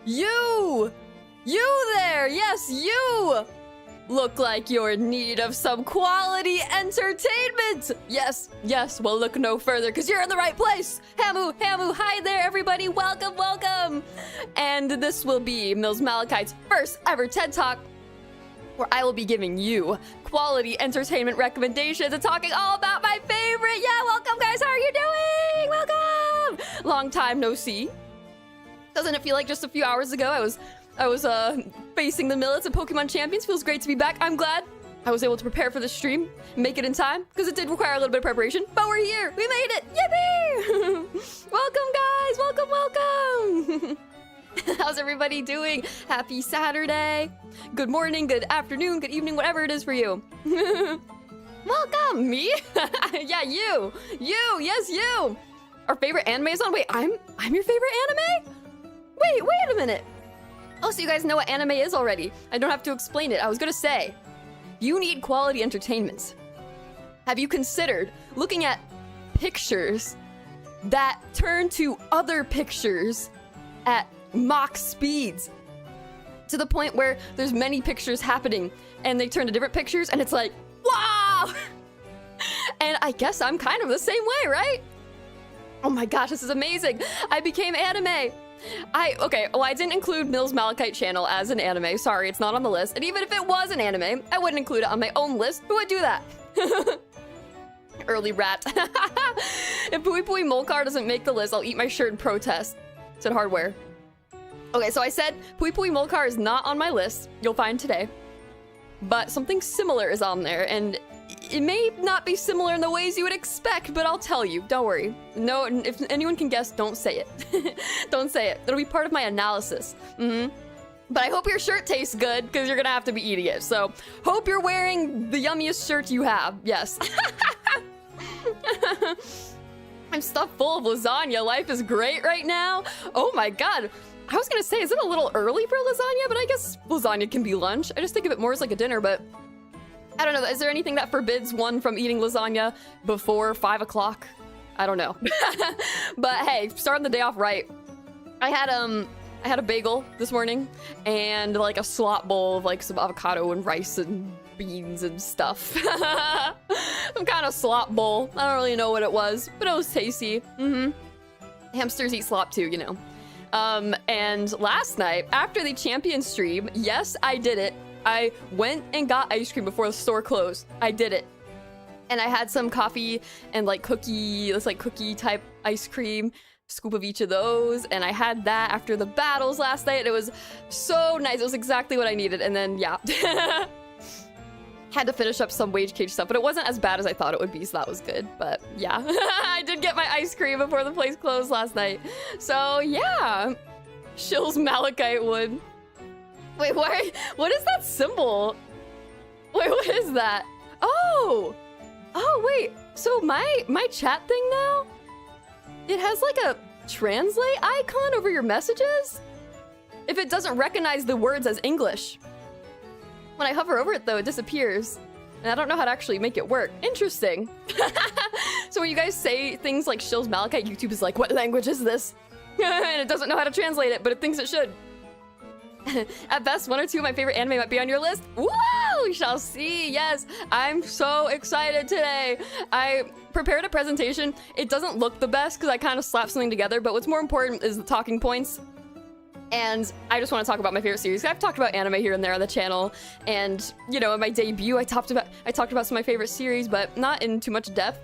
You! You there! Yes, you! Look like you're in need of some quality entertainment! Yes, yes, well look no further, because you're in the right place! Hamu, hi there everybody, welcome, welcome! And this will be Milz Malakite's first ever TED Talk, where I will be giving you quality entertainment recommendations and talking all about my favorite. Yeah, welcome guys, how are you doing? Welcome! Long time no see. Doesn't it feel like just a few hours ago I was facing the Milz and Pokemon Champions? Feels great to be back. I'm glad I was able to prepare for the stream, make it in time, because it did require a little bit of preparation, but we're here. We made it. Yippee! Welcome, guys. Welcome, welcome. How's everybody doing? Happy Saturday. Good morning, good afternoon, good evening, whatever it is for you. Welcome. Me? Yeah, you. You. Yes, you. Our favorite anime is on. Wait, I'm your favorite anime? Wait a minute. Oh, so you guys know what anime is already. I don't have to explain it. I was gonna say, you need quality entertainment. Have you considered looking at pictures that turn to other pictures at Mach speeds? To the point where there's many pictures happening and they turn to different pictures and it's like, wow! And I guess I'm kind of the same way, right? Oh my gosh, this is amazing. I became anime. Okay, well, I didn't include Milz Malakite channel as an anime. Sorry, it's not on the list. And even if it was an anime, I wouldn't include it on my own list. Who would do that? Early rat. If chuunibyou Molcar doesn't make the list, I'll eat my shirt in protest. Said Hardware. Okay, so I said chuunibyou Molcar is not on my list. You'll find today. But something similar is on there, and it may not be similar in the ways you would expect, but I'll tell you. Don't worry. No, if anyone can guess, don't say it. Don't say it. It'll be part of my analysis. But I hope your shirt tastes good, because you're gonna have to be eating it. So, hope you're wearing the yummiest shirt you have. Yes. I'm stuffed full of lasagna. Life is great right now. Oh my god. I was gonna say, is it a little early for lasagna? But I guess lasagna can be lunch. I just think of it more as like a dinner, but I don't know. Is there anything that forbids one from eating lasagna before 5 o'clock? I don't know. But hey, starting the day off right. I had a bagel this morning and like a slop bowl of like some avocado and rice and beans and stuff. Some kind of slop bowl. I don't really know what it was, but it was tasty. Hamsters eat slop too, you know. And last night after the champion stream, yes, I did it. I went and got ice cream before the store closed. I did it. And I had some coffee and like cookie, this like cookie type ice cream, scoop of each of those. And I had that after the battles last night. It was so nice. It was exactly what I needed. And then, yeah. Had to finish up some wage cage stuff, but it wasn't as bad as I thought it would be, so that was good. But yeah, I did get my ice cream before the place closed last night. So yeah, Shills Malakite wood. Wait, why? What is that symbol? Wait, what is that? Oh, wait. So my chat thing now, it has like a translate icon over your messages if it doesn't recognize the words as English. When I hover over it though, it disappears. And I don't know how to actually make it work. Interesting. So when you guys say things like Shills Malakite, YouTube is like, what language is this? And it doesn't know how to translate it, but it thinks it should. At best, 1 or 2 of my favorite anime might be on your list. Woo! We shall see. Yes, I'm so excited today. I prepared a presentation. It doesn't look the best because I kind of slapped something together, but what's more important is the talking points. And I just want to talk about my favorite series. I've talked about anime here and there on the channel, and you know, in my debut, I talked about some of my favorite series, but not in too much depth.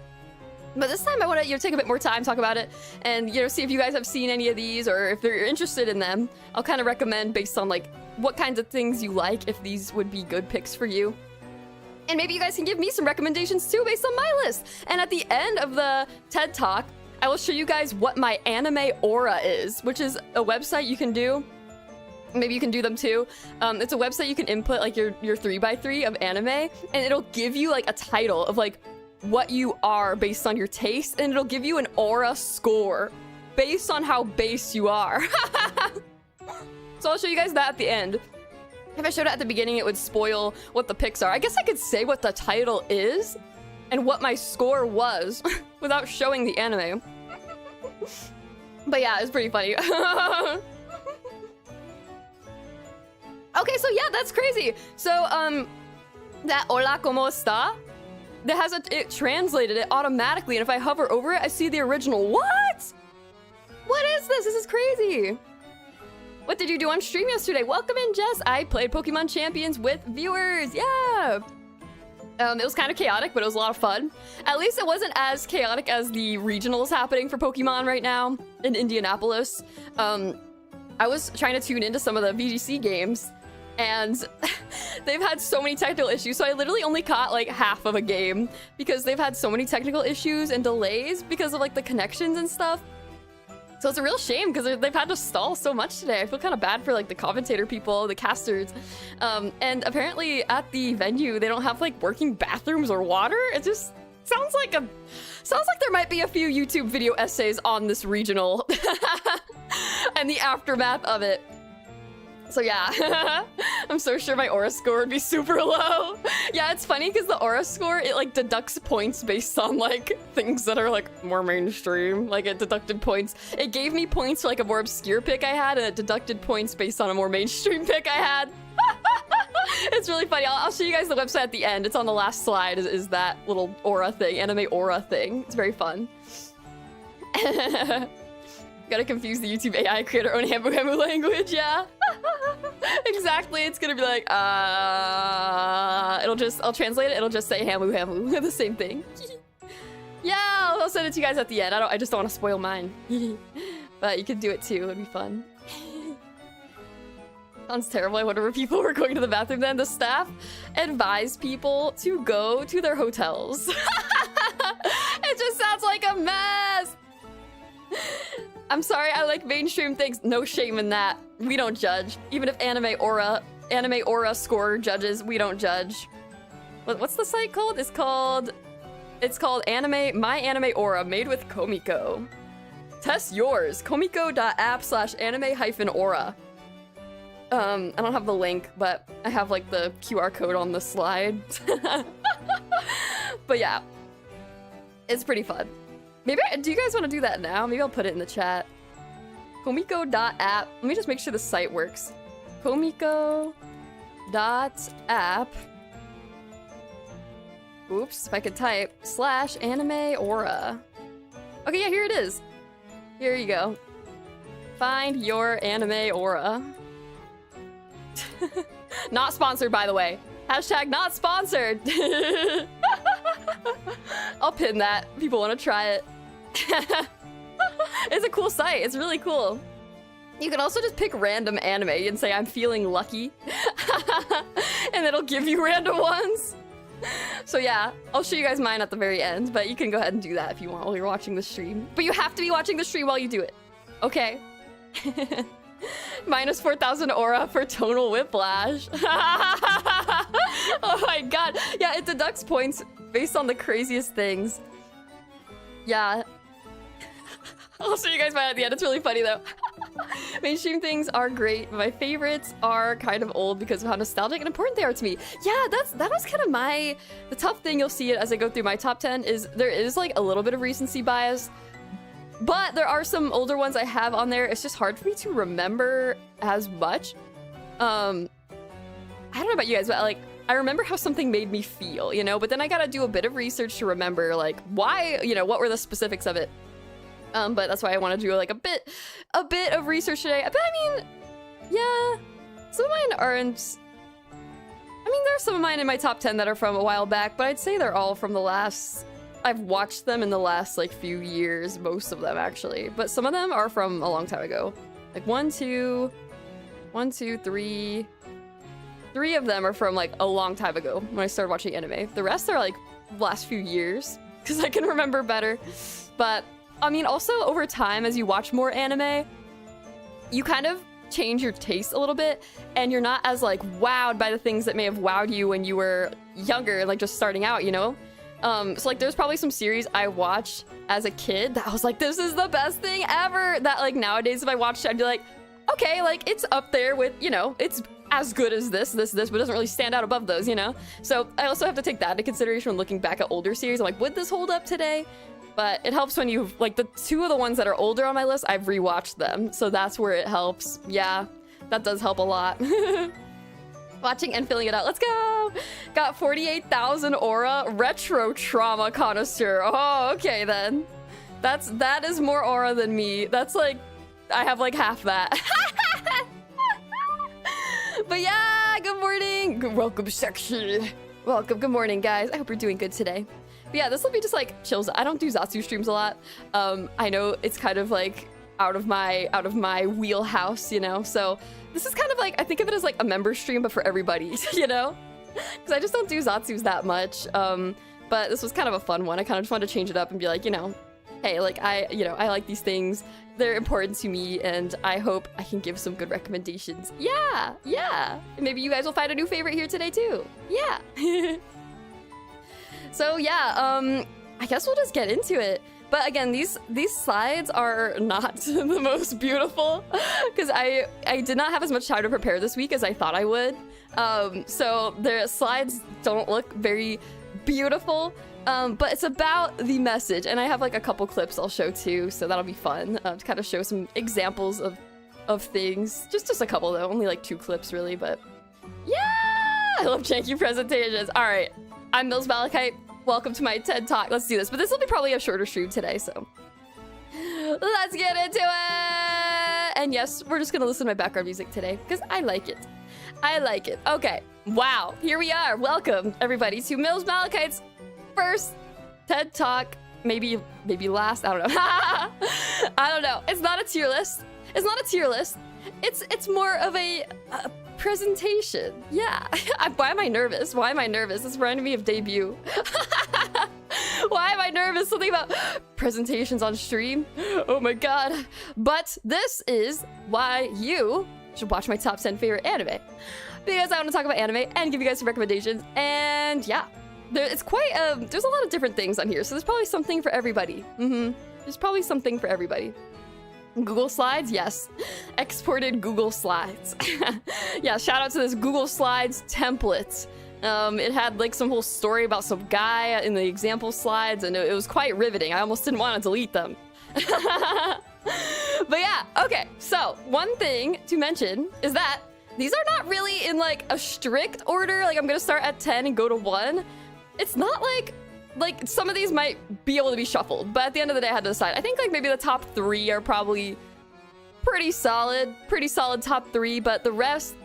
But this time I want to take a bit more time, talk about it, and see if you guys have seen any of these, or if you're interested in them. I'll kind of recommend based on like what kinds of things you like, if these would be good picks for you. And maybe you guys can give me some recommendations too based on my list. And at the end of the TED Talk, I will show you guys what my anime aura is, which is a website you can do. Maybe you can do them too. It's a website you can input like your 3x3 of anime, and it'll give you like a title of like what you are based on your taste, and it'll give you an aura score based on how base you are. So I'll show you guys that at the end. If I showed it at the beginning, it would spoil what the picks are. I guess I could say what the title is and what my score was without showing the anime. But yeah, it's pretty funny. Okay, so yeah, that's crazy. So, that hola, ¿cómo está? That has it translated it automatically, and if I hover over it, I see the original. What? What is this? This is crazy. What did you do on stream yesterday? Welcome in, Jess. I played Pokemon Champions with viewers. Yeah. It was kind of chaotic, but it was a lot of fun. At least it wasn't as chaotic as the regionals happening for Pokemon right now in Indianapolis. I was trying to tune into some of the VGC games, and they've had so many technical issues, so I literally only caught like half of a game because they've had so many technical issues and delays because of like the connections and stuff. So it's a real shame because they've had to stall so much today. I feel kind of bad for like the commentator people, the casters. And apparently at the venue, they don't have like working bathrooms or water. It just sounds like there might be a few YouTube video essays on this regional and the aftermath of it. So yeah, I'm so sure my aura score would be super low. Yeah, it's funny because the aura score, it like deducts points based on like things that are like more mainstream. Like it deducted points. It gave me points for like a more obscure pick I had, and it deducted points based on a more mainstream pick I had. It's really funny. I'll show you guys the website at the end. It's on the last slide is that little aura thing, anime aura thing. It's very fun. Gotta confuse the YouTube AI creator own Hambu Hambu language, yeah. Exactly, it's gonna be like, I'll translate it, it'll just say Hambu Hambu, the same thing. Yeah, I'll send it to you guys at the end. I just don't want to spoil mine. But you could do it too, it'd be fun. Sounds terrible. I wonder if people were going to the bathroom then. The staff advised people to go to their hotels. It just sounds like a mess. I'm sorry, I like mainstream things. No shame in that. We don't judge. Even if anime aura score judges, we don't judge. What's the site called? It's called My Anime Aura, made with Komiko. Test yours. Komiko.app/anime-aura. I don't have the link, but I have like the QR code on the slide. But yeah, it's pretty fun. Maybe, do you guys want to do that now? Maybe I'll put it in the chat. Komiko.app. Let me just make sure the site works. Komiko.app. Oops, if I could type /anime-aura. Okay, yeah, here it is. Here you go. Find your anime aura. Not sponsored, by the way. Hashtag not sponsored. I'll pin that. People want to try it. It's a cool site. It's really cool. You can also just pick random anime and say, I'm feeling lucky. And it'll give you random ones. So yeah, I'll show you guys mine at the very end, but you can go ahead and do that if you want while you're watching the stream. But you have to be watching the stream while you do it. Okay? Minus 4,000 aura for tonal whiplash. Oh my god. Yeah, it deducts points based on the craziest things. Yeah. I'll show you guys mine at the end. It's really funny though. Mainstream things are great. My favorites are kind of old because of how nostalgic and important they are to me. Yeah, that was kind of the tough thing. You'll see it as I go through my top 10 is there is like a little bit of recency bias. But there are some older ones I have on there. It's just hard for me to remember as much. I don't know about you guys, but like, I remember how something made me feel, you know? But then I gotta do a bit of research to remember, like, why, you know, what were the specifics of it? But that's why I want to do like a bit of research today. But I mean, yeah, some of mine aren't. I mean, there are some of mine in my top 10 that are from a while back, but I'd say they're all from the last. I've watched them in the last like few years, most of them actually, but some of them are from a long time ago. Like 1, 2, 3. 3 of them are from like a long time ago when I started watching anime. The rest are like last few years because I can remember better. But I mean, also over time, as you watch more anime, you kind of change your taste a little bit, and you're not as like wowed by the things that may have wowed you when you were younger, like just starting out, you know? So like there's probably some series I watched as a kid that I was like, this is the best thing ever, that like nowadays if I watched it, I'd be like, okay, like it's up there with, you know, it's as good as this, but it doesn't really stand out above those, you know? So I also have to take that into consideration when looking back at older series. I'm like, would this hold up today? But it helps when you've, like, the 2 of the ones that are older on my list, I've rewatched them. So that's where it helps. Yeah, that does help a lot. Watching and filling it out. Let's go. Got 48,000 aura. Retro trauma connoisseur. Oh, okay then. That is more aura than me. That's like, I have like half that. But yeah, good morning. Welcome, sexy. Welcome. Good morning, guys. I hope you're doing good today. But yeah, this will be just like chills. I don't do Zatsu streams a lot. I know it's kind of like out of my wheelhouse, you know. So this is kind of like, I think of it as like a member stream, but for everybody, you know, because I just don't do Zatsus that much. But this was kind of a fun one. I kind of just wanted to change it up and be like, you know, hey, like I like these things. They're important to me, and I hope I can give some good recommendations. Yeah. And maybe you guys will find a new favorite here today too. Yeah. So yeah, I guess we'll just get into it. But again, these slides are not the most beautiful because I did not have as much time to prepare this week as I thought I would. So the slides don't look very beautiful, but it's about the message, and I have like a couple clips I'll show too, so that'll be fun to kind of show some examples of things. Just a couple though, only like 2 clips really, but yeah, I love janky presentations. All right, I'm Milz Malakite. Welcome to my TED Talk. Let's do this. But this will be probably a shorter stream today, so let's get into it. And yes, we're just gonna listen to my background music today because I like it. I like it. Okay. Wow. Here we are. Welcome everybody to Milz Malakite's first TED Talk. Maybe last. I don't know. I don't know. It's not a tier list. It's not a tier list. It's more of a presentation. Yeah. Why am I nervous? Why am I nervous? It's reminding me of debut. Why am I nervous? Something about presentations on stream. Oh my god. But this is why you should watch my top 10 favorite anime. Because I want to talk about anime and give you guys some recommendations. And yeah, it's quite there's a lot of different things on here. So there's probably something for everybody. There's probably something for everybody. Google Slides, yes. Exported Google Slides. Yeah, shout out to this Google Slides template. It had like some whole story about some guy in the example slides, and it was quite riveting. I almost didn't want to delete them. But yeah, okay. So one thing to mention is that these are not really in like a strict order. Like I'm gonna start at 10 and go to 1. It's not like some of these might be able to be shuffled, but at the end of the day I had to decide. I think like maybe the top 3 are probably pretty solid top 3, but the rest,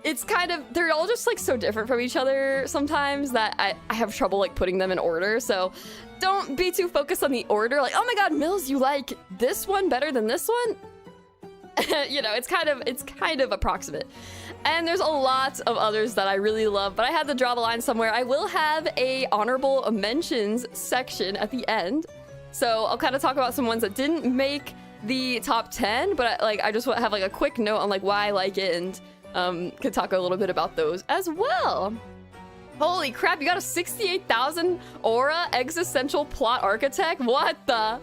it's kind of, they're all just like so different from each other sometimes that I have trouble like putting them in order. So don't be too focused on the order, like, oh my god, Milz, you like this one better than this one? You know, it's kind of approximate. And there's a lot of others that I really love, but I had to draw the line somewhere. I will have a honorable mentions section at the end. So I'll kind of talk about some ones that didn't make the top 10, but I just want to have like a quick note on like why I like it, and could talk a little bit about those as well. Holy crap, you got a 68,000 aura existential plot architect? What the?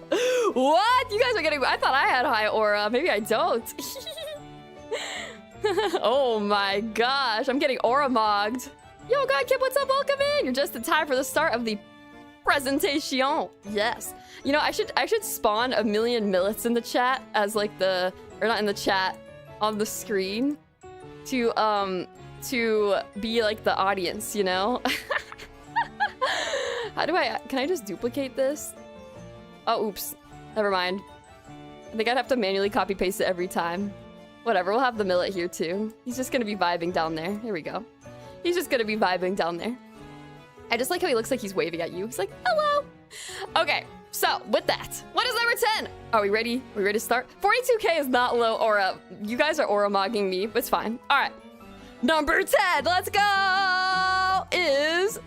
What? You guys are getting, I thought I had high aura. Maybe I don't. Oh my gosh, I'm getting aura mogged. Yo, God Kid, what's up? Welcome in. You're just in time for the start of the presentation. Yes. You know, I should spawn a million millets in the chat as like or not in the chat, on the screen to be like the audience, you know? Can I just duplicate this? Oh, oops. Never mind. I think I'd have to manually copy paste it every time. Whatever, we'll have the millet here too. He's just gonna be vibing down there. Here we go. He's just gonna be vibing down there. I just like how he looks like he's waving at you. He's like, hello. Okay, so with that, what is number 10? Are we ready? Are we ready to start? 42k is not low aura. You guys are aura mogging me, but it's fine. All right. Number 10, let's go, is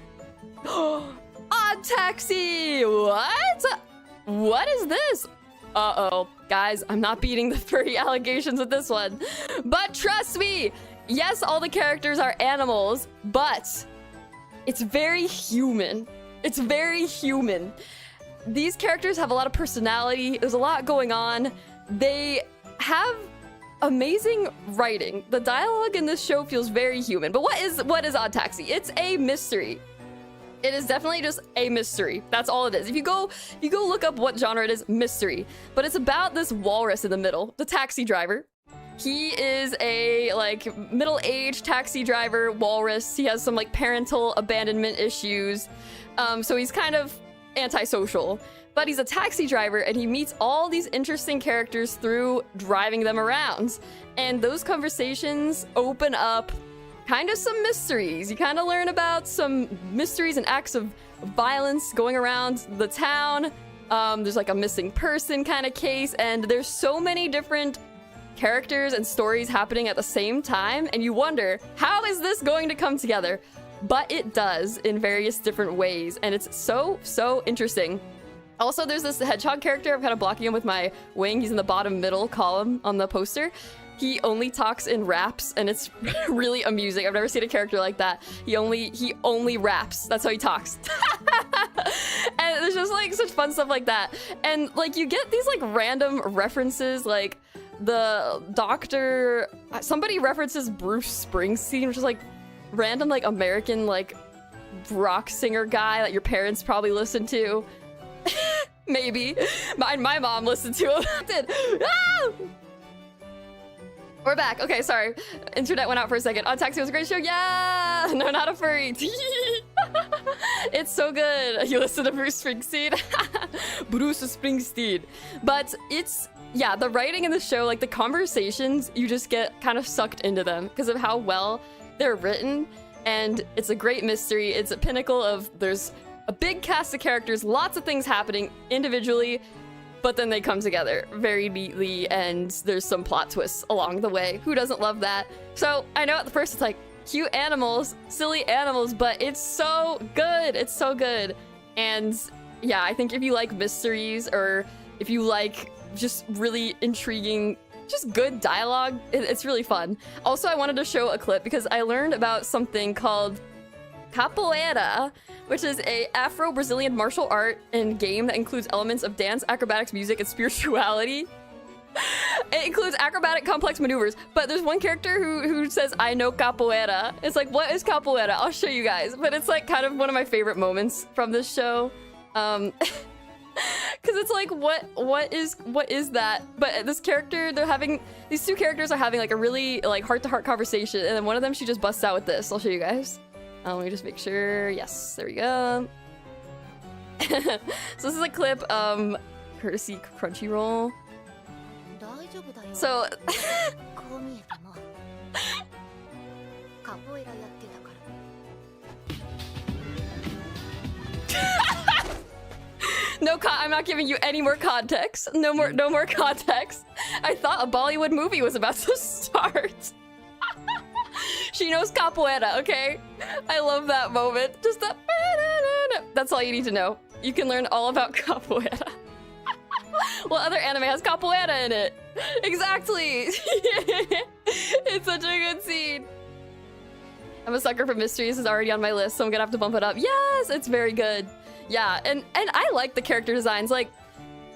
Odd Taxi. What? What is this? Uh-oh. Guys, I'm not beating the furry allegations with this one. But trust me, yes, all the characters are animals, but it's very human. It's very human. These characters have a lot of personality. There's a lot going on. They have amazing writing. The dialogue in this show feels very human. But what is Odd Taxi? It's a mystery. It is definitely just a mystery. That's all it is. If you go look up what genre it is, mystery. But it's about this walrus in the middle, the taxi driver. He is a like middle-aged taxi driver walrus. He has some like parental abandonment issues. So he's kind of antisocial, but he's a taxi driver and he meets all these interesting characters through driving them around. And those conversations open up kind of some mysteries. You kind of learn about some mysteries and acts of violence going around the town. There's like a missing person kind of case, and there's so many different characters and stories happening at the same time, and you wonder, how is this going to come together? But it does in various different ways, and it's so interesting. Also, there's this hedgehog character. I'm kind of blocking him with my wing. He's in the bottom middle column on the poster. He only talks in raps, and it's really amusing. I've never seen a character like that. He only raps. That's how he talks. And there's just like such fun stuff like that. And like you get these like random references, like the doctor, somebody references Bruce Springsteen, which is like random like American like rock singer guy that your parents probably listened to. Maybe. My mom listened to him. Ah! We're back. Okay, sorry. Internet went out for a second. On Taxi was a great show. Yeah! No, not a furry. It's so good. You listen to Bruce Springsteen? Bruce Springsteen. But it's, yeah, the writing in the show, like the conversations, you just get kind of sucked into them because of how well they're written. And it's a great mystery. It's a pinnacle of, there's a big cast of characters, lots of things happening individually, but then they come together very neatly, and there's some plot twists along the way. Who doesn't love that? So I know at the first it's like cute animals, silly animals, but it's so good. It's so good. And yeah, I think if you like mysteries, or if you like just really intriguing, just good dialogue, it's really fun. Also, I wanted to show a clip because I learned about something called capoeira, which is a Afro-Brazilian martial art and game that includes elements of dance, acrobatics, music, and spirituality. It includes acrobatic complex maneuvers, but there's one character who says, I know capoeira. It's like, what is capoeira? I'll show you guys. But it's like kind of one of my favorite moments from this show. Because it's like, what is that? But this character, these two characters are having like a really like heart-to-heart conversation, and then one of them, she just busts out with this. I'll show you guys. Let me just make sure. Yes, there we go. So this is a clip, courtesy Crunchyroll. So no, I'm not giving you any more context. No more context. I thought a Bollywood movie was about to start. She knows capoeira, okay? I love that moment. Just that. That's all you need to know. You can learn all about capoeira. What other anime has capoeira in it? Exactly. It's such a good scene. I'm a sucker for mysteries. It's already on my list, so I'm gonna have to bump it up. Yes, it's very good. Yeah, and I like the character designs. Like,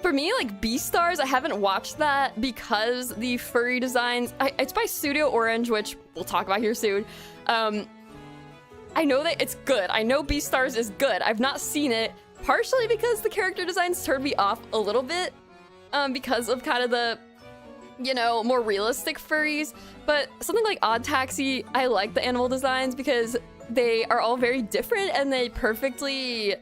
for me, like Beastars, I haven't watched that because the furry designs, it's by Studio Orange, which we'll talk about here soon. I know that it's good. I know Beastars is good. I've not seen it, partially because the character designs turned me off a little bit, because of kind of the, you know, more realistic furries. But something like Odd Taxi, I like the animal designs because they are all very different and they perfectly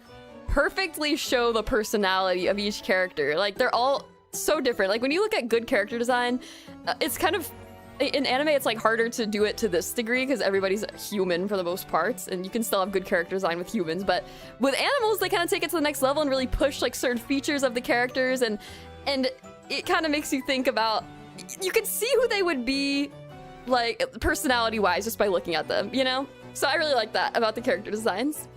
show the personality of each character. Like, they're all so different. Like, when you look at good character design, it's kind of, in anime, it's like harder to do it to this degree because everybody's human for the most part, and you can still have good character design with humans. But with animals, they kind of take it to the next level and really push like certain features of the characters, and it kind of makes you think about, you can see who they would be, like, personality-wise, just by looking at them, you know? So I really like that about the character designs.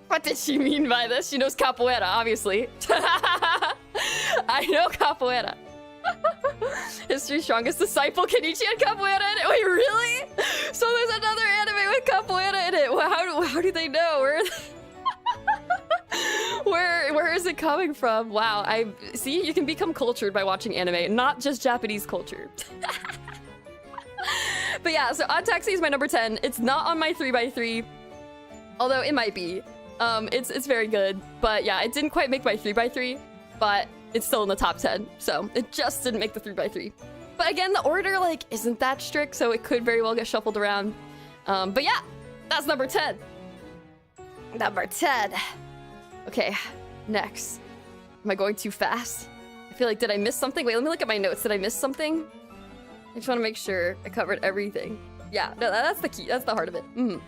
What did she mean by this? She knows capoeira, obviously. I know capoeira. History's strongest disciple, Kenichi, and capoeira in it. Wait, really? So there's another anime with capoeira in it. How do they know? Where is it coming from? Wow, I see. You can become cultured by watching anime, not just Japanese culture. But yeah, so Odd Taxi is my number 10. It's not on my 3x3, although it might be. It's very good, but yeah, it didn't quite make my 3x3, but it's still in the top 10, so it just didn't make the 3x3. But again, the order, like, isn't that strict, so it could very well get shuffled around. But yeah, that's number 10. Number 10. Okay, next. Am I going too fast? I feel like, did I miss something? Wait, let me look at my notes. Did I miss something? I just want to make sure I covered everything. Yeah, no, that's the key. That's the heart of it. Oh,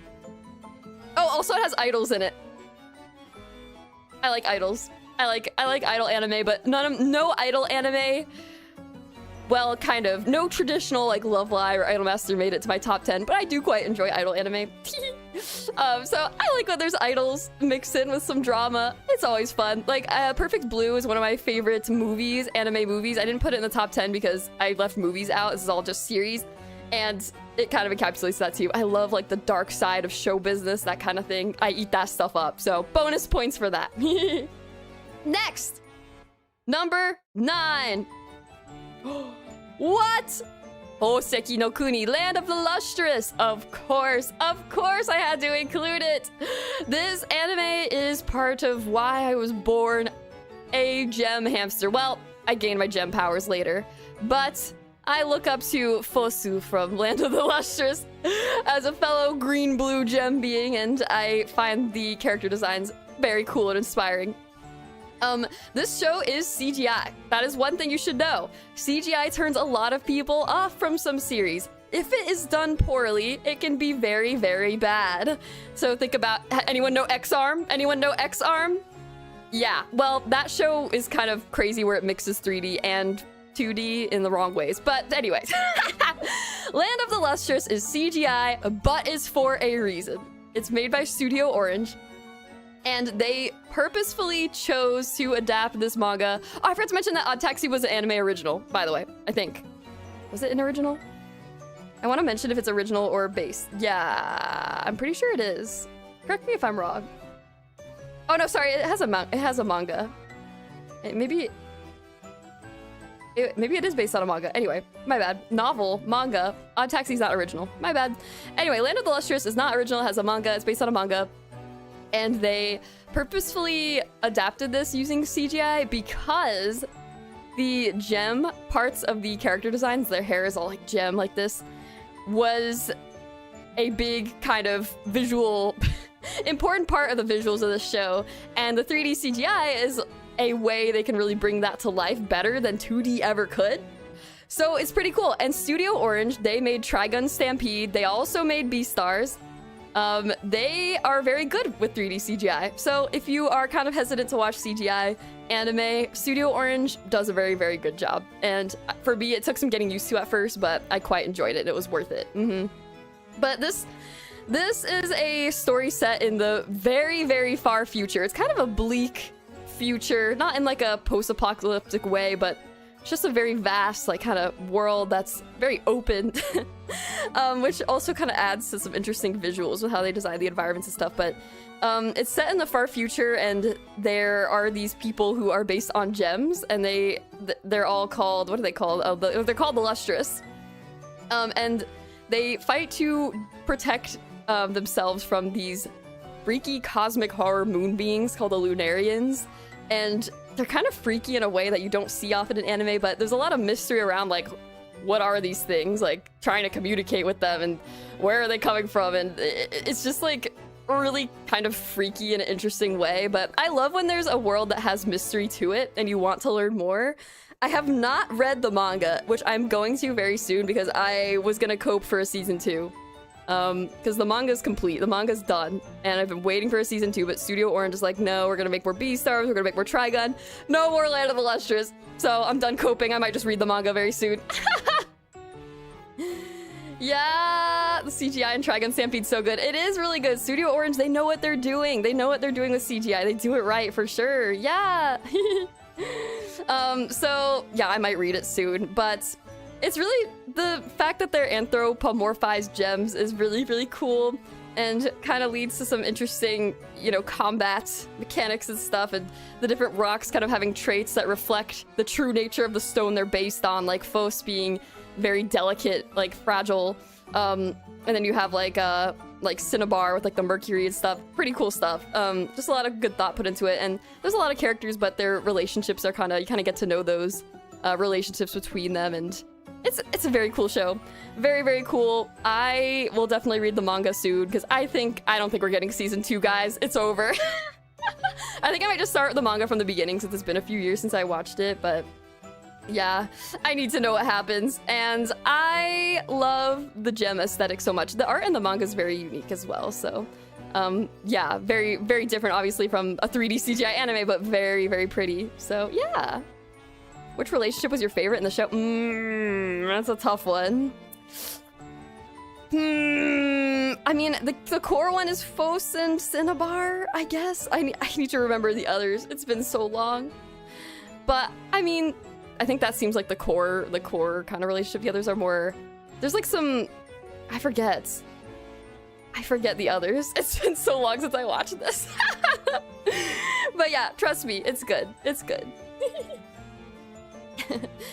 also it has idols in it. I like idols. I like idol anime, but no idol anime. Well, kind of. No traditional like Love Live or Idolmaster made it to my top 10, but I do quite enjoy idol anime. So I like when there's idols mixed in with some drama. It's always fun. Like Perfect Blue is one of my favorite movies, anime movies. I didn't put it in the top 10 because I left movies out. This is all just series, and it kind of encapsulates that too. I love like the dark side of show business, that kind of thing. I eat that stuff up. So bonus points for that. Next, number 9. What? Hoseki no Kuni, Land of the Lustrous. Of course I had to include it. This anime is part of why I was born a gem hamster. Well, I gained my gem powers later, but I look up to Fosu from Land of the Lustrous as a fellow green-blue gem being, and I find the character designs very cool and inspiring. This show is CGI. That is one thing you should know. CGI turns a lot of people off from some series. If it is done poorly, it can be very, very bad. So think about, anyone know X-Arm? Anyone know X-Arm? Yeah, well, that show is kind of crazy where it mixes 3D and 2D in the wrong ways. But anyways, Land of the Lustrous is CGI, but is for a reason. It's made by Studio Orange, and they purposefully chose to adapt this manga. Oh, I forgot to mention that Odd Taxi was an anime original, by the way, I think. Was it an original? I want to mention if it's original or based. Yeah, I'm pretty sure it is. Correct me if I'm wrong. Oh no, sorry, it has a manga. Maybe it is based on a manga. Anyway, my bad. Novel, manga. Odd Taxi's not original. My bad. Anyway, Land of the Lustrous is not original. It has a manga. It's based on a manga. And they purposefully adapted this using CGI because the gem parts of the character designs, their hair is all like gem like this, was a big kind of visual, important part of the visuals of the show. And the 3D CGI is a way they can really bring that to life better than 2D ever could. So it's pretty cool. And Studio Orange, they made Trigun Stampede. They also made Beastars. They are very good with 3D CGI. So if you are kind of hesitant to watch CGI anime, Studio Orange does a very, very good job. And for me, it took some getting used to at first, but I quite enjoyed it. It was worth it. But this is a story set in the very, very far future. It's kind of a bleak future, not in like a post-apocalyptic way, but just a very vast, like, kind of world that's very open, which also kind of adds to some interesting visuals with how they design the environments and stuff. But it's set in the far future, and there are these people who are based on gems, and they're all called, what are they called? Oh, they're called the Lustrous, and they fight to protect themselves from these freaky cosmic horror moon beings called the Lunarians, and they're kind of freaky in a way that you don't see often in anime, but there's a lot of mystery around, like, what are these things? Like, trying to communicate with them, and where are they coming from? And it's just, like, really kind of freaky in an interesting way. But I love when there's a world that has mystery to it, and you want to learn more. I have not read the manga, which I'm going to very soon, because I was gonna cope for a season 2. Because the manga's complete, the manga's done, and I've been waiting for a season 2, but Studio Orange is like, no, we're gonna make more Beastars, we're gonna make more Trigun, no more Land of the Lustrous. So I'm done coping. I might just read the manga very soon. Yeah, the CGI in Trigun Stampede's so good. It is really good. Studio Orange, they know what they're doing. They know what they're doing with CGI. They do it right for sure. Yeah. So yeah, I might read it soon, but it's really, the fact that they're anthropomorphized gems is really, really cool, and kind of leads to some interesting, you know, combat mechanics and stuff, and the different rocks kind of having traits that reflect the true nature of the stone they're based on, like Phos being very delicate, like fragile, and then you have like Cinnabar with like the mercury and stuff. Pretty cool stuff. Just a lot of good thought put into it, and there's a lot of characters, but their relationships are you kind of get to know those relationships between them, and it's a very cool show. Very, very cool. I will definitely read the manga soon because I don't think we're getting season 2, guys. It's over. I think I might just start the manga from the beginning since it's been a few years since I watched it, but yeah, I need to know what happens. And I love the gem aesthetic so much. The art in the manga is very unique as well, so yeah, very, very different obviously from a 3D CGI anime, but very, very pretty. So yeah. Which relationship was your favorite in the show? That's a tough one. I mean, the core one is Fos and Cinnabar, I guess. I need to remember the others. It's been so long. But, I mean, I think that seems like the core kind of relationship. The others are more... There's like some... I forget the others. It's been so long since I watched this. But yeah, trust me, it's good. It's good.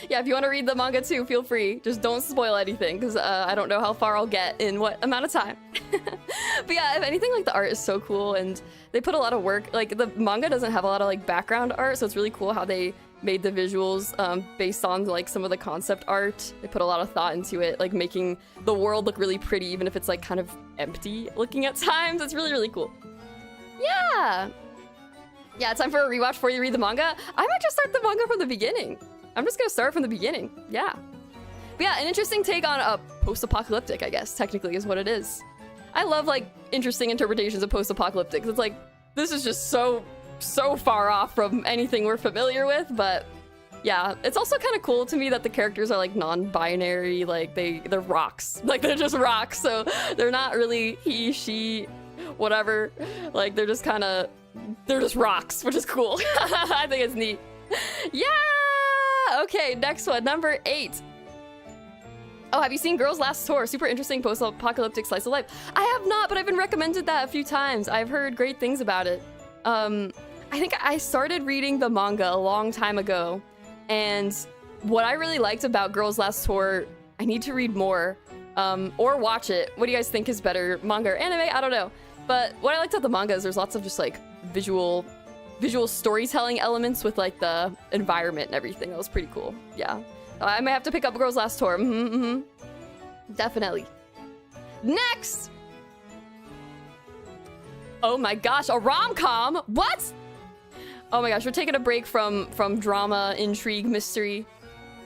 Yeah, if you want to read the manga too, feel free. Just don't spoil anything, because I don't know how far I'll get in what amount of time. But yeah, if anything, like the art is so cool, and they put a lot of work. Like the manga doesn't have a lot of like background art, so it's really cool how they made the visuals based on like some of the concept art. They put a lot of thought into it, like making the world look really pretty, even if it's like kind of empty looking at times. It's really, really cool. Yeah. Yeah, time for a rewatch before you read the manga. I might just start the manga from the beginning. I'm just gonna start from the beginning. Yeah. But yeah, an interesting take on a post-apocalyptic, I guess, technically is what it is. I love like interesting interpretations of post-apocalyptic. It's like, this is just so far off from anything we're familiar with, but yeah, it's also kind of cool to me that the characters are like non-binary, like they're rocks. Like they're just rocks, so they're not really he, she, whatever. Like they're just rocks, which is cool. I think it's neat. Yeah! Okay, next one, number 8. Oh, have you seen Girls Last Tour? Super interesting post-apocalyptic slice of life. I have not, but I've been recommended that a few times. I've heard great things about it. I think I started reading the manga a long time ago, and what I really liked about Girls Last Tour, I need to read more, or watch it. What do you guys think is better, manga or anime? I don't know. But what I liked about the manga is there's lots of just like visual storytelling elements with like the environment and everything. That was pretty cool. Yeah. I may have to pick up Girls Last Tour. Definitely. Next! Oh my gosh, a rom-com? What? Oh my gosh, we're taking a break from drama, intrigue, mystery,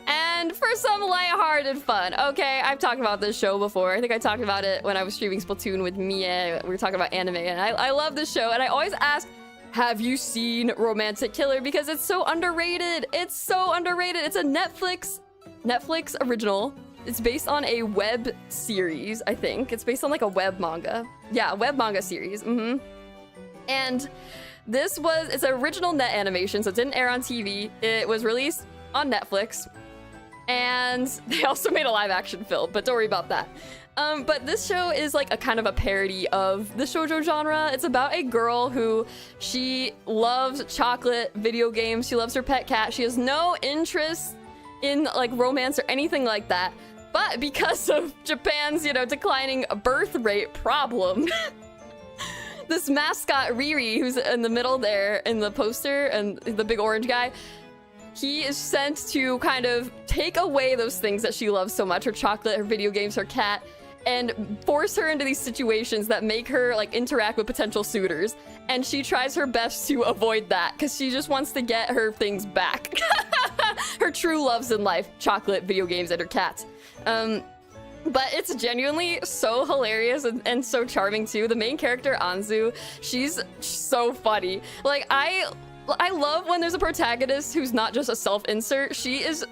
and for some lighthearted fun. Okay, I've talked about this show before. I think I talked about it when I was streaming Splatoon with Mia. We were talking about anime, and I love this show, and I always ask, have you seen Romantic Killer? Because it's so underrated. It's so underrated. It's a Netflix original. It's based on a web series, I think. It's based on like a web manga. Yeah, web manga series. And it's an original net animation, so it didn't air on TV. It was released on Netflix. And they also made a live action film, but don't worry about that. But this show is like a kind of a parody of the shoujo genre. It's about a girl who, she loves chocolate, video games, she loves her pet cat. She has no interest in like romance or anything like that. But because of Japan's, declining birth rate problem, this mascot Riri, who's in the middle there in the poster, and the big orange guy, he is sent to kind of take away those things that she loves so much, her chocolate, her video games, her cat, and force her into these situations that make her like interact with potential suitors. And she tries her best to avoid that because she just wants to get her things back. Her true loves in life, chocolate, video games, and her cat. But it's genuinely so hilarious and so charming too. The main character, Anzu, she's so funny. Like I love when there's a protagonist who's not just a self-insert. She is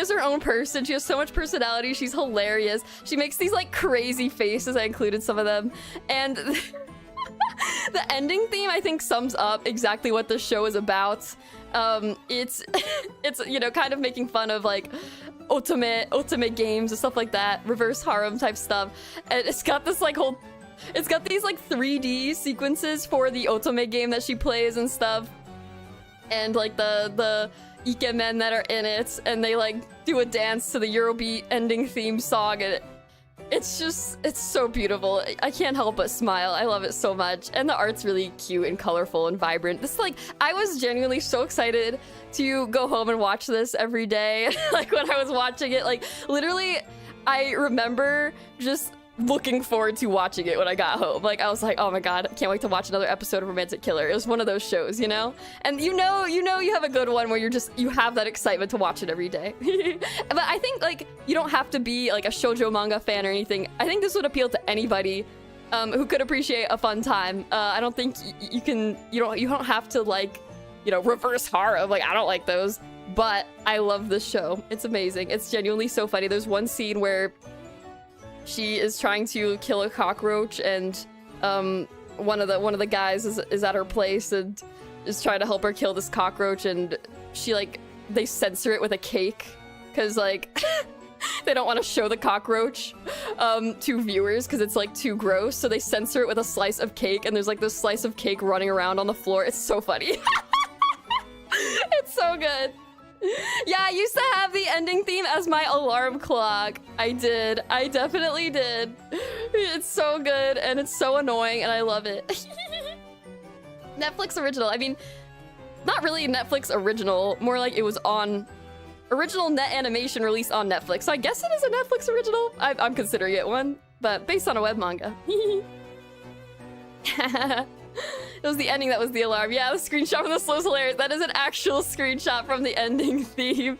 her own person. She has so much personality. She's hilarious. She makes these like crazy faces. I included some of them. And the ending theme, I think, sums up exactly what the show is about. It's kind of making fun of like ultimate games and stuff like that, reverse harem type stuff. And it's got this like it's got these like 3D sequences for the ultimate game that she plays and stuff. And like the ikemen that are in it, and they like do a dance to the Eurobeat ending theme song, and it's just, it's so beautiful. I can't help but smile. I love it so much. And the art's really cute and colorful and vibrant. This, like, I was genuinely so excited to go home and watch this every day. Like, when I was watching it, like, literally, I remember just looking forward to watching it when I got home. Like, I was like, oh my god, I can't wait to watch another episode of Romantic Killer. It was one of those shows, you know? And you know you have a good one where you have that excitement to watch it every day. But I think, like, you don't have to be like a shoujo manga fan or anything. I think this would appeal to anybody who could appreciate a fun time. I don't think you don't have to, like, you know, reverse horror. Like, I don't like those, but I love this show. It's amazing. It's genuinely so funny. There's one scene where she is trying to kill a cockroach, and one of the guys is at her place and is trying to help her kill this cockroach, and she, like, they censor it with a cake because, like, they don't want to show the cockroach to viewers because it's, like, too gross, so they censor it with a slice of cake, and there's, like, this slice of cake running around on the floor. It's so funny. It's so good. Yeah, I used to have the ending theme as my alarm clock. I did. I definitely did. It's so good, and it's so annoying, and I love it. Netflix original. I mean, not really Netflix original. More like it was on original net animation released on Netflix. So I guess it is a Netflix original. I'm considering it one, but based on a web manga. It was the ending that was the alarm. Yeah, the screenshot from the slow is hilarious. That is an actual screenshot from the ending theme.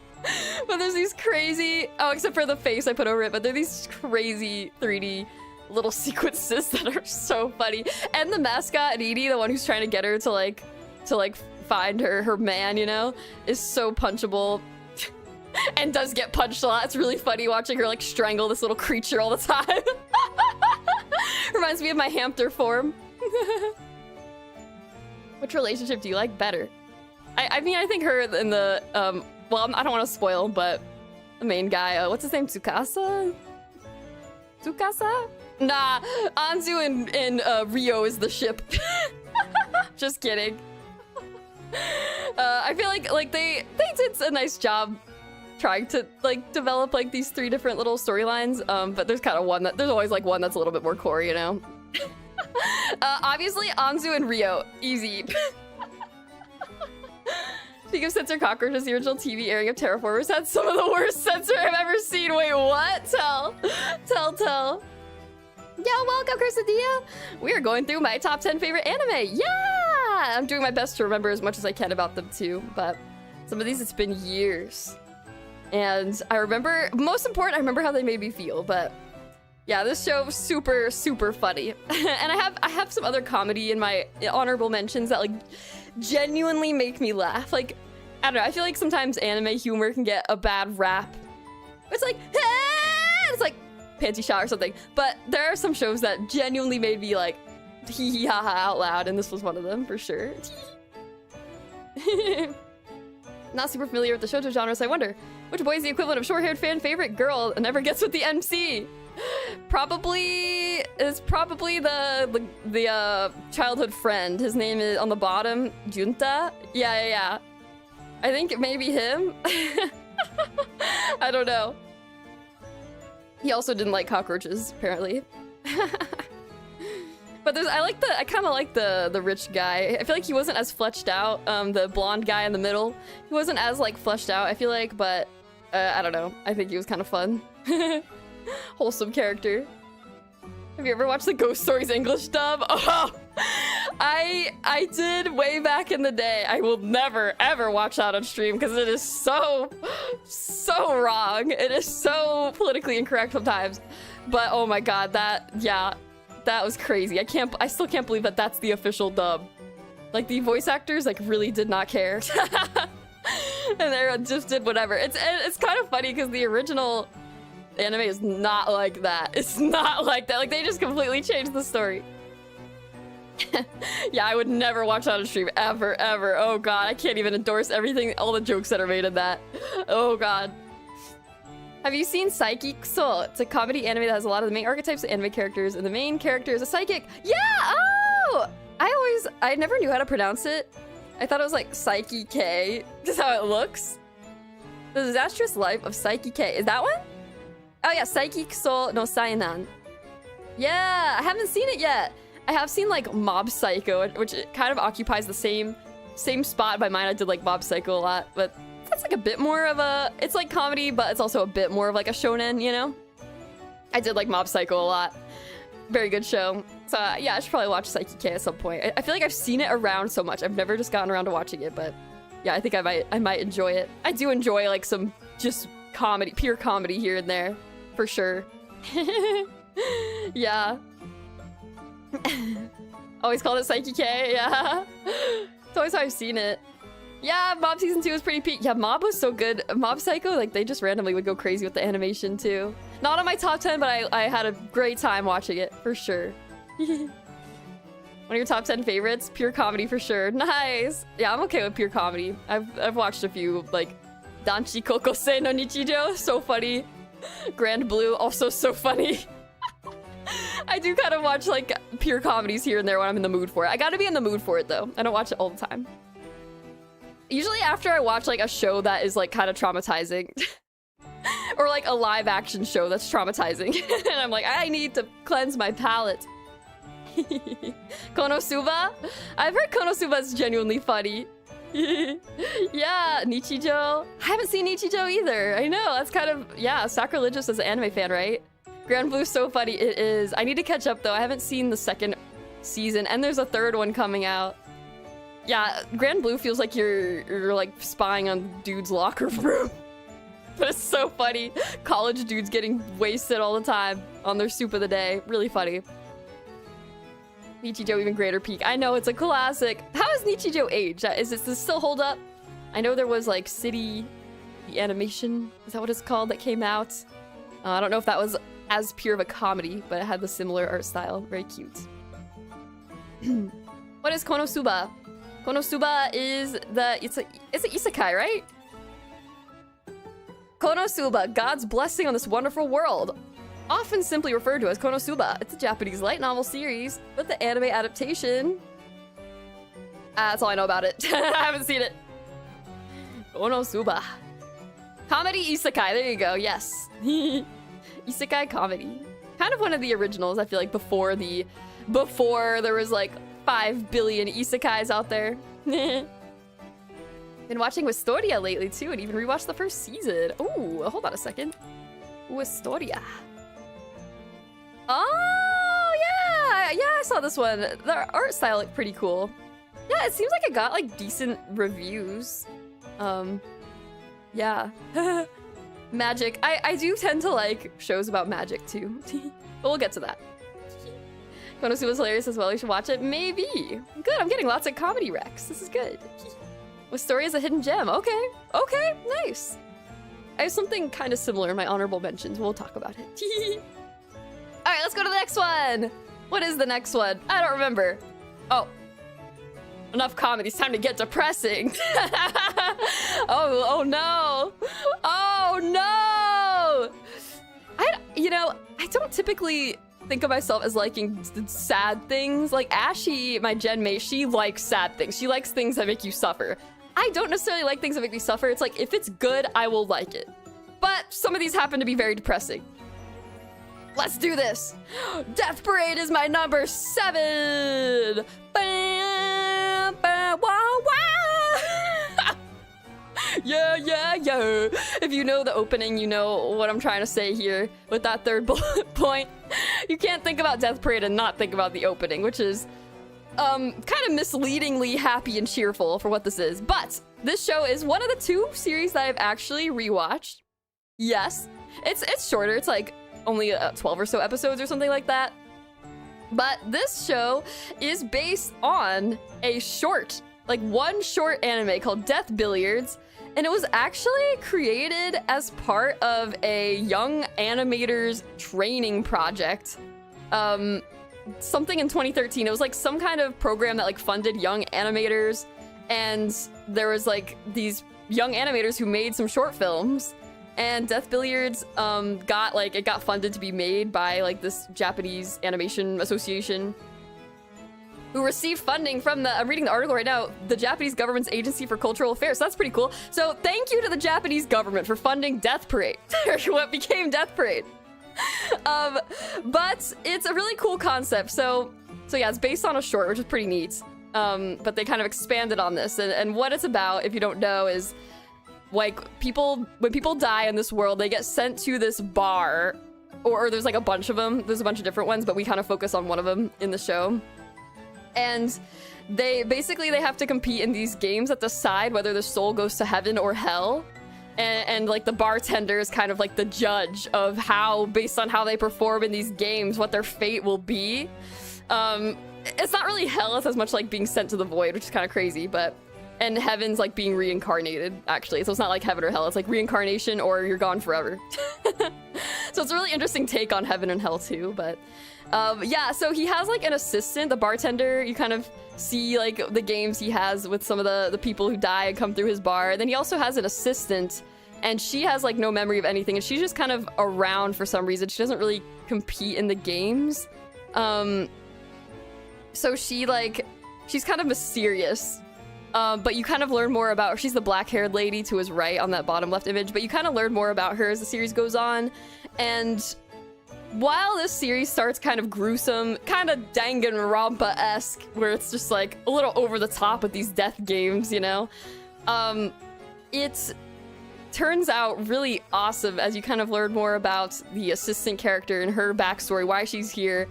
But there's these crazy... Oh, except for the face I put over it. But there are these crazy 3D little sequences that are so funny. And the mascot, Edie, the one who's trying to get her to find her man, you know, is so punchable. And does get punched a lot. It's really funny watching her, like, strangle this little creature all the time. Reminds me of my hamster form. Which relationship do you like better? I mean, I think her in the, well, I don't want to spoil, but the main guy, what's his name? Tsukasa? Tsukasa? Nah, Anzu and Rio is the ship. Just kidding. I feel like they did a nice job trying to, like, develop, like, these 3 different little storylines, but there's kind of one there's always, like, one that's a little bit more core, you know? Obviously, Anzu and Rio. Easy. Speaking of censor cockroaches, the original TV airing of Terraformers had some of the worst censor I've ever seen. Wait, what? Tell. Yo, welcome, Cursadia. We are going through my top 10 favorite anime. Yeah! I'm doing my best to remember as much as I can about them, too. But some of these, it's been years. And I remember, most important, I remember how they made me feel, but... Yeah, this show was super, super funny. And I have some other comedy in my honorable mentions that, like, genuinely make me laugh. Like, I don't know, I feel like sometimes anime humor can get a bad rap. It's like, ah! It's like panty shot or something. But there are some shows that genuinely made me, like, hee hee ha ha out loud, and this was one of them for sure. Not super familiar with the shoujo genre, so I wonder, which boy is the equivalent of short-haired fan favorite girl and never gets with the MC? It's probably the childhood friend. His name is on the bottom, Junta. Yeah. I think it may be him. I don't know. He also didn't like cockroaches, apparently. But I kind of like the rich guy. I feel like he wasn't as fleshed out. The blonde guy in the middle, he wasn't as, like, fleshed out, I feel like, but I don't know. I think he was kind of fun. Wholesome character. Have you ever watched the Ghost Stories English dub? Oh, I did way back in the day. I will never ever watch that on stream because it is so wrong. It is so politically incorrect sometimes. But oh my god, that was crazy. I still can't believe that that's the official dub. Like, the voice actors, like, really did not care. And they just did whatever. It's kind of funny because the original anime is not like that. It's not like that. Like, they just completely changed the story. Yeah, I would never watch that on stream. Ever. Oh god, I can't even endorse everything, all the jokes that are made in that. Oh god. Have you seen Psychic Soul? It's a comedy anime that has a lot of the main archetypes of anime characters, and the main character is a psychic. Yeah! Oh! I never knew how to pronounce it. I thought it was like Psyche K, just how it looks. The Disastrous Life of Psyche K. Is that one? Oh yeah, Saiki Kuso no Sainan. Yeah, I haven't seen it yet. I have seen like Mob Psycho, which kind of occupies the same spot by mine. I did like Mob Psycho a lot, but that's like a bit more of a, it's like comedy, but it's also a bit more of like a shonen, you know? I did like Mob Psycho a lot. Very good show. So yeah, I should probably watch Saiki K at some point. I feel like I've seen it around so much. I've never just gotten around to watching it, but yeah, I think I might enjoy it. I do enjoy like some just comedy, pure comedy here and there, for sure. Yeah. Always called it Saiki K, yeah. It's always how I've seen it. Yeah, Mob Season 2 was pretty peak. Yeah, Mob was so good. Mob Psycho, like, they just randomly would go crazy with the animation, too. Not on my top 10, but I had a great time watching it, for sure. One of your top 10 favorites? Pure comedy, for sure. Nice! Yeah, I'm okay with pure comedy. I've watched a few, like, Danchi Kokosei no Nichijou, so funny. Grand Blue, also so funny. I do kind of watch, like, pure comedies here and there when I'm in the mood for it. I gotta be in the mood for it, though. I don't watch it all the time. Usually after I watch, like, a show that is, like, kind of traumatizing. Or, like, a live-action show that's traumatizing. And I'm like, I need to cleanse my palate. Konosuba? I've heard Konosuba is genuinely funny. Yeah, Nichijou. I haven't seen Nichijou either. I know, that's kind of, yeah, sacrilegious as an anime fan, right? Grand Blue's so funny. It is. I need to catch up, though. I haven't seen the second season, and there's a third one coming out. Yeah, Grand Blue feels like you're like spying on dude's locker room. But it's so funny. College dudes getting wasted all the time on their soup of the day. Really funny. Nichijou even greater peak. I know, it's a classic. How has Nichijou aged? Does this still hold up? I know there was like City, the animation. Is that what it's called that came out? I don't know if that was as pure of a comedy, but it had the similar art style. Very cute. What is Konosuba? Konosuba is the, it's an isekai, right? Konosuba, God's blessing on this wonderful world. Often simply referred to as Konosuba. It's a Japanese light novel series with the anime adaptation. That's all I know about it. I haven't seen it. Konosuba. Comedy isekai, there you go, yes. Isekai comedy. Kind of one of the originals, I feel like, before there was like 5 billion isekais out there. Been watching Wistoria lately too, and even rewatched the first season. Ooh, hold on a second. Wistoria. Oh, yeah! Yeah, I saw this one. The art style looked pretty cool. Yeah, it seems like it got like decent reviews. Yeah. Magic. I do tend to like shows about magic too. But we'll get to that. Konosuba was hilarious as well. You should watch it. Maybe. Good. I'm getting lots of comedy recs. This is good. Wistoria is a hidden gem. Okay. Okay. Nice. I have something kind of similar in my honorable mentions. We'll talk about it. All right, let's go to the next one. What is the next one? I don't remember. Oh. Enough comedy. It's time to get depressing. Oh no. Oh no. I don't typically think of myself as liking sad things. Like Ashy, my gen mate, she likes sad things. She likes things that make you suffer. I don't necessarily like things that make me suffer. It's like, if it's good, I will like it. But some of these happen to be very depressing. Let's do this. Death Parade is my number 7. Bam, bam, wow, wow. Yeah, yeah, yeah. If you know the opening, you know what I'm trying to say here with that third bullet point. You can't think about Death Parade and not think about the opening, which is kind of misleadingly happy and cheerful for what this is. But this show is one of the 2 series that I've actually rewatched. Yes, it's shorter. It's like only 12 or so episodes or something like that. But this show is based on a short, like one short anime called Death Billiards. And it was actually created as part of a young animators training project. Something in 2013. It was like some kind of program that like funded young animators. And there was like these young animators who made some short films. And Death Billiards got funded to be made by like this Japanese animation association. who received funding from the, I'm reading the article right now, the Japanese government's Agency for Cultural Affairs. So that's pretty cool. So thank you to the Japanese government for funding Death Parade, or what became Death Parade. But it's a really cool concept. So yeah, it's based on a short, which is pretty neat. But they kind of expanded on this, and what it's about, if you don't know, is like when people die in this world, they get sent to this bar, or there's like a bunch of them. There's a bunch of different ones, but we kind of focus on one of them in the show. And they have to compete in these games that decide whether the soul goes to heaven or hell. And like the bartender is kind of like the judge of how, based on how they perform in these games, what their fate will be. It's not really hell, it's as much like being sent to the void, which is kind of crazy, but... And heaven's like being reincarnated, actually. So it's not like heaven or hell, it's like reincarnation or you're gone forever. So it's a really interesting take on heaven and hell too, but... yeah, so he has like an assistant, the bartender. You kind of see like the games he has with some of the people who die and come through his bar. And then he also has an assistant, and she has like no memory of anything, and she's just kind of around for some reason. She doesn't really compete in the games. So she's kind of mysterious. But you kind of learn more about her. She's the black-haired lady to his right on that bottom left image, but you kind of learn more about her as the series goes on. And while this series starts kind of gruesome, kind of Danganronpa-esque, where it's just like a little over the top with these death games, you know, it turns out really awesome as you kind of learn more about the assistant character and her backstory, why she's here,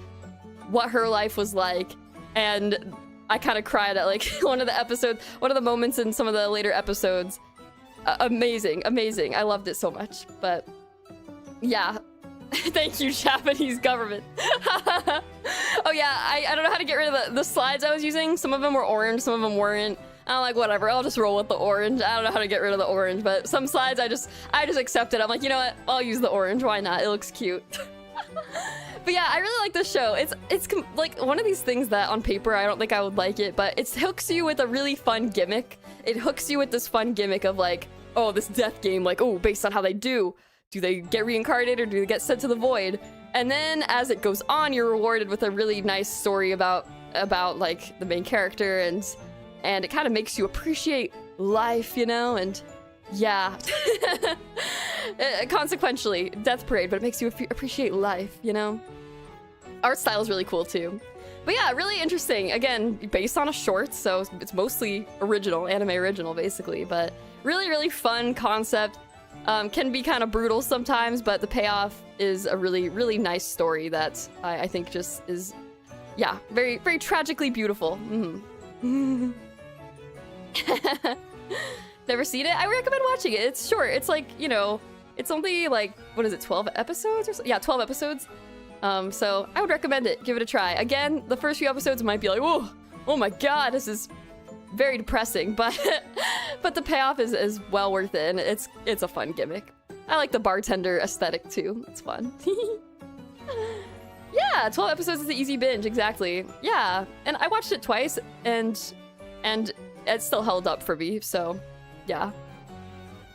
what her life was like. And I kind of cried at like one of the moments in some of the later episodes. Amazing. I loved it so much. But yeah, thank you, Japanese government. Oh yeah, I don't know how to get rid of the slides I was using. Some of them were orange, some of them weren't. I'm like, whatever, I'll just roll with the orange. I don't know how to get rid of the orange, but some slides I just accept it. I'm like, you know what? I'll use the orange. Why not? It looks cute. But yeah, I really like this show. It's like one of these things that on paper I don't think I would like it, but it hooks you with a really fun gimmick. It hooks you with this fun gimmick of like, oh, this death game, like, oh, based on how they do they get reincarnated or do they get sent to the void? And then as it goes on, you're rewarded with a really nice story about like the main character, and it kind of makes you appreciate life, you know, and yeah. Consequentially, Death Parade, but it makes you appreciate life, you know? Art style is really cool too. But yeah, really interesting. Again, based on a short, so it's mostly original, anime original basically, but really, really fun concept. Can be kind of brutal sometimes, but the payoff is a really, really nice story that I think just is, yeah, very, very tragically beautiful. Never seen it? I recommend watching it. It's short. It's like, you know, it's only like, what is it, 12 episodes or so? Yeah, 12 episodes. So I would recommend it. Give it a try. Again, the first few episodes might be like, oh my god, this is very depressing, but but the payoff is well worth it, and it's a fun gimmick. I like the bartender aesthetic too. It's fun. Yeah, 12 episodes is an easy binge, exactly. Yeah, and I watched it twice, and it still held up for me, so yeah.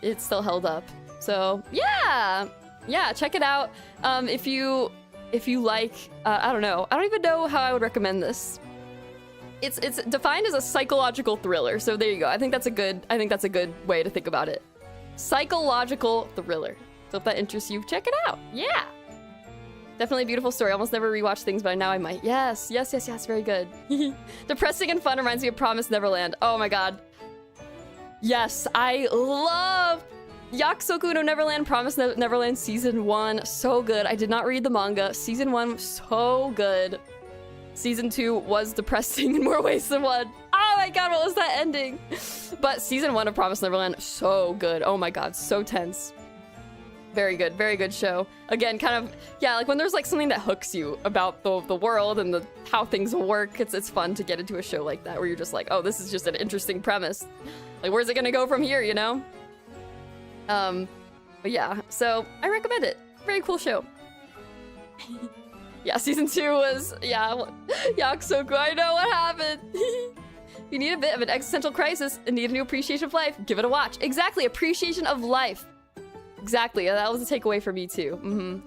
It still held up. So yeah, check it out. If you like, I don't know. I don't even know how I would recommend this. It's defined as a psychological thriller. So there you go. I think that's a good way to think about it. Psychological thriller. So if that interests you, check it out. Yeah. Definitely a beautiful story. I almost never rewatch things, but now I might. Yes. Very good. Depressing and fun reminds me of Promised Neverland. Oh my god. Yes, I love Yakusoku no Neverland, Promised Neverland Season 1. So good. I did not read the manga. Season 1 was so good. Season 2 was depressing in more ways than one. Oh my god, what was that ending? But Season 1 of Promised Neverland, so good. Oh my god, so tense. Very good show. Again, kind of, yeah, like when there's like something that hooks you about the world and how things work, it's fun to get into a show like that where you're just like, oh, this is just an interesting premise. Like, where's it gonna go from here, you know? But yeah, so I recommend it. Very cool show. Yeah, Season 2 was, yeah, Yakusoku, I know what happened. You need a bit of an existential crisis and need a new appreciation of life, give it a watch. Exactly, appreciation of life. Exactly, that was a takeaway for me too.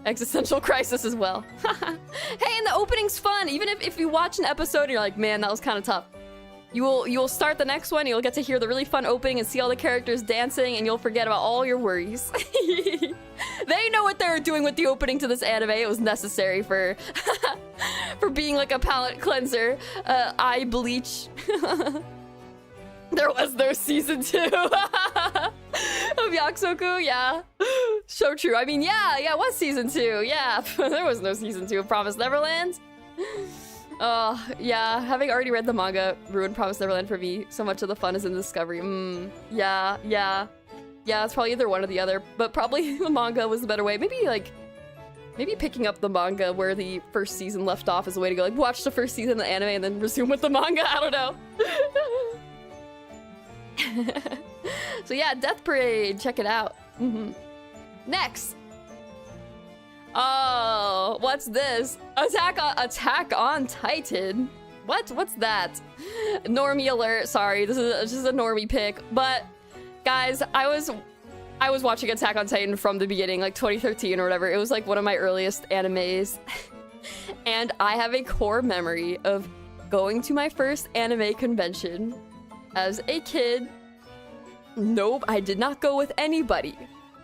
Existential crisis as well. Hey, and the opening's fun. Even if you watch an episode and you're like, man, that was kind of tough. You will start the next one, you'll get to hear the really fun opening and see all the characters dancing, and you'll forget about all your worries. They know what they were doing with the opening to this anime. It was necessary for for being like a palate cleanser, eye bleach. There was no season 2 of Yakusoku, yeah. So true. I mean, yeah, it was season 2, yeah. There was no season 2 of Promised Neverland. Oh, yeah, having already read the manga ruined Promised Neverland for me. So much of the fun is in the discovery. Yeah, it's probably either one or the other, but probably the manga was the better way. Maybe picking up the manga where the first season left off is a way to go, like, watch the first season of the anime and then resume with the manga. I don't know. So yeah, Death Parade, check it out. Next. Oh, what's this? Attack on Titan. What's that? Normie alert. Sorry, this is just a normie pick. But guys, I was watching Attack on Titan from the beginning, like 2013 or whatever. It was like one of my earliest animes. And I have a core memory of going to my first anime convention as a kid. Nope, I did not go with anybody.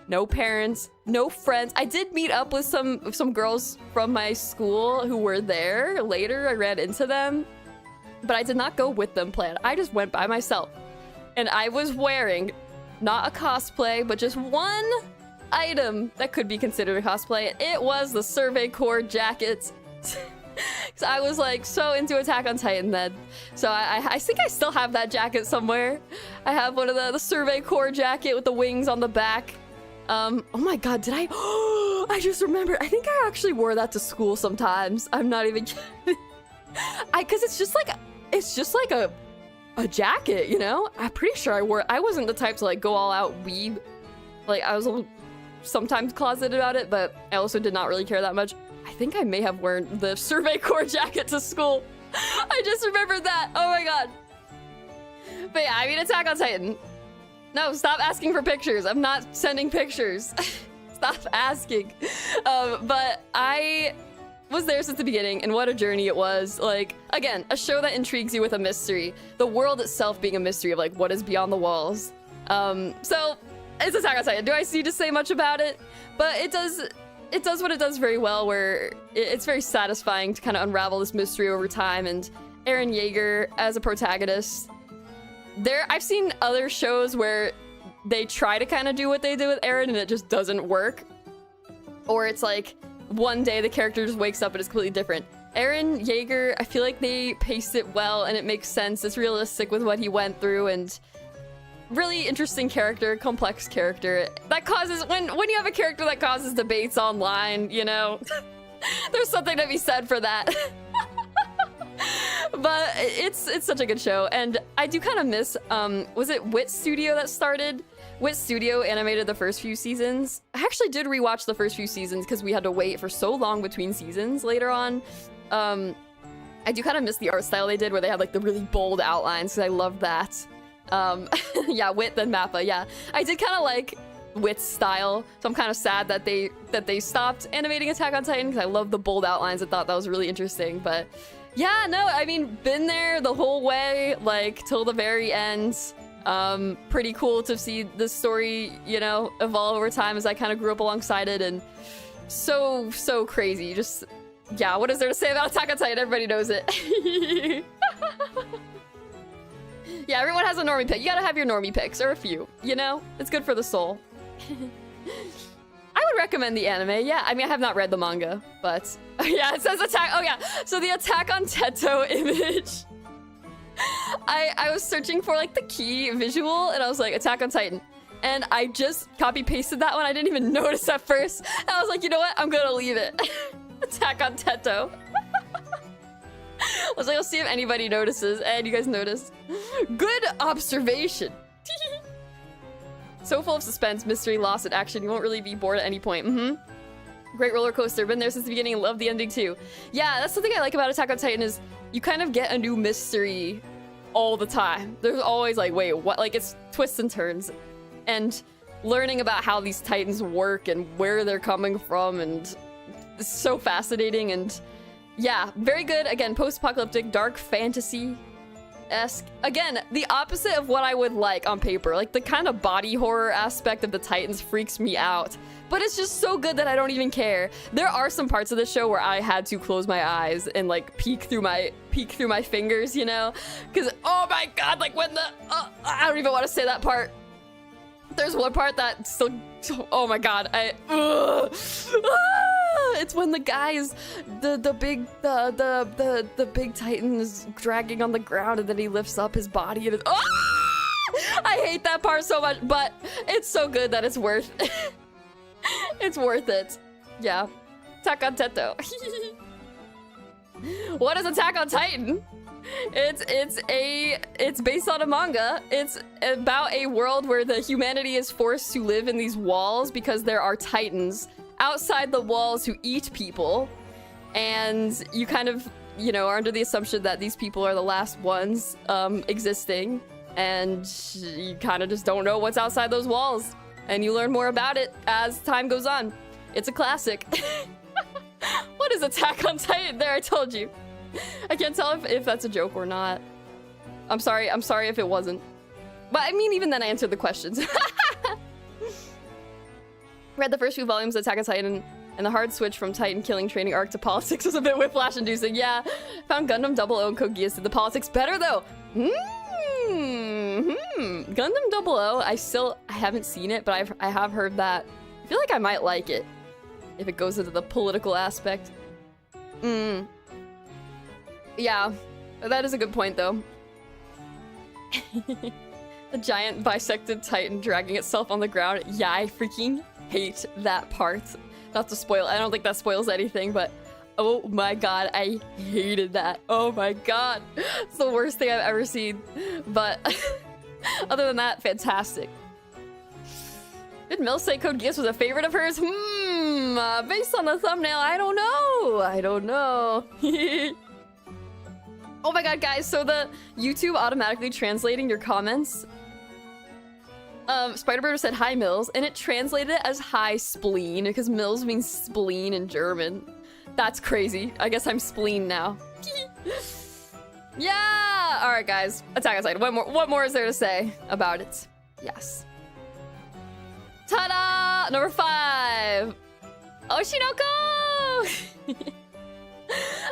No parents, no friends. I did meet up with some girls from my school who were there. Later, I ran into them, but I did not go with them planned. I just went by myself. And I was wearing not a cosplay, but just one item that could be considered a cosplay. It was the Survey Corps jacket. So I was like so into Attack on Titan then. So I think I still have that jacket somewhere. I have one of the Survey Corps jacket with the wings on the back. Oh my god, did I? I just remembered. I think I actually wore that to school sometimes. I'm not even kidding. Cause it's just like a jacket, you know? I'm pretty sure I wore it. I wasn't the type to like go all out weeb. Like I was sometimes closeted about it, but I also did not really care that much. I think I may have worn the Survey Corps jacket to school. I just remembered that. Oh my god. But yeah, I mean, Attack on Titan. No, stop asking for pictures. I'm not sending pictures. Stop asking. But I was there since the beginning, and what a journey it was. Like, again, a show that intrigues you with a mystery. The world itself being a mystery of, like, what is beyond the walls. So, it's Attack on Titan. Do I need to say much about it? But it does what it does very well, where it's very satisfying to kind of unravel this mystery over time, and Eren Yeager as a protagonist. I've seen other shows where they try to kind of do what they did with Eren and it just doesn't work. Or it's like, one day the character just wakes up and it's completely different. Eren Yeager, I feel like they paced it well and it makes sense. It's realistic with what he went through, and really interesting character, complex character. That causes, when you have a character that causes debates online, you know, there's something to be said for that. But it's such a good show, and I do kind of miss, was it Wit Studio that started? Wit Studio animated the first few seasons. I actually did rewatch the first few seasons because we had to wait for so long between seasons later on. I do kind of miss the art style they did where they had like the really bold outlines, because I love that. Yeah, Wit, then Mappa, yeah. I did kind of like Wit's style, so I'm kind of sad that they stopped animating Attack on Titan, because I love the bold outlines. I thought that was really interesting, but yeah, no, I mean, been there the whole way, like, till the very end. Pretty cool to see the story, you know, evolve over time as I kind of grew up alongside it, and so crazy. Just, yeah, what is there to say about Attack on Titan? Everybody knows it. Yeah, everyone has a normie pick. You gotta have your normie picks, or a few, you know? It's good for the soul. I would recommend the anime. Yeah, I mean, I have not read the manga, but yeah, it says Attack. Oh yeah, so the Attack on Teto image. I was searching for like the key visual, and I was like, Attack on Titan, and I just copy pasted that one. I didn't even notice at first, and I was like, you know what? I'm gonna leave it. Attack on Teto. I was like, I'll see if anybody notices, and you guys noticed. Good observation. So full of suspense, mystery, loss, and action. You won't really be bored at any point. Great roller coaster. Been there since the beginning. Love the ending too. Yeah, that's the thing I like about Attack on Titan is you kind of get a new mystery all the time. There's always like, wait, what? Like, it's twists and turns. And learning about how these titans work and where they're coming from and so fascinating, and yeah, very good. Again, post-apocalyptic, dark fantasy-esque. Again, the opposite of what I would like on paper. Like, the kind of body horror aspect of the Titans freaks me out. But it's just so good that I don't even care. There are some parts of the show where I had to close my eyes and like peek through my fingers, you know? Because, oh my god, like when the... I don't even want to say that part. There's one part that still... Oh my god, it's when the guys, the big Titan is dragging on the ground and then he lifts up his body and I hate that part so much, but it's so good that it's worth it's worth it. Yeah. Attack on Teto. What is Attack on Titan? It's based on a manga. It's about a world where the humanity is forced to live in these walls because there are Titans outside the walls who eat people, and you kind of, you know, are under the assumption that these people are the last ones existing, and you kind of just don't know what's outside those walls, and you learn more about it as time goes on. It's a classic. What is Attack on Titan? There, I told you. I can't tell if that's a joke or not. I'm sorry if it wasn't. But I mean, even then I answered the questions. Read the first few volumes of Attack on Titan, and the hard switch from Titan killing training arc to politics was a bit whiplash inducing. Yeah, found Gundam 00 and Code Geass did the politics better though. Gundam 00, I haven't seen it, but I have heard that. I feel like I might like it if it goes into the political aspect. Yeah, that is a good point though. The giant bisected Titan dragging itself on the ground. Yeah, I freaking hate that part. Not to spoil, I don't think that spoils anything, but oh my god, I hated that. Oh my god, it's the worst thing I've ever seen. But other than that, fantastic. Did Milz say Code Geass was a favorite of hers? Based on the thumbnail, I don't know. I don't know. Oh my god, guys, so the YouTube automatically translating your comments. Spiderbird said, hi, Milz, and it translated it as hi, spleen, because Milz means spleen in German. That's crazy. I guess I'm spleen now. Yeah! Alright, guys. Attack on Titan. What more is there to say about it? Yes. Ta-da! Number 5! Oshinoko!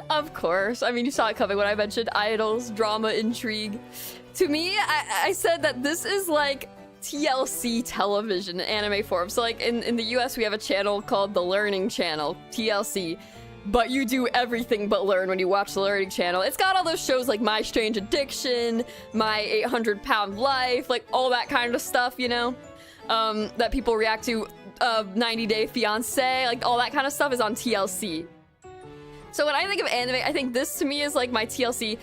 Of course. I mean, you saw it coming when I mentioned idols, drama, intrigue. To me, I said that this is like TLC television in anime form. So like in the US, we have a channel called the Learning Channel, TLC. But you do everything but learn when you watch the Learning Channel. It's got all those shows like My Strange Addiction, My 800-Pound Life, like all that kind of stuff, you know? That people react to, 90 Day Fiancé, like all that kind of stuff is on TLC. So when I think of anime, I think this to me is like my TLC.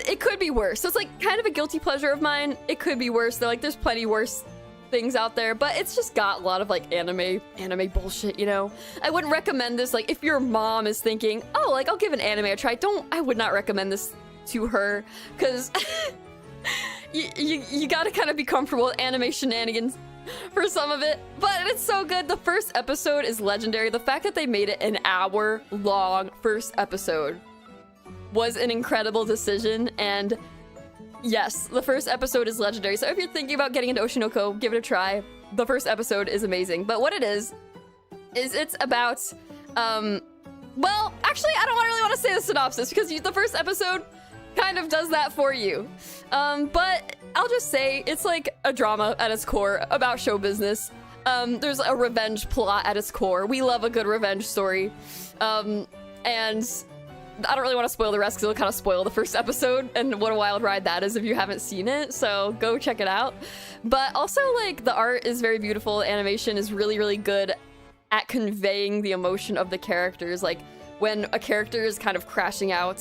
It could be worse. So it's like kind of a guilty pleasure of mine. It could be worse. They're like, there's plenty worse things out there, but it's just got a lot of like anime bullshit, you know? I wouldn't recommend this, like if your mom is thinking, oh, like I'll give an anime a try, I would not recommend this to her, because you gotta kind of be comfortable with anime shenanigans for some of it, but it's so good. The first episode is legendary. The fact that they made it an hour-long first episode was an incredible decision, and yes, the first episode is legendary. So if you're thinking about getting into Oshinoko, give it a try. The first episode is amazing. But what it is it's about, well, actually, I don't really want to say the synopsis, because the first episode kind of does that for you. But I'll just say it's like a drama at its core about show business. There's a revenge plot at its core. We love a good revenge story. And I don't really want to spoil the rest because it'll kind of spoil the first episode, and what a wild ride that is if you haven't seen it, so go check it out. But also, like, the art is very beautiful. Animation is really, really good at conveying the emotion of the characters. Like, when a character is kind of crashing out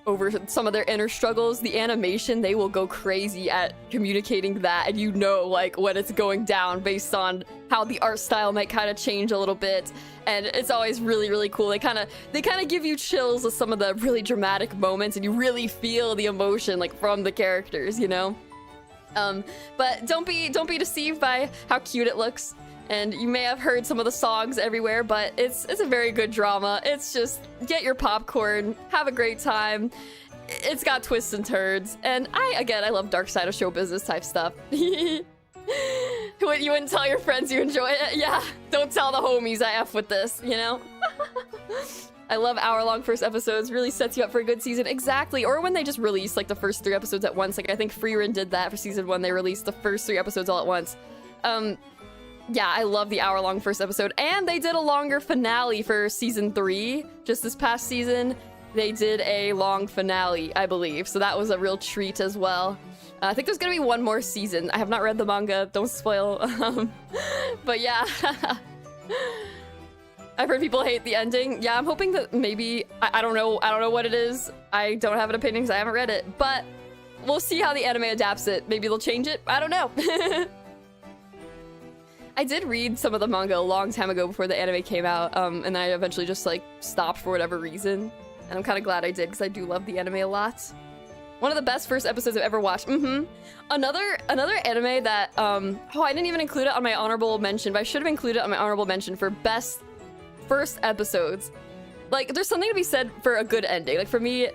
over some of their inner struggles, the animation, they will go crazy at communicating that, and you know, like, when it's going down based on how the art style might kind of change a little bit, and it's always really, really cool. They kind of give you chills with some of the really dramatic moments, and you really feel the emotion, like, from the characters, you know? But don't be deceived by how cute it looks. And you may have heard some of the songs everywhere, but it's a very good drama. It's just get your popcorn, have a great time. It's got twists and turns, and I love dark side of show business type stuff. You wouldn't tell your friends you enjoy it? Yeah, don't tell the homies I F with this, you know? I love hour-long first episodes, really sets you up for a good season. Exactly, or when they just release like the first 3 episodes at once. Like I think Frieren did that for season 1, they released the first 3 episodes all at once. Yeah, I love the hour-long first episode, and they did a longer finale for season 3, just this past season. They did a long finale, I believe, so that was a real treat as well. I think there's gonna be 1 more season. I have not read the manga, don't spoil. But yeah. I've heard people hate the ending. Yeah, I'm hoping that maybe, I don't know what it is. I don't have an opinion because I haven't read it, but we'll see how the anime adapts it. Maybe they'll change it, I don't know. I did read some of the manga a long time ago before the anime came out, and I eventually just like stopped for whatever reason. And I'm kind of glad I did because I do love the anime a lot. One of the best first episodes I've ever watched. Another anime that, oh, I didn't even include it on my honorable mention, but I should have included it on my honorable mention for best first episodes. Like, there's something to be said for a good ending. Like, for me,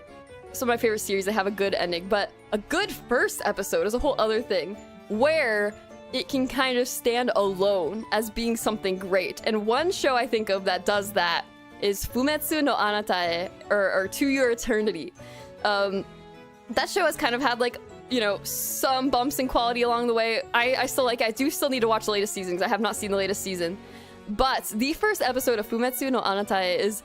some of my favorite series, they have a good ending, but a good first episode is a whole other thing, where it can kind of stand alone as being something great. And one show I think of that does that is Fumetsu no Anatae, or To Your Eternity. That show has kind of had, like, you know, some bumps in quality along the way. I still like it. I do still need to watch the latest season because I have not seen the latest season. But the first episode of Fumetsu no Anatae is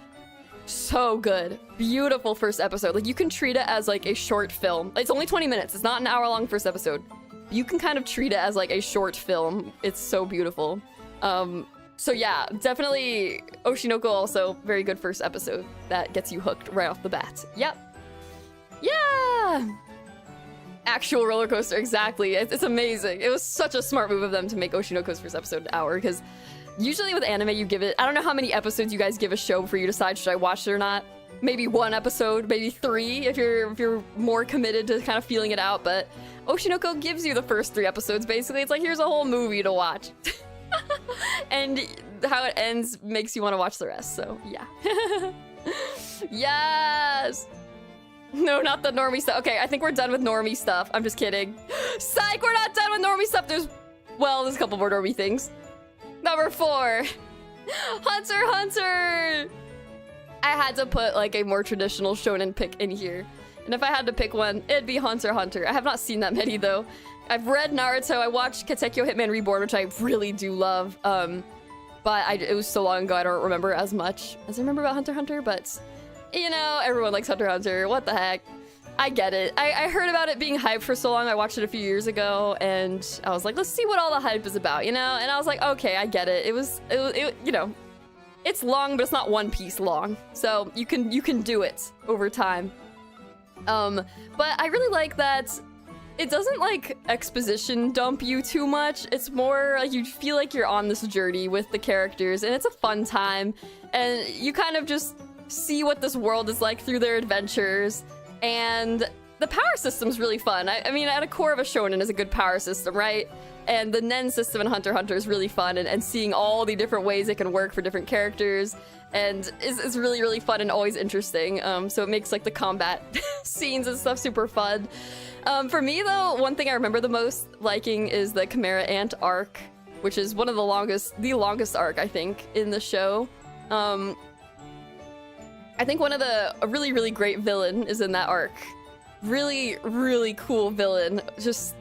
so good. Beautiful first episode. Like, you can treat it as, like, a short film. It's only 20 minutes. It's not an hour-long first episode. You can kind of treat it as, like, a short film. It's so beautiful. So yeah, definitely Oshinoko also very good first episode that gets you hooked right off the bat. Yep. Yeah! Actual roller coaster, exactly. It's amazing. It was such a smart move of them to make Oshinoko's first episode an hour, because usually with anime you give it, I don't know how many episodes you guys give a show before you decide should I watch it or not. Maybe 1 episode, maybe 3 if you're more committed to kind of feeling it out, but Oshinoko gives you the first 3 episodes basically. It's like, here's a whole movie to watch. And how it ends makes you want to watch the rest, so yeah. Yes! No, not the normie stuff. Okay, I think we're done with normie stuff. I'm just kidding. Psych, we're not done with normie stuff. There's a couple more normie things. Number 4. Hunter x Hunter! I had to put like a more traditional shonen pick in here. And if I had to pick one, it'd be Hunter x Hunter. I have not seen that many though. I've read Naruto, I watched Katekyo Hitman Reborn, which I really do love. But it was so long ago I don't remember as much as I remember about Hunter x Hunter, but you know, everyone likes Hunter x Hunter, what the heck. I get it. I heard about it being hyped for so long, I watched it a few years ago, and I was like, let's see what all the hype is about, you know? And I was like, okay, I get it. It was you know, it's long, but it's not One Piece long. So you can do it over time. But I really like that it doesn't like exposition dump you too much. It's more like you feel like you're on this journey with the characters, and it's a fun time. And you kind of just see what this world is like through their adventures. And the power system's really fun. I mean, at a core of a shonen is a good power system, right? And the Nen system in Hunter x Hunter is really fun, and seeing all the different ways it can work for different characters, and is really, really fun and always interesting. So it makes like the combat scenes and stuff super fun. For me though, one thing I remember the most liking is the Chimera Ant arc, which is one of the longest arc I think in the show. I think a really, really great villain is in that arc. Really, really cool villain. Just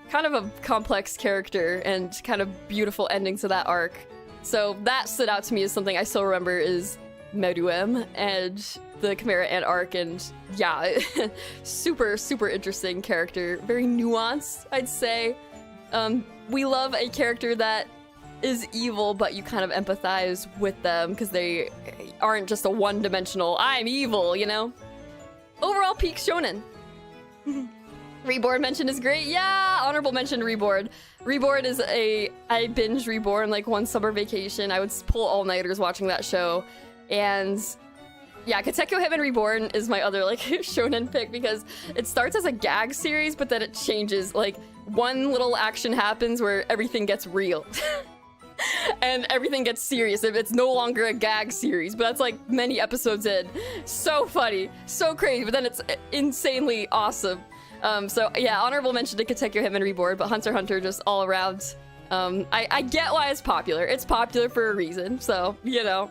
kind of a complex character and kind of beautiful ending to that arc. So that stood out to me as something I still remember is Meruem and the Chimera Ant arc, and yeah, super, super interesting character. Very nuanced, I'd say. We love a character that is evil, but you kind of empathize with them because they aren't just a one-dimensional, I'm evil, you know? Overall, peak shonen. Reborn mention is great. Yeah, honorable mention Reborn. Reborn is I binge Reborn like one summer vacation. I would pull all-nighters watching that show. And yeah, Katekyo Hitman Reborn is my other like shonen pick because it starts as a gag series, but then it changes. Like one little action happens where everything gets real. and everything gets serious. If it's no longer a gag series, but that's like many episodes in. So funny, so crazy, but then it's insanely awesome. So yeah, honorable mention to Katekyo Hitman Reborn, but Hunter x Hunter just all around. I get why it's popular. It's popular for a reason, so, you know.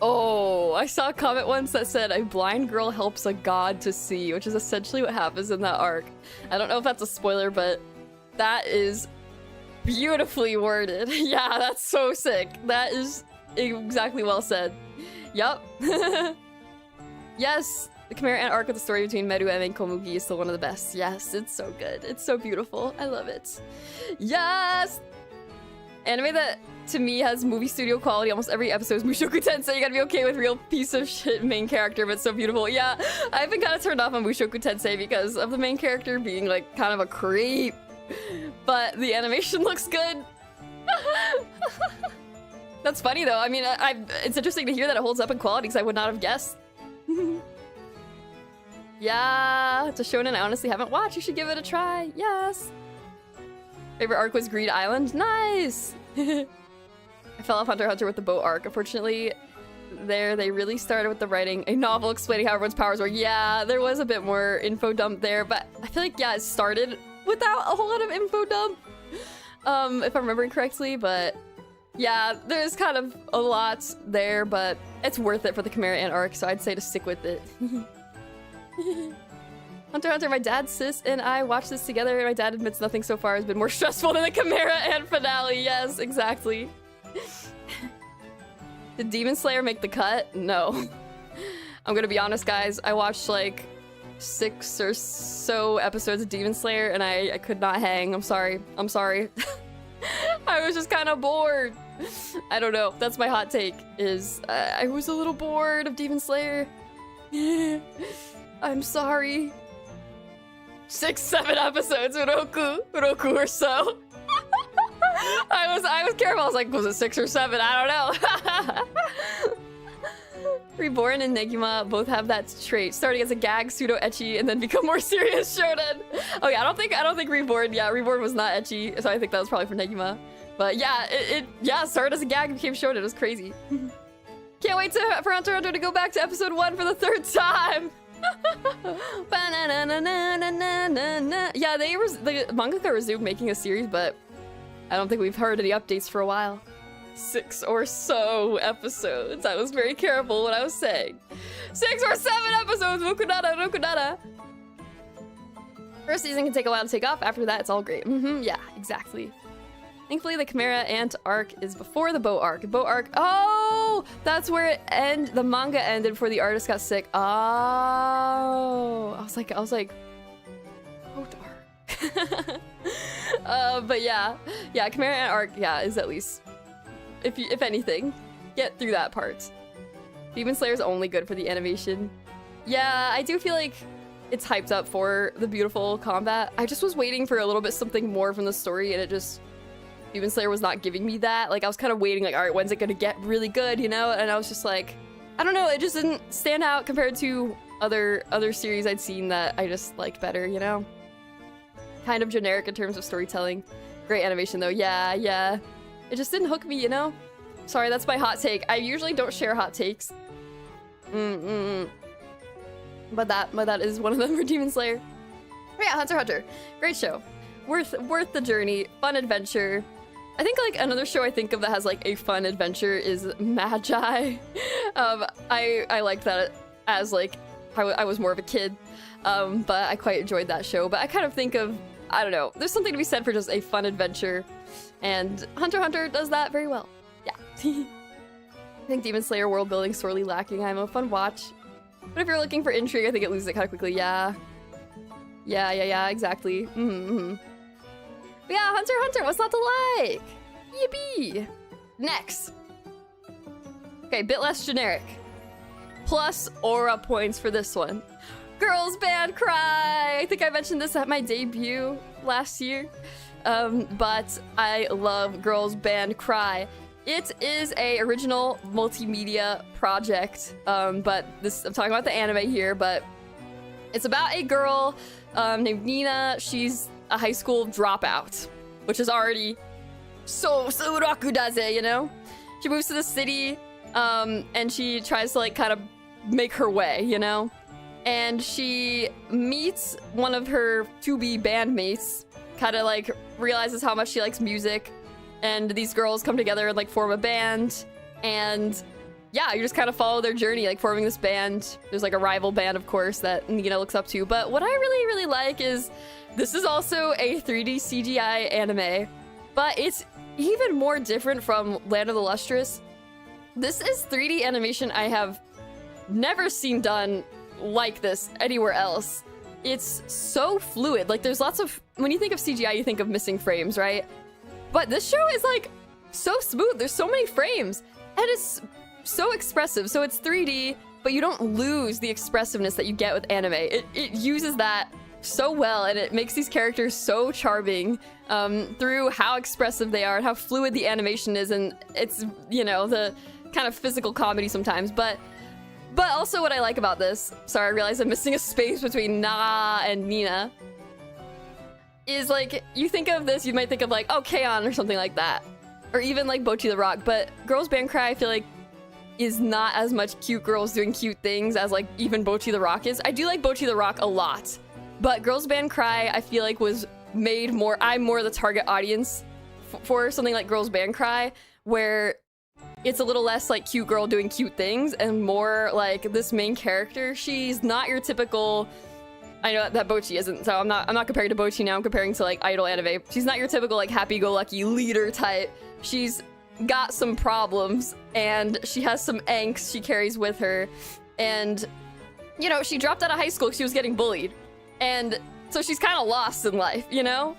Oh, I saw a comment once that said, a blind girl helps a god to see, which is essentially what happens in that arc. I don't know if that's a spoiler, but that is beautifully worded. Yeah, that's so sick. That is exactly well said. Yup. Yes, the Chimera Ant arc with the story between Meru and Komugi is still one of the best. Yes, it's so good. It's so beautiful. I love it. Yes! Anime that, to me, has movie studio quality. Almost every episode is Mushoku Tensei. You gotta be okay with real piece of shit main character, but it's so beautiful. Yeah, I've been kind of turned off on Mushoku Tensei because of the main character being, like, kind of a creep. But the animation looks good. That's funny, though. I mean, it's interesting to hear that it holds up in quality because I would not have guessed. Yeah, it's a shonen I honestly haven't watched. You should give it a try. Yes. Favorite arc was Greed Island. Nice. I fell off Hunter x Hunter with the boat arc. Unfortunately, they really started with the writing a novel explaining how everyone's powers were. Yeah, there was a bit more info dump there, but I feel like, yeah, it started without a whole lot of info dump, if I'm remembering correctly. But yeah, there's kind of a lot there, but it's worth it for the Chimera Ant arc, so I'd say to stick with it. Hunter x Hunter, my dad, sis, and I watched this together, and my dad admits nothing so far has been more stressful than the Chimera Ant finale. Yes, exactly. Did Demon Slayer make the cut? No. I'm gonna be honest, guys. I watched like 6 or so episodes of Demon Slayer, and I could not hang. I'm sorry. I'm sorry. I was just kind of bored. I don't know. That's my hot take, is I was a little bored of Demon Slayer. I'm sorry. 6, 7 episodes, Uroku or so. I was careful. I was like, was it 6 or 7? I don't know. Reborn and Negima both have that trait, starting as a gag pseudo ecchi and then become more serious shonen. Oh yeah, I don't think Reborn. Yeah, Reborn was not ecchi, so I think that was probably for Negima. But yeah, it started as a gag and became shonen. It was crazy. Can't wait for Hunter x Hunter to go back to episode 1 for the 3rd time. Yeah, the mangaka resumed making a series, but I don't think we've heard any updates for a while. 6 or so episodes. I was very careful what I was saying. 6 or 7 episodes. Rokunada. First season can take a while to take off. After that, it's all great. Yeah, exactly. Thankfully, the Chimera Ant arc is before the boat arc. Boat arc. Oh, that's where the manga ended before the artist got sick. Oh, I was like, boat arc. But yeah, Chimera Ant arc. Yeah, is at least, if anything, get through that part. Demon Slayer's only good for the animation. Yeah, I do feel like it's hyped up for the beautiful combat. I just was waiting for a little bit something more from the story, and it just. Demon Slayer was not giving me that. Like, I was kind of waiting, like, all right, when's it gonna get really good, you know? And I was just like, I don't know, it just didn't stand out compared to other series I'd seen that I just liked better, you know? Kind of generic in terms of storytelling. Great animation, though. Yeah. It just didn't hook me, you know? Sorry, that's my hot take. I usually don't share hot takes. But that is one of them for Demon Slayer. But yeah, Hunter x Hunter. Great show. Worth the journey. Fun adventure. I think, like, another show I think of that has, like, a fun adventure is Magi. I liked that as, like, I was more of a kid, but I quite enjoyed that show. But I kind of think of, I don't know, there's something to be said for just a fun adventure, and Hunter x Hunter does that very well. Yeah. I think Demon Slayer world building sorely lacking. I'm a fun watch, but if you're looking for intrigue, I think it loses it kind of quickly. Yeah, exactly. But yeah, Hunter x Hunter, what's not to like? Yippee! Next. Okay, bit less generic. Plus aura points for this one. Girls Band Cry! I think I mentioned this at my debut last year. But I love Girls Band Cry. It is a original multimedia project. But I'm talking about the anime here, but it's about a girl named Nina. She's a high school dropout. which is already so rakudaze, you know? She moves to the city, and she tries to like kind of make her way, you know? And she meets one of her to-be bandmates, kind of like realizes how much she likes music, and these girls come together and like form a band, and yeah, you just kind of follow their journey, like forming this band. There's like a rival band, of course, that Nina looks up to, but what I really like is this is also a 3D CGI anime, but it's even more different from Land of the Lustrous. This is 3D animation I have never seen done like this anywhere else. It's so fluid. Like, there's lots of... When you think of CGI, you think of missing frames, right? But this show is, like, so smooth. There's so many frames. And it's so expressive. So it's 3D, but you don't lose the expressiveness that you get with anime. It uses that so well, and it makes these characters so charming through how expressive they are and how fluid the animation is. And it's, you know, the kind of physical comedy sometimes. But also what I like about this, sorry, I realize I'm missing a space between Na and Nina, is like, you think of this, you might think of like, oh, K-On! Or something like that. Or even like Bocchi the Rock, but Girls Band Cry, I feel like, is not as much cute girls doing cute things as like even Bocchi the Rock is. I do like Bocchi the Rock a lot, but Girls Band Cry, I feel like was made more, I'm more the target audience for something like Girls Band Cry, where it's a little less like cute girl doing cute things and more like this main character. She's not your typical, I know that Bocchi isn't, so I'm not comparing to Bocchi now, I'm comparing to like idol anime. She's not your typical like happy-go-lucky leader type. She's got some problems and she has some angst she carries with her, and you know, she dropped out of high school because she was getting bullied, and so she's kind of lost in life, you know?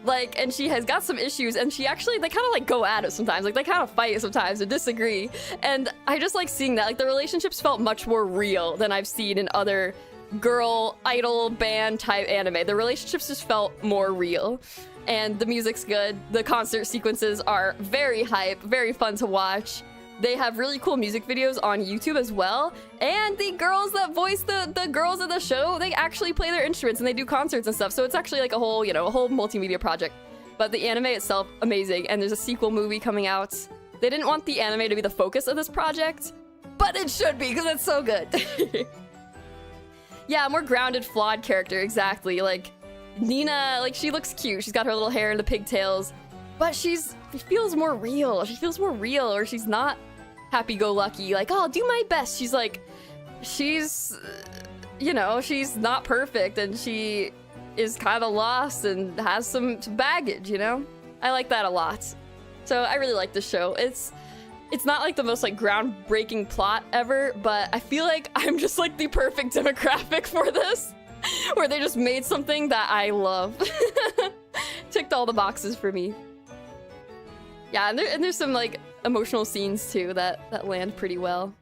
Like, and she has got some issues, and she actually, they kind of like go at it sometimes, like they kind of fight sometimes and disagree, and I just like seeing that. Like, the relationships felt much more real than I've seen in other girl idol band type anime. The relationships just felt more real, and the music's good. The concert sequences are very hype, very fun to watch. They have really cool music videos on YouTube as well, and the girls that voice the girls of the show, they actually play their instruments and they do concerts and stuff, so it's actually like a whole, you know, a whole multimedia project. But the anime itself, amazing, and there's a sequel movie coming out. They didn't want the anime to be the focus of this project, but it should be, because it's so good. Yeah, more grounded, flawed character, exactly. Like, Nina, like, she looks cute, she's got her little hair and the pigtails, but she feels more real. She feels more real, or she's not happy-go-lucky, like, oh, I'll do my best. She's like, she's, you know, she's not perfect, and she is kind of lost and has some baggage, you know? I like that a lot. So I really like this show. It's not like the most like groundbreaking plot ever, but I feel like I'm just like the perfect demographic for this, where they just made something that I love. Ticked all the boxes for me. Yeah, and there's some like emotional scenes too that land pretty well.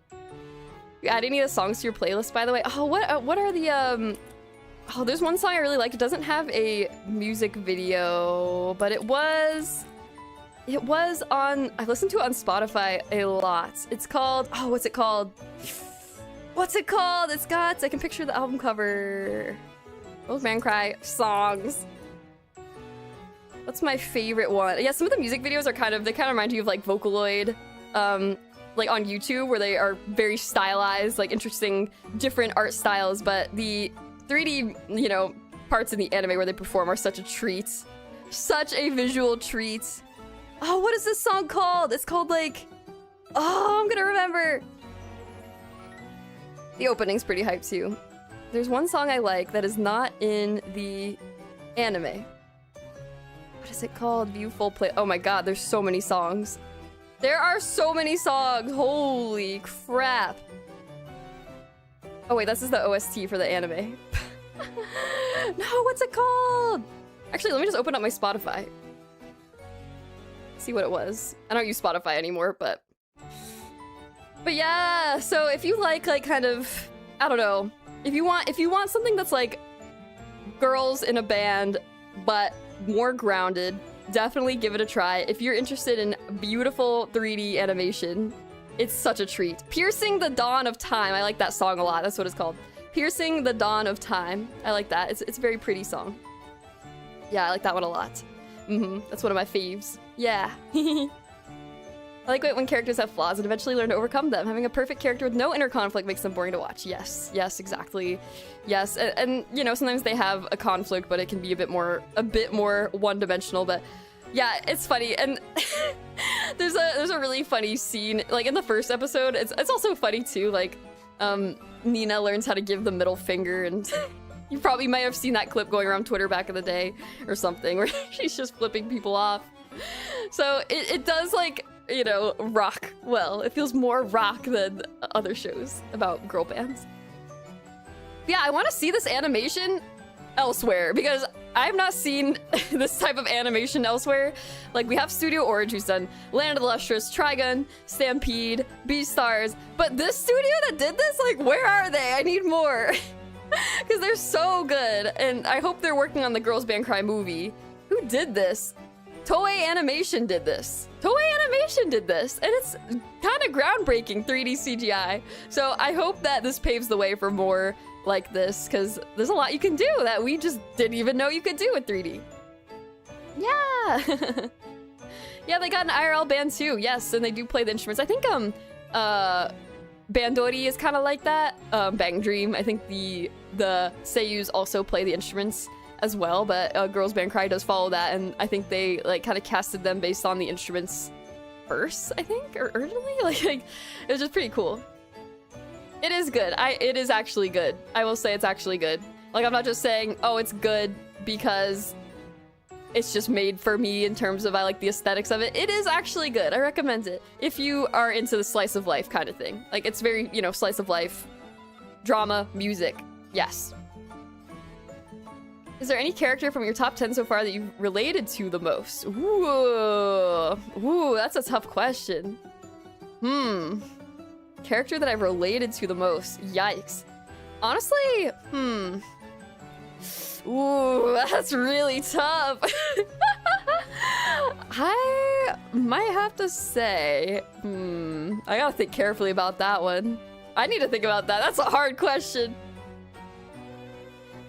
You add any of the songs to your playlist, by the way? Oh, what are the oh, there's one song I really like. It doesn't have a music video, but it was on, I listened to it on Spotify a lot. It's called, oh, what's it called? What's it called? It's got, I can picture the album cover. Girls Band Cry songs. What's my favorite one? Yeah, some of the music videos are they kind of remind you of like Vocaloid, like on YouTube, where they are very stylized, like interesting, different art styles, but the 3D, you know, parts in the anime where they perform are such a treat. Such a visual treat. Oh, what is this song called? It's called like, oh, I'm gonna remember. The opening's pretty hype too. There's one song I like that is not in the anime. What is it called? View full play. Oh my god, there's so many songs. There are so many songs. Holy crap. Oh wait, this is the OST for the anime. No, what's it called? Actually, let me just open up my Spotify. See what it was. I don't use Spotify anymore, but yeah, so if you like kind of, I don't know, if you want something that's like girls in a band but more grounded, definitely give it a try. If you're interested in beautiful 3D animation, it's such a treat. Piercing the Dawn of Time. I like that song a lot. That's what it's called. Piercing the Dawn of Time. I like that. It's a very pretty song. Yeah, I like that one a lot. That's one of my faves. Yeah. I like it when characters have flaws and eventually learn to overcome them. Having a perfect character with no inner conflict makes them boring to watch. Yes, yes, exactly. Yes, and you know, sometimes they have a conflict, but it can be a bit more one-dimensional. But yeah, it's funny, and there's a really funny scene like in the first episode. It's also funny too. Like, Nina learns how to give the middle finger, and you probably might have seen that clip going around Twitter back in the day or something, where she's just flipping people off. So it does, like, you know, rock well. It feels more rock than other shows about girl bands. Yeah, I want to see this animation elsewhere because I've not seen this type of animation elsewhere. Like, we have Studio Orange, who's done Land of the Lustrous, Trigun, Stampede, Beastars, but this studio that did this, like, where are they? I need more. Because they're so good, and I hope they're working on the Girls Band Cry movie. Who did this? Toei Animation did this. Toei Animation did this, and it's kind of groundbreaking 3D CGI. So I hope that this paves the way for more like this, because there's a lot you can do that we just didn't even know you could do with 3D. Yeah. Yeah, they got an IRL band too. Yes, and they do play the instruments. I think Bandori is kind of like that. Bang Dream, I think the seiyus also play the instruments as well, but Girls Band Cry does follow that, and I think they like kind of casted them based on the instruments first, I think, or originally. Like it was just pretty cool. It is good. It is actually good. I will say it's actually good. Like, I'm not just saying, oh, it's good because it's just made for me in terms of I like the aesthetics of it. It is actually good. I recommend it if you are into the slice of life kind of thing. Like, it's very, you know, slice of life, drama, music. Yes. Is there any character from your top 10 so far that you've related to the most? Ooh, that's a tough question. Character that I've related to the most. Yikes. Honestly, ooh, that's really tough. I might have to say, I gotta think carefully about that one. I need to think about that. That's a hard question.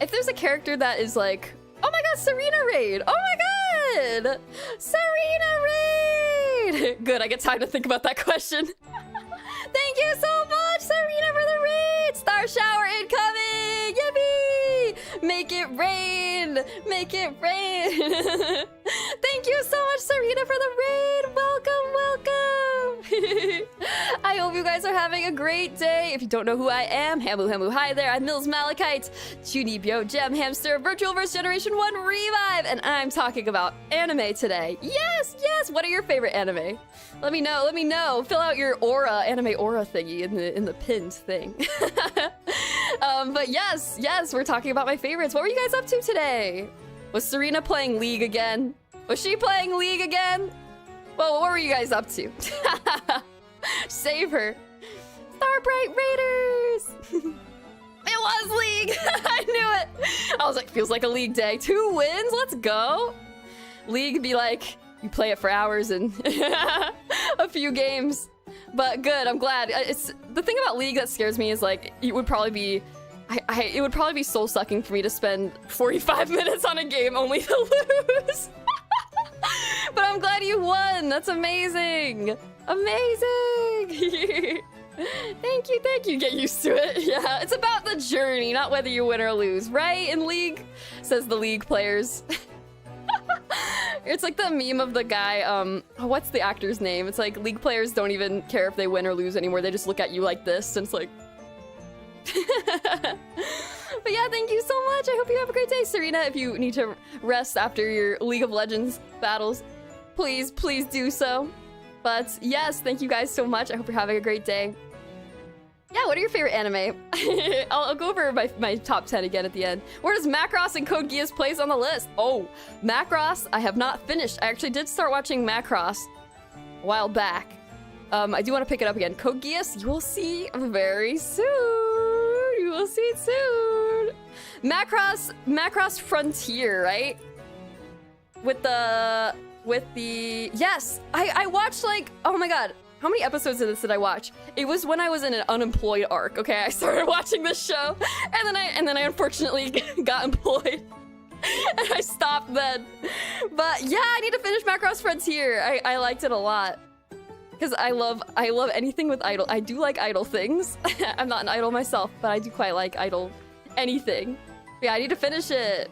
If there's a character that is like, oh my god, Serena Raid! Oh my god! Serena Raid! Good, I get time to think about that question. Thank you so much, Serena, for the raid! Star shower incoming! Yippee! Make it rain! Make it rain! Thank you so much, Serena, for the raid! Welcome, welcome! I hope you guys are having a great day. If you don't know who I am, Hamu, hi there. I'm Milz Malakite, chuunibyou, Gem Hamster, Vir2alVerse Generation 1 Revive, and I'm talking about anime today. Yes, yes! What are your favorite anime? Let me know, let me know. Fill out your aura, anime aura thingy in the pinned thing. But yes, we're talking about my favorites. What were you guys up to today? Was Serena playing League again? Was she playing League again? Well, what were you guys up to? Save her. Starbright Raiders! It was League! I knew it! I was like, feels like a League day. 2 wins, let's go! League be like, you play it for hours and a few games. But good, I'm glad. It's the thing about League that scares me is like, it would probably be it would probably be soul-sucking for me to spend 45 minutes on a game only to lose. But I'm glad you won. That's amazing. Amazing. Thank you. Get used to it. Yeah, it's about the journey, not whether you win or lose, right? In League, says the League players. It's like the meme of the guy, what's the actor's name? It's like League players don't even care if they win or lose anymore. They just look at you like this, and it's like... But yeah, thank you so much. I hope you have a great day. Serena, if you need to rest after your League of Legends battles, please do so. But yes, thank you guys so much. I hope you're having a great day. Yeah, what are your favorite anime? I'll go over my top 10 again at the end. Where does Macross and Code Geass place on the list? Oh, Macross, I have not finished. I actually did start watching Macross a while back. I do want to pick it up again. Code Geass, you will see very soon. You will see it soon. Macross Frontier, right? With the yes, I watched like, oh my god. How many episodes of this did I watch? It was when I was in an unemployed arc, okay? I started watching this show, and then I unfortunately got employed. And I stopped then. But yeah, I need to finish Macross Frontier. I liked it a lot. Because I love anything with idle. I do like idle things. I'm not an idle myself, but I do quite like idle anything. But yeah, I need to finish it.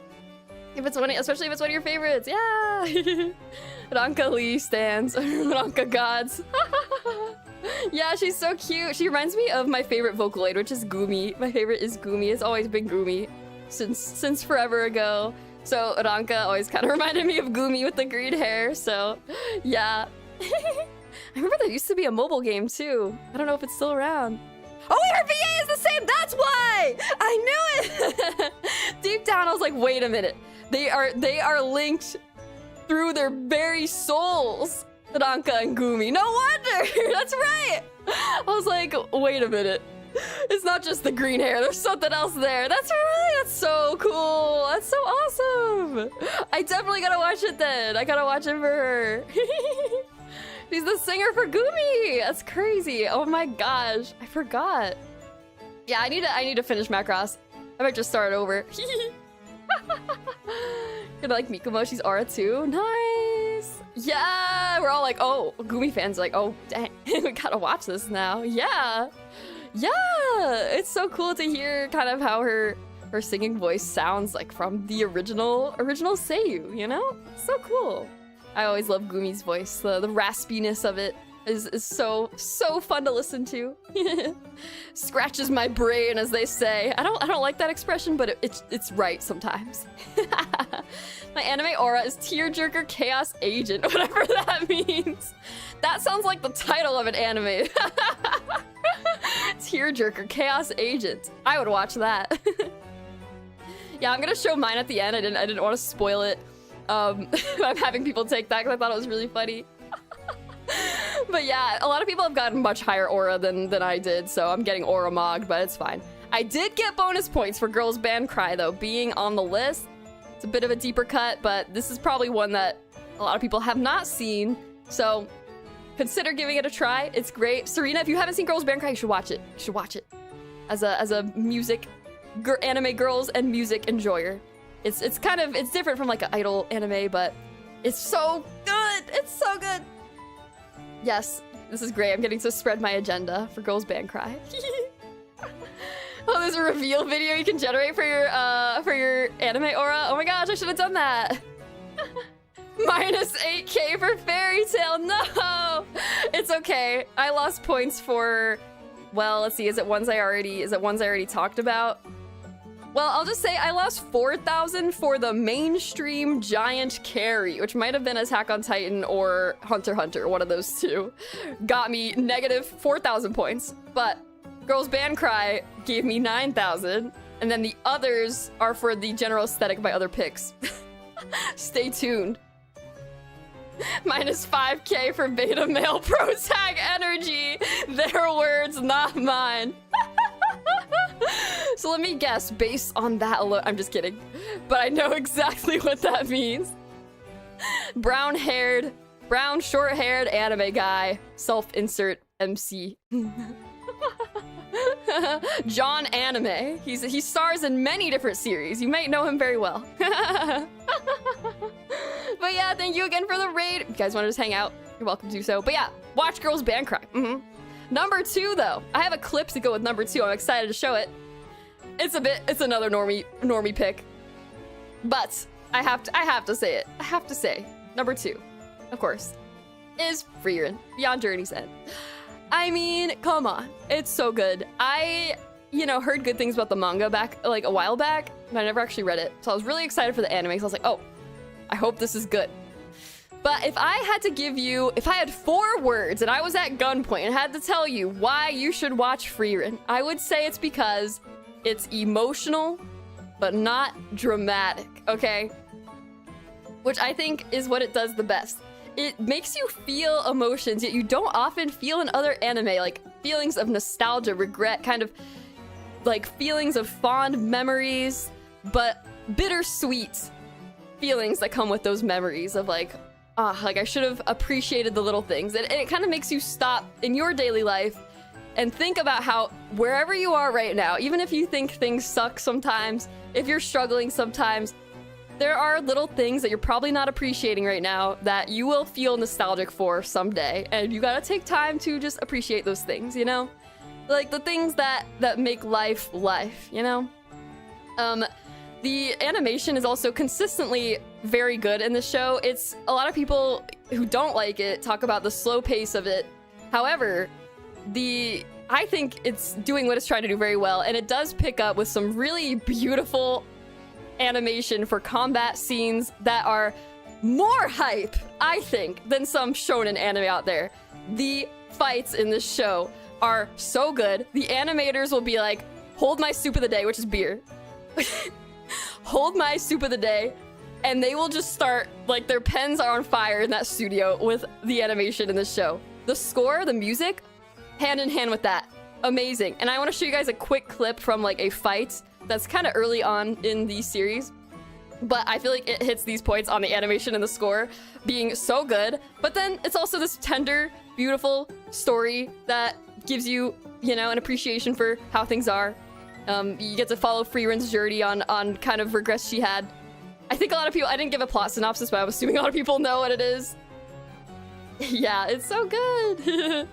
If it's especially if it's one of your favorites. Yeah. Ranka Lee stands. Ranka gods. Yeah, she's so cute. She reminds me of my favorite Vocaloid, which is Gumi. My favorite is Gumi. It's always been Gumi since forever ago. So Ranka always kind of reminded me of Gumi with the green hair. So yeah. I remember there used to be a mobile game too. I don't know if it's still around. Oh wait, her VA is the same. That's why. I knew it. Deep down, I was like, wait a minute. They are linked through their very souls. Ranka and Gumi. No wonder. That's right. I was like, wait a minute. It's not just the green hair. There's something else there. That's right. That's so cool. That's so awesome. I definitely gotta watch it then. I gotta watch it for her. She's the singer for Gumi. That's crazy. Oh my gosh. I forgot. Yeah, I need to finish Macross. I might just start over. Gonna like Mikumo. She's Aura too. Nice. Yeah, we're all like, oh, Gumi fans are like, oh, dang, we gotta watch this now. Yeah, it's so cool to hear kind of how her singing voice sounds like from the original Seiyu, you know? So cool. I always love Gumi's voice. The raspiness of it is so fun to listen to. Scratches my brain, as they say. I don't like that expression, but it's right sometimes. My anime aura is Tearjerker Chaos Agent, whatever that means. That sounds like the title of an anime. Tearjerker Chaos Agent. I would watch that. Yeah, I'm gonna show mine at the end. I didn't want to spoil it. I'm having people take that because I thought it was really funny. But yeah, a lot of people have gotten much higher aura than I did, so I'm getting aura mogged, but it's fine. I did get bonus points for Girls Band Cry, though, being on the list. It's a bit of a deeper cut, but this is probably one that a lot of people have not seen, so consider giving it a try. It's great. Serena, if you haven't seen Girls Band Cry, you should watch it. You should watch it as a music, anime girls and music enjoyer. It's different from like an idol anime, but it's so good. It's so good. Yes, this is great. I'm getting to spread my agenda for Girls Band Cry. Oh, there's a reveal video you can generate for your anime aura. Oh my gosh, I should have done that. Minus 8k for Fairy Tail. No, it's okay. I lost points for, well, let's see. Is it ones I already talked about? Well, I'll just say I lost 4,000 for the mainstream giant carry, which might have been Attack on Titan or Hunter x Hunter, one of those two. Got me negative 4,000 points, but Girls Band Cry gave me 9,000, and then the others are for the general aesthetic of my other picks. Stay tuned. Minus 5k for beta male pro tag energy. Their words, not mine. So let me guess, based on that alone, I'm just kidding, but I know exactly what that means. Brown short-haired anime guy, self-insert MC. John Anime. He stars in many different series. You might know him very well. But yeah, thank you again for the raid. If you guys want to just hang out, you're welcome to do so. But yeah, watch Girls Band Cry. Number 2 though. I have a clip to go with number 2. I'm excited to show it. It's another normie pick. But I have to say it. I have to say, number 2, of course, is Frieren, Beyond Journey's End. I mean, come on. It's so good. I, heard good things about the manga back, like a while back, but I never actually read it. So I was really excited for the anime, so I was like, oh, I hope this is good. But if I had 4 words and I was at gunpoint and had to tell you why you should watch Frieren, I would say it's because it's emotional, but not dramatic, okay? Which I think is what it does the best. It makes you feel emotions, yet you don't often feel in other anime, like feelings of nostalgia, regret, kind of like feelings of fond memories, but bittersweet feelings that come with those memories of like I should have appreciated the little things. And it kind of makes you stop in your daily life and think about how wherever you are right now, even if you think things suck sometimes, if you're struggling sometimes, there are little things that you're probably not appreciating right now that you will feel nostalgic for someday, and you gotta take time to just appreciate those things, you know? Like the things that make life, you know? The animation is also consistently very good in the show. It's a lot of people who don't like it talk about the slow pace of it. However, I think it's doing what it's trying to do very well, and it does pick up with some really beautiful animation for combat scenes that are more hype, I think, than some shonen anime out there. The fights in this show are so good. The animators will be like, hold my soup of the day, which is beer. Hold my soup of the day, and they will just start, like, their pens are on fire in that studio with the animation in this show. The score, the music, hand in hand with that. Amazing. And I want to show you guys a quick clip from, like, a fight that's kind of early on in the series, but I feel like it hits these points on the animation and the score being so good. But then it's also this tender, beautiful story that gives you, you know, an appreciation for how things are. You get to follow Friren's journey on kind of regrets she had. I think a lot of people, I didn't give a plot synopsis, but I'm assuming a lot of people know what it is. Yeah, it's so good.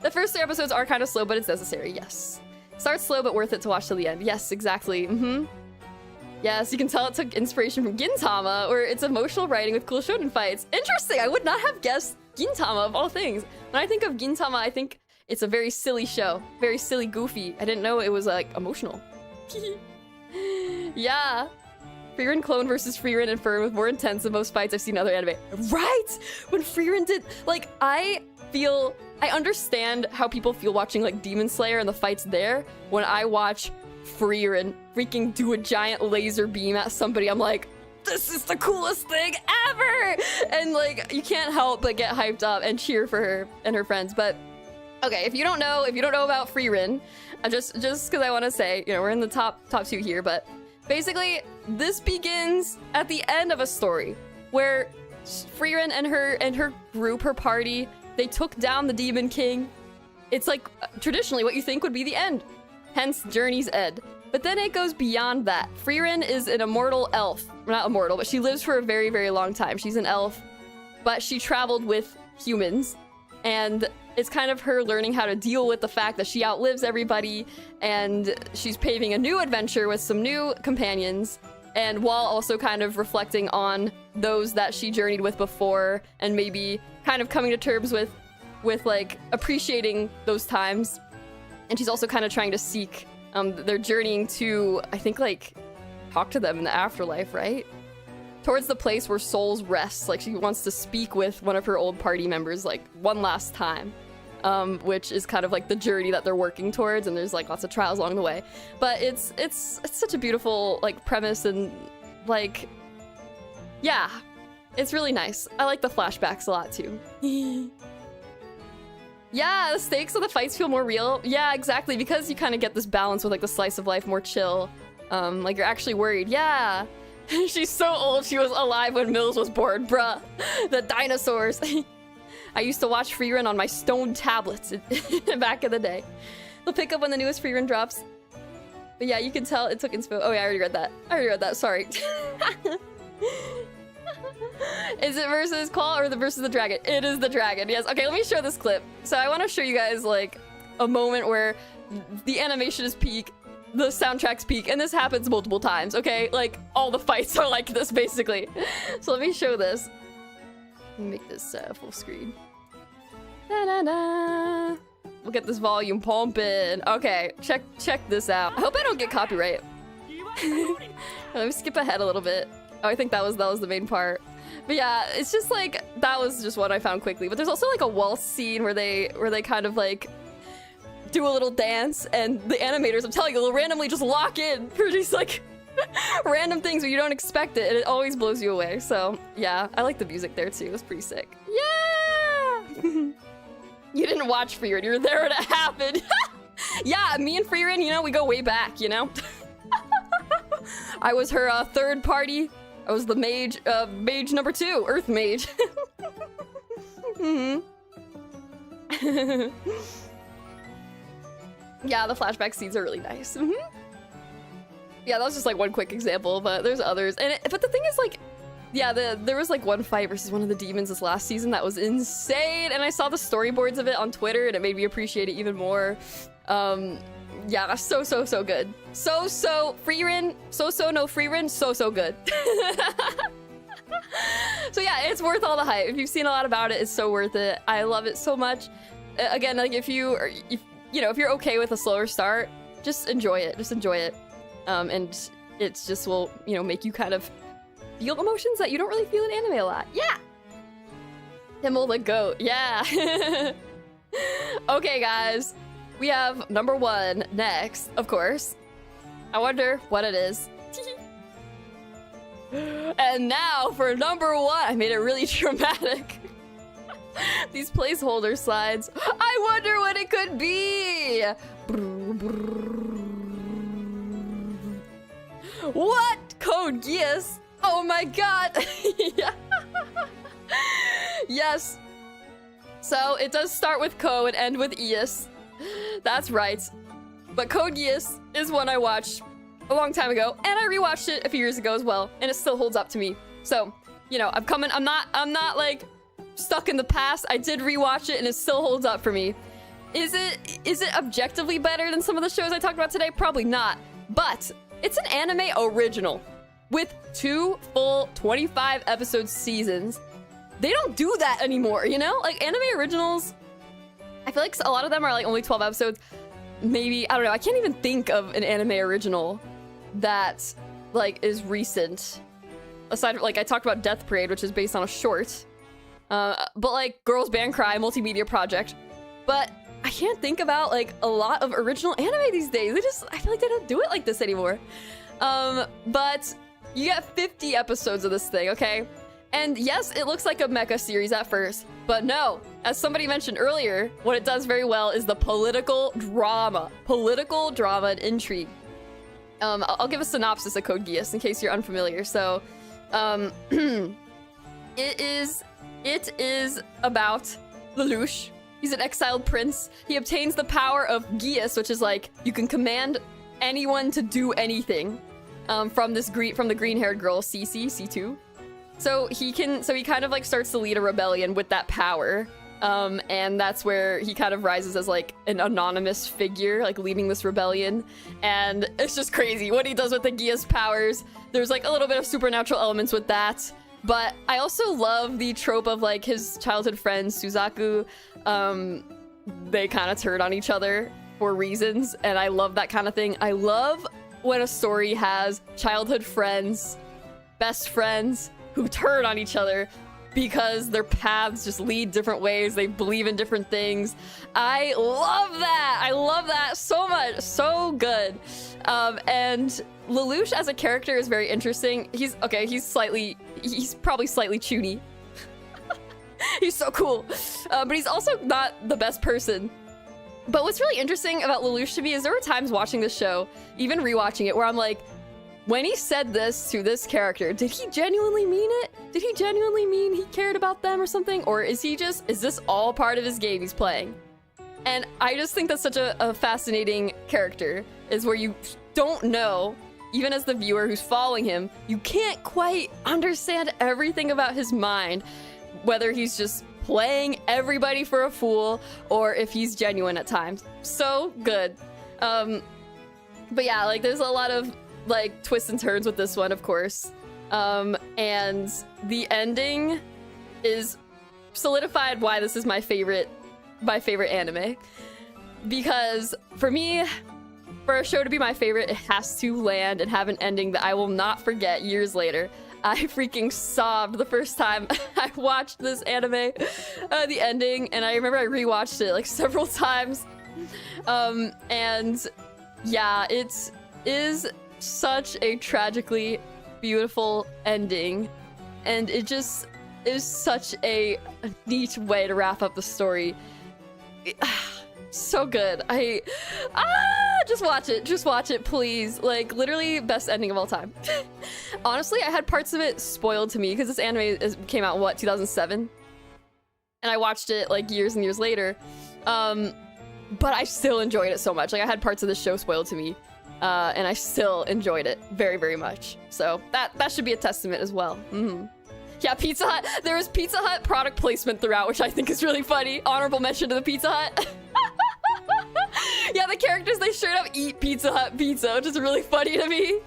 The first 3 episodes are kind of slow, but it's necessary, yes. Starts slow, but worth it to watch till the end. Yes, exactly. Yes, you can tell it took inspiration from Gintama, or its emotional writing with cool shonen fights. Interesting, I would not have guessed Gintama of all things. When I think of Gintama, I think it's a very silly show. Very silly, goofy. I didn't know it was, like, emotional. Yeah. Frieren clone versus Frieren and Fern with more intense than most fights I've seen in other anime. Right! When Frieren did... Like, I understand how people feel watching, like, Demon Slayer and the fights there. When I watch Frieren freaking do a giant laser beam at somebody, I'm like, this is the coolest thing ever! And, like, you can't help but get hyped up and cheer for her and her friends. But, okay, if you don't know about Frieren, just because I want to say, you know, we're in the top 2 here, but basically, this begins at the end of a story where Frieren and her group, her party, they took down the Demon King. It's like traditionally what you think would be the end, hence Journey's End. But then it goes beyond that. Frieren is an immortal elf. Well, not immortal, but she lives for a very, very long time. She's an elf, but she traveled with humans, and it's kind of her learning how to deal with the fact that she outlives everybody, and she's paving a new adventure with some new companions, and while also kind of reflecting on those that she journeyed with before, and maybe kind of coming to terms with like appreciating those times. And she's also kind of trying to seek, they're journeying to, I think, like, talk to them in the afterlife, right? Towards the place where souls rest. Like, she wants to speak with one of her old party members, like, one last time. Which is kind of like the journey that they're working towards, and there's, like, lots of trials along the way. But it's such a beautiful, like, premise, and, like, yeah, it's really nice. I like the flashbacks a lot too. Yeah, the stakes of the fights feel more real. Yeah, exactly, because you kind of get this balance with, like, the slice of life more chill. Like, you're actually worried. Yeah, she's so old. She was alive when Milz was born, bruh. The dinosaurs. I used to watch Frieren on my stone tablets back in the day. They'll pick up when the newest Frieren drops. But yeah, you can tell it took inspo. Oh yeah, I already read that. Sorry. Is it versus Qual or versus the dragon? It is the dragon, yes. Okay, let me show this clip. So I want to show you guys, like, a moment where the animation is peak, the soundtrack's peak, and this happens multiple times, okay? Like, all the fights are like this, basically. So let me show this. Let me make this full screen. Da-da-da. We'll get this volume pumping. Okay, check this out. I hope I don't get copyright. Let me skip ahead a little bit. Oh, I think that was the main part. But yeah, it's just like, that was just what I found quickly. But there's also like a waltz scene where they kind of like do a little dance, and the animators, I'm telling you, will randomly just lock in for just like random things where you don't expect it, and it always blows you away. So yeah, I like the music there too. It's pretty sick. Yeah. You didn't watch Frieren, you were there when it happened. Yeah, me and Frieren, you know, we go way back, you know? I was her third party. I was the mage, mage number 2, Earth Mage. Yeah, the flashback scenes are really nice. Yeah, that was just like one quick example, but there's others. But the thing is, like, yeah, there was like one fight versus one of the demons this last season that was insane, and I saw the storyboards of it on Twitter, and it made me appreciate it even more. Yeah, so good. So free rin, no free rin, so good. So yeah, it's worth all the hype. If you've seen a lot about it, it's so worth it. I love it so much. Again, like if you're okay with a slower start, just enjoy it. Just enjoy it. And it's just will, make you kind of feel emotions that you don't really feel in anime a lot. Yeah! Himmel the goat. Yeah! Okay, guys. We have number 1 next, of course. I wonder what it is. And now for number 1. I made it really dramatic. These placeholder slides. I wonder what it could be! What? Code Geass? Oh my god! Yeah. Yes. So it does start with Ko and end with Geass. That's right. But Code Geass is one I watched a long time ago, and I rewatched it a few years ago as well, and it still holds up to me. So, I'm not like stuck in the past. I did rewatch it and it still holds up for me. Is it objectively better than some of the shows I talked about today? Probably not. But it's an anime original with 2 full 25 episode seasons. They don't do that anymore, Like anime originals, I feel like a lot of them are like only 12 episodes. Maybe, I don't know, I can't even think of an anime original that like is recent. Aside from, like, I talked about Death Parade, which is based on a short. But like Girls Band Cry, multimedia project. But I can't think about like a lot of original anime these days. I feel like they don't do it like this anymore. But you get 50 episodes of this thing, okay? And yes, it looks like a mecha series at first, but no. As somebody mentioned earlier, what it does very well is the political drama and intrigue. I'll give a synopsis of Code Geass in case you're unfamiliar. So, it is about Lelouch. He's an exiled prince. He obtains the power of Geass, which is like you can command anyone to do anything. From the green-haired girl, C2. So he kind of like starts to lead a rebellion with that power. And that's where he kind of rises as like an anonymous figure, like leading this rebellion. And it's just crazy what he does with the Geass powers. There's like a little bit of supernatural elements with that. But I also love the trope of like his childhood friend Suzaku. They kind of turn on each other for reasons, and I love that kind of thing. I love when a story has childhood friends, best friends, who turn on each other because their paths just lead different ways. They believe in different things. I love that. I love that so much. So good. And Lelouch as a character is very interesting. He's probably slightly chuuni. He's so cool. But he's also not the best person. But what's really interesting about Lelouch to me is there were times watching this show, even rewatching it, where I'm like, when he said this to this character, did he genuinely mean it? Did he genuinely mean he cared about them or something? Or is this all part of his game he's playing? And I just think that's such a fascinating character, is where you don't know, even as the viewer who's following him, you can't quite understand everything about his mind, whether he's just playing everybody for a fool or if he's genuine at times. So good. But yeah, like there's a lot of like twists and turns with this one, of course. And the ending is solidified why this is my favorite anime. Because for me, for a show to be my favorite, it has to land and have an ending that I will not forget years later. I freaking sobbed the first time I watched this anime, the ending, and I remember I rewatched it like several times. And yeah, it is such a tragically beautiful ending, and it just is such a neat way to wrap up the story. So good. Just watch it, please. Like, literally best ending of all time. Honestly, I had parts of it spoiled to me because this anime came out, what, 2007? And I watched it like years and years later. But I still enjoyed it so much. Like, I had parts of the show spoiled to me. and I still enjoyed it very, very much. So that should be a testament as well. Yeah, Pizza Hut. There is Pizza Hut product placement throughout, which I think is really funny. Honorable mention to the Pizza Hut. Yeah, the characters, they straight up eat Pizza Hut pizza, which is really funny to me.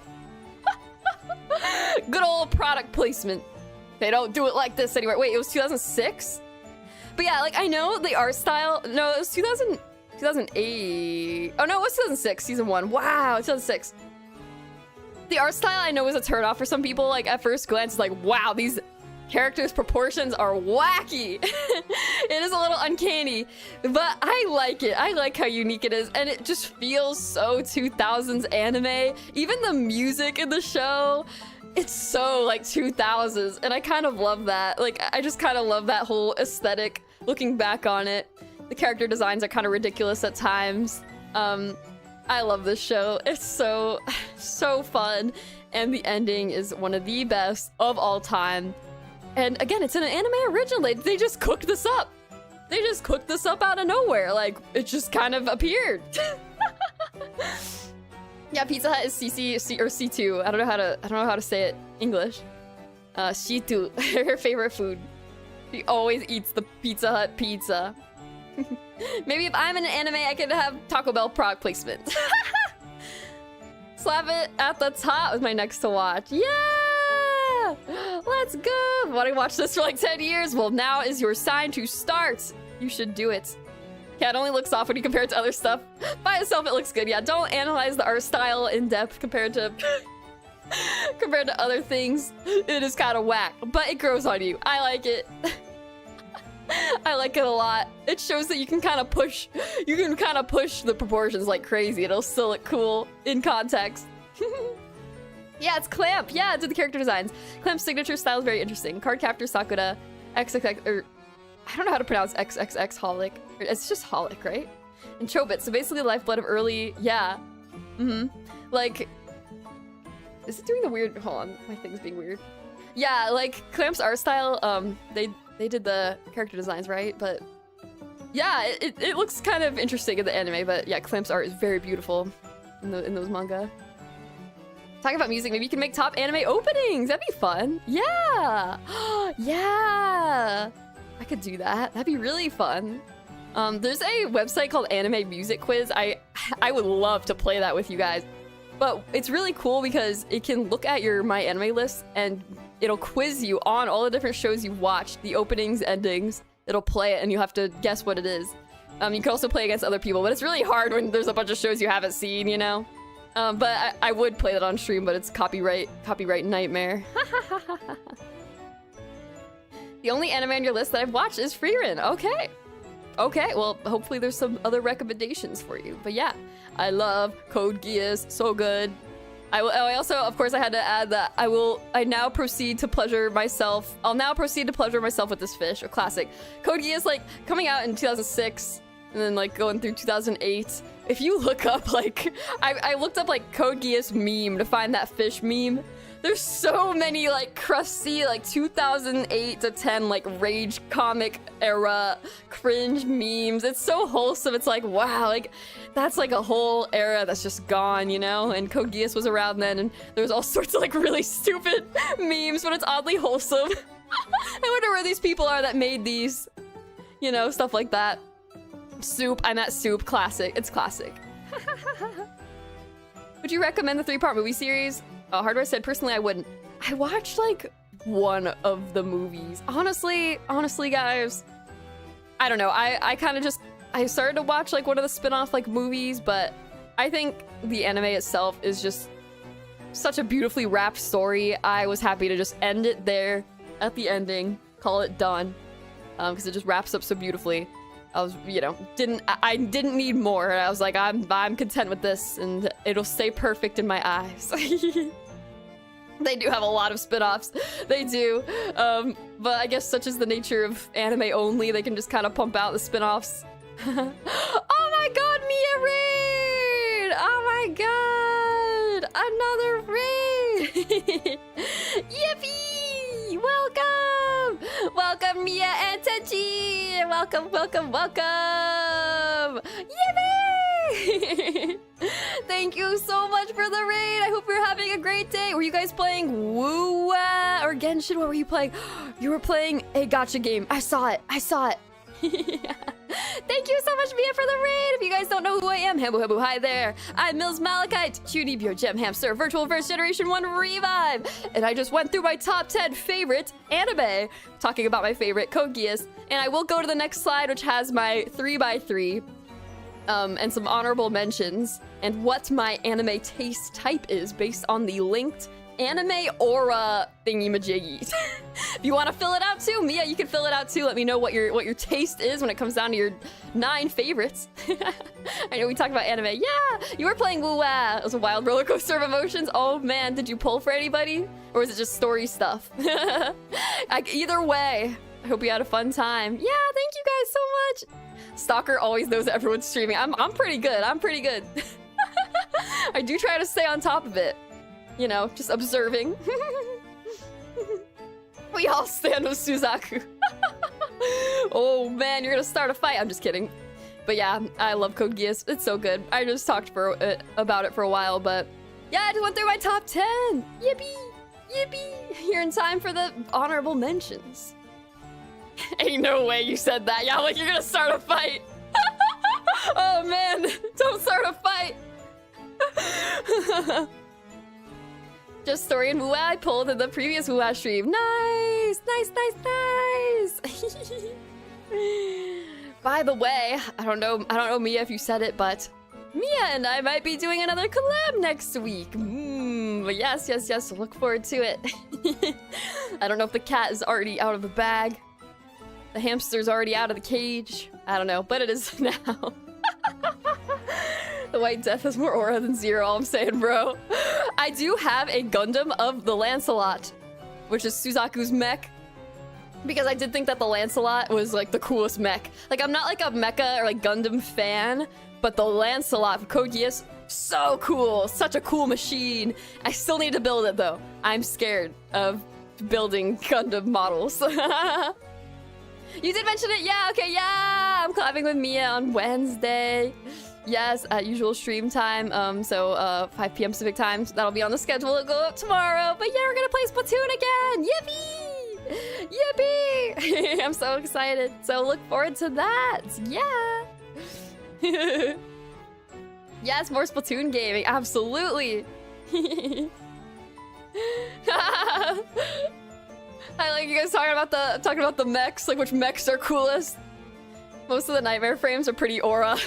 Good old product placement. They don't do it like this anywhere. Wait, it was 2006? But yeah, like, I know the art style. No, it was 2008. Oh, no, it was 2006, season 1. Wow, 2006. The art style I know is a turnoff for some people. Like, at first glance, it's like, wow, these characters' proportions are wacky. It is a little uncanny, but I like it. I like how unique it is, and it just feels so 2000s anime. Even the music in the show, it's so like 2000s, and I kind of love that. Like, I just kind of love that whole aesthetic. Looking back on it, the character designs are kind of ridiculous at times. I love this show. It's so fun, and the ending is one of the best of all time. And again, it's an anime original. They just cooked this up. They just cooked this up out of nowhere. Like, it just kind of appeared. Yeah, Pizza Hut is C2. I don't know how to say it English. C2, her favorite food. She always eats the Pizza Hut pizza. Maybe if I'm in an anime, I could have Taco Bell product placement. Slap it at the top was my next to watch. Yeah! Let's go! Want to watch this for like 10 years? Well, now is your sign to start. You should do it. Yeah, it only looks off when you compare it to other stuff. By itself, it looks good. Yeah, don't analyze the art style in depth compared to other things. It is kind of whack, but it grows on you. I like it. I like it a lot. It shows that you can kind of push the proportions like crazy. It'll still look cool in context. Yeah, it's Clamp. Yeah, it did the character designs. Clamp's signature style is very interesting. Card captor Sakura, XXX, or I don't know how to pronounce XXX Holic. It's just Holic, right? And Chobit, so basically the lifeblood of early, yeah. Like, is it doing the weird, hold on, my thing's being weird. Yeah, like, Clamp's art style, they did the character designs, right? But yeah, it looks kind of interesting in the anime, but yeah, Clamp's art is very beautiful in those manga. Talking about music, maybe you can make top anime openings. That'd be fun. Yeah. Yeah. I could do that. That'd be really fun. There's a website called Anime Music Quiz. I would love to play that with you guys. But it's really cool because it can look at your My Anime list and it'll quiz you on all the different shows you've watched, the openings, endings. It'll play it and you have to guess what it is. You can also play against other people, but it's really hard when there's a bunch of shows you haven't seen, you know? But I would play that on stream, but it's copyright nightmare. The only anime on your list that I've watched is Frieren. Okay, well, hopefully there's some other recommendations for you. But yeah, I love Code Geass, so good. I also, of course, I had to add that I'll now proceed to pleasure myself with this fish, a classic. Code Geass, like, coming out in 2006, and then, like, going through 2008. If you look up, like, I looked up, like, Code Geass meme to find that fish meme. There's so many, like, crusty, like, 2008 to 10, like, rage comic era cringe memes. It's so wholesome. It's like, wow, like, that's, like, a whole era that's just gone, you know? And Code Geass was around then, and there was all sorts of, like, really stupid memes, but it's oddly wholesome. I wonder where these people are that made these, you know, stuff like that. Soup, I'm at Soup, classic. It's classic. Would you recommend the 3-part movie series? Hardware said, personally, I wouldn't. I watched, like, one of the movies. Honestly, guys, I don't know. I kind of just, I started to watch, like, one of the spin-off, like, movies, but I think the anime itself is just such a beautifully wrapped story. I was happy to just end it there at the ending, call it done, because it just wraps up so beautifully. I was, you know, I didn't need more. I was like, I'm content with this, and it'll stay perfect in my eyes. They do have a lot of spin-offs. They do. But I guess such is the nature of anime only, they can just kind of pump out the spin-offs. Oh my god, Mia raid! Oh my god! Another raid! Yippee! Welcome! Welcome, Mia and Tenchi! Welcome! Yippee! thank you so much for the raid. I hope you're having a great day. Were you guys playing Woo or Genshin? What were you playing? You were playing a gacha game. I saw it. I saw it. Thank you so much, Mia, for the raid. If you guys don't know who I am, Hebu, hi there. I'm Milz Malakite, chuunibyou, Hamster, Vir2alVerse Generation 1 Revive. And I just went through my top 10 favorite anime, talking about my favorite Code Geass. And I will go to the next slide, which has my 3x3. And some honorable mentions, and what my anime taste type is based on the linked anime aura thingy-majiggy. If you want to fill it out too, Mia, you can fill it out too. Let me know what your taste is when it comes down to your 9 favorites. I know we talked about anime. Yeah, you were playing Woo-Wah. It was a wild roller coaster of emotions. Oh man, did you pull for anybody? Or was it just story stuff? Either way, I hope you had a fun time. Yeah, thank you guys so much. Stalker always knows that everyone's streaming. I'm pretty good. I'm pretty good. I do try to stay on top of it. You know, just observing. We all stand with Suzaku. Oh man, you're gonna start a fight. I'm just kidding. But yeah, I love Code Geass. It's so good. I just talked about it for a while, but yeah, I just went through my top 10. Yippee! Yippee! Here in time for the honorable mentions. Ain't no way you said that. Yeah, like you're gonna start a fight. Oh man, don't start a fight. Just story and Woo I pulled in the previous Woo stream. Nice, nice, nice, nice. By the way, I don't know Mia if you said it, but Mia and I might be doing another collab next week. But yes, look forward to it. I don't know if the cat is already out of the bag. The hamster's already out of the cage. I don't know, but it is now. The White Death has more aura than Zero, all I'm saying, bro. I do have a Gundam of the Lancelot, which is Suzaku's mech. Because I did think that the Lancelot was like the coolest mech. Like, I'm not like a mecha or like Gundam fan, but the Lancelot from Code Geass, so cool. Such a cool machine. I still need to build it though. I'm scared of building Gundam models. You did mention it? Yeah, okay, yeah! I'm collabing with Mia on Wednesday. Yes, at usual stream time. So 5 p.m. Pacific time. So that'll be on the schedule to go up tomorrow. But yeah, we're gonna play Splatoon again! Yippee! Yippee! I'm so excited. So look forward to that. Yeah! Yes, more Splatoon gaming. Absolutely! I like you guys talking about the mechs, like which mechs are coolest. Most of the nightmare frames are pretty aura.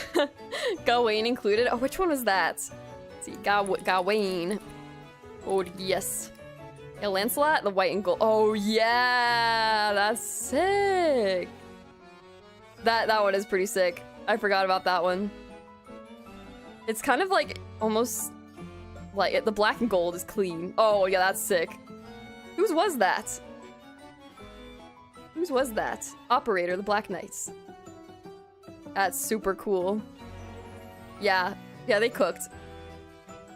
Gawain included. Oh, which one was that? Let's see, Gawain. Oh yes. Yeah, Lancelot, the white and gold. Oh yeah, that's sick. That one is pretty sick. I forgot about that one. It's kind of like almost like the black and gold is clean. Oh yeah, that's sick. Whose was that? Whose was that? Operator, the Black Knights. That's super cool. Yeah, they cooked.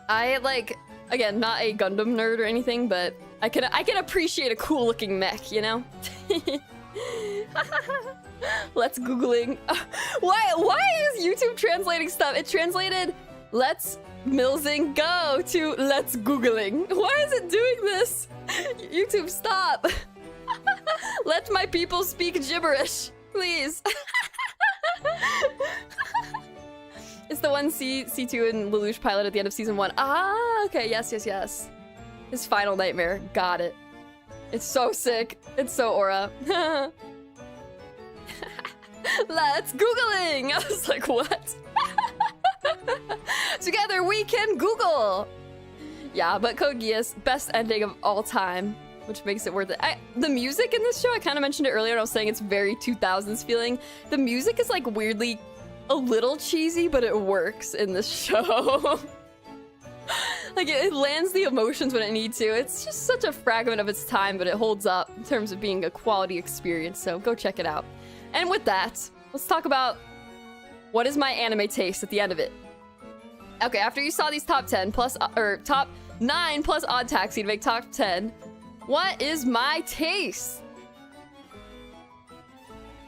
I like, again, not a Gundam nerd or anything, but I can appreciate a cool looking mech, you know? Let's Googling. Why is YouTube translating stuff? It translated let's Milzing go to let's Googling. Why is it doing this? YouTube, stop. Let my people speak gibberish, please. It's the one C2 and Lelouch pilot at the end of season 1. Ah, okay, yes. His final nightmare, got it. It's so sick. It's so aura. Let's Googling! I was like, what? Together we can Google! Yeah, but Code Geass, best ending of all time, which makes it worth it. The music in this show, I kind of mentioned it earlier, and I was saying it's very 2000s feeling. The music is like weirdly a little cheesy, but it works in this show. Like it lands the emotions when it needs to. It's just such a fragment of its time, but it holds up in terms of being a quality experience, so go check it out. And with that, let's talk about what is my anime taste at the end of it. Okay, after you saw these top 10 plus, or top 9 plus odd taxi to make top 10, what is my taste?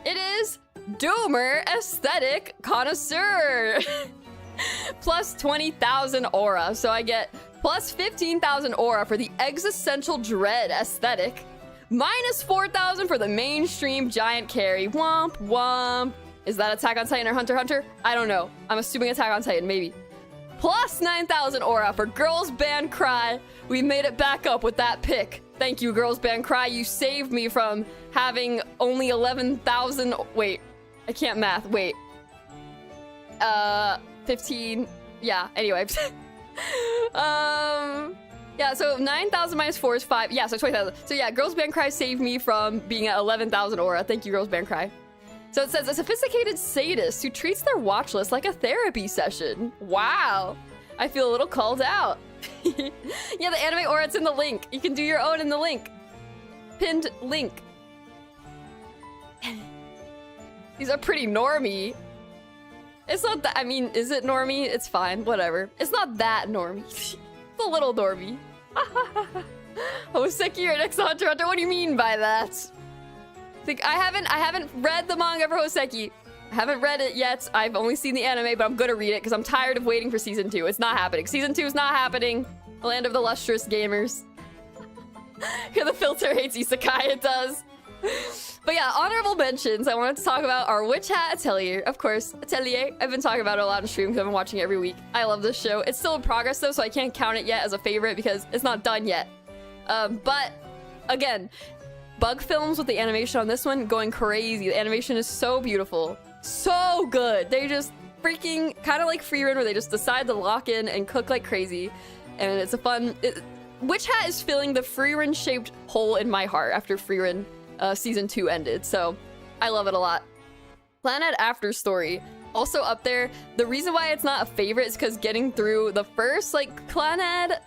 It is Doomer Aesthetic Connoisseur. plus 20,000 aura. So I get plus 15,000 aura for the existential dread aesthetic. Minus 4,000 for the mainstream giant carry. Womp womp. Is that Attack on Titan or Hunter x Hunter? I don't know. I'm assuming Attack on Titan, maybe. Plus 9,000 aura for Girls Band Cry. We made it back up with that pick. Thank you, Girls Band Cry. You saved me from having only 11,000. Wait, I can't math. Wait. 15. Yeah, anyway. Yeah, so 9,000 minus 4 is 5. Yeah, so 20,000. So yeah, Girls Band Cry saved me from being at 11,000 aura. Thank you, Girls Band Cry. So it says, a sophisticated sadist who treats their watch list like a therapy session. Wow. I feel a little called out. Yeah, the anime aura, it's in the link. You can do your own in the link. Pinned link. These are pretty normie. It's not that, I mean, is it normie? It's fine, whatever. It's not that normie. It's a little normie. Hoseki or next Hunter x Hunter? What do you mean by that? I haven't read the manga for Hoseki. I haven't read it yet. I've only seen the anime, but I'm gonna read it because I'm tired of waiting for season 2. It's not happening. Season 2 is not happening. The land of the lustrous gamers. Here the filter hates isekai, it does. But yeah, honorable mentions. I wanted to talk about our Witch Hat Atelier. Of course, Atelier. I've been talking about it a lot on stream because I've been watching it every week. I love this show. It's still in progress though, so I can't count it yet as a favorite because it's not done yet. But again, Bug Films with the animation on this one going crazy. The animation is so beautiful. So good. They just freaking kind of like Frieren where they just decide to lock in and cook like crazy. And it's a fun... Witch Hat is filling the Frieren shaped hole in my heart after Frieren season 2 ended. So I love it a lot. Clannad After Story. Also up there. The reason why it's not a favorite is because getting through the first like Clannad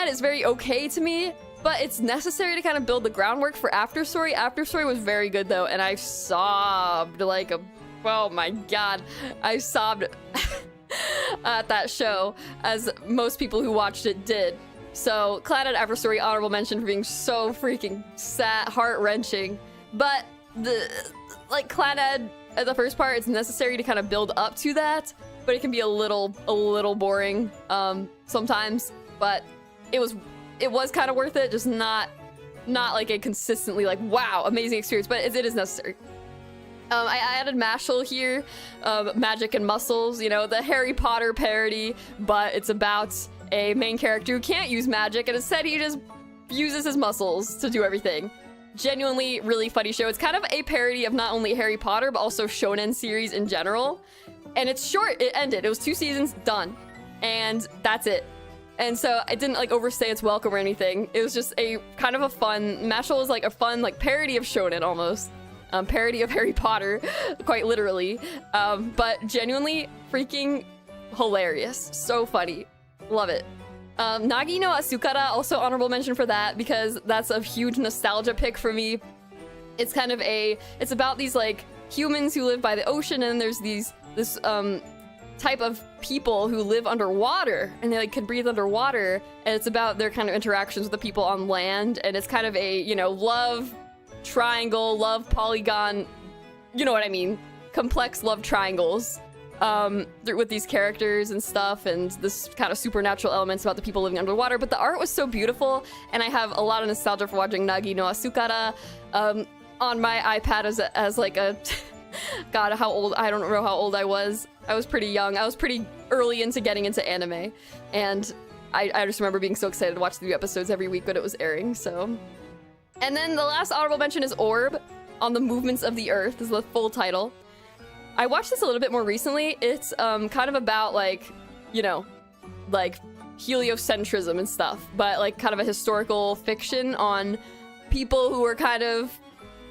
is very okay to me. But it's necessary to kind of build the groundwork for After Story. After Story was very good though, and I sobbed like a... Oh my god. I sobbed at that show, as most people who watched it did. So, Clannad After Story, honorable mention for being so freaking sad, heart-wrenching. But, like, Clannad, at the first part, it's necessary to kind of build up to that. But it can be a little boring sometimes. But it was kind of worth it, just not like a consistently like wow amazing experience, but it is necessary. I added Mashal here, Magic and Muscles, you know, the Harry Potter parody, but it's about a main character who can't use magic and instead he just uses his muscles to do everything. Genuinely really funny show. It's kind of a parody of not only Harry Potter but also shonen series in general, and it's short. It ended. It was 2 seasons, done, and that's it. And so it didn't like overstay its welcome or anything. It was just a kind of a fun... Mashal was like a fun like parody of shonen almost. Parody of Harry Potter, quite literally. But genuinely freaking hilarious. So funny. Love it. Nagi no Asukara, also honorable mention for that because that's a huge nostalgia pick for me. It's kind of it's about these like humans who live by the ocean, and there's this type of people who live underwater and they like can breathe underwater, and it's about their kind of interactions with the people on land, and it's kind of a, you know, love triangle, love polygon, you know what I mean, complex love triangles with these characters and stuff, and this kind of supernatural elements about the people living underwater. But the art was so beautiful, and I have a lot of nostalgia for watching Nagi no Asukara on my iPad as like a God, how old, I don't know how old I was. I was pretty young. I was pretty early into getting into anime, and I just remember being so excited to watch the new episodes every week when it was airing, so. And then the last honorable mention is Orb on the Movements of the Earth is the full title. I watched this a little bit more recently. It's kind of about like, you know, like heliocentrism and stuff, but like kind of a historical fiction on people who are kind of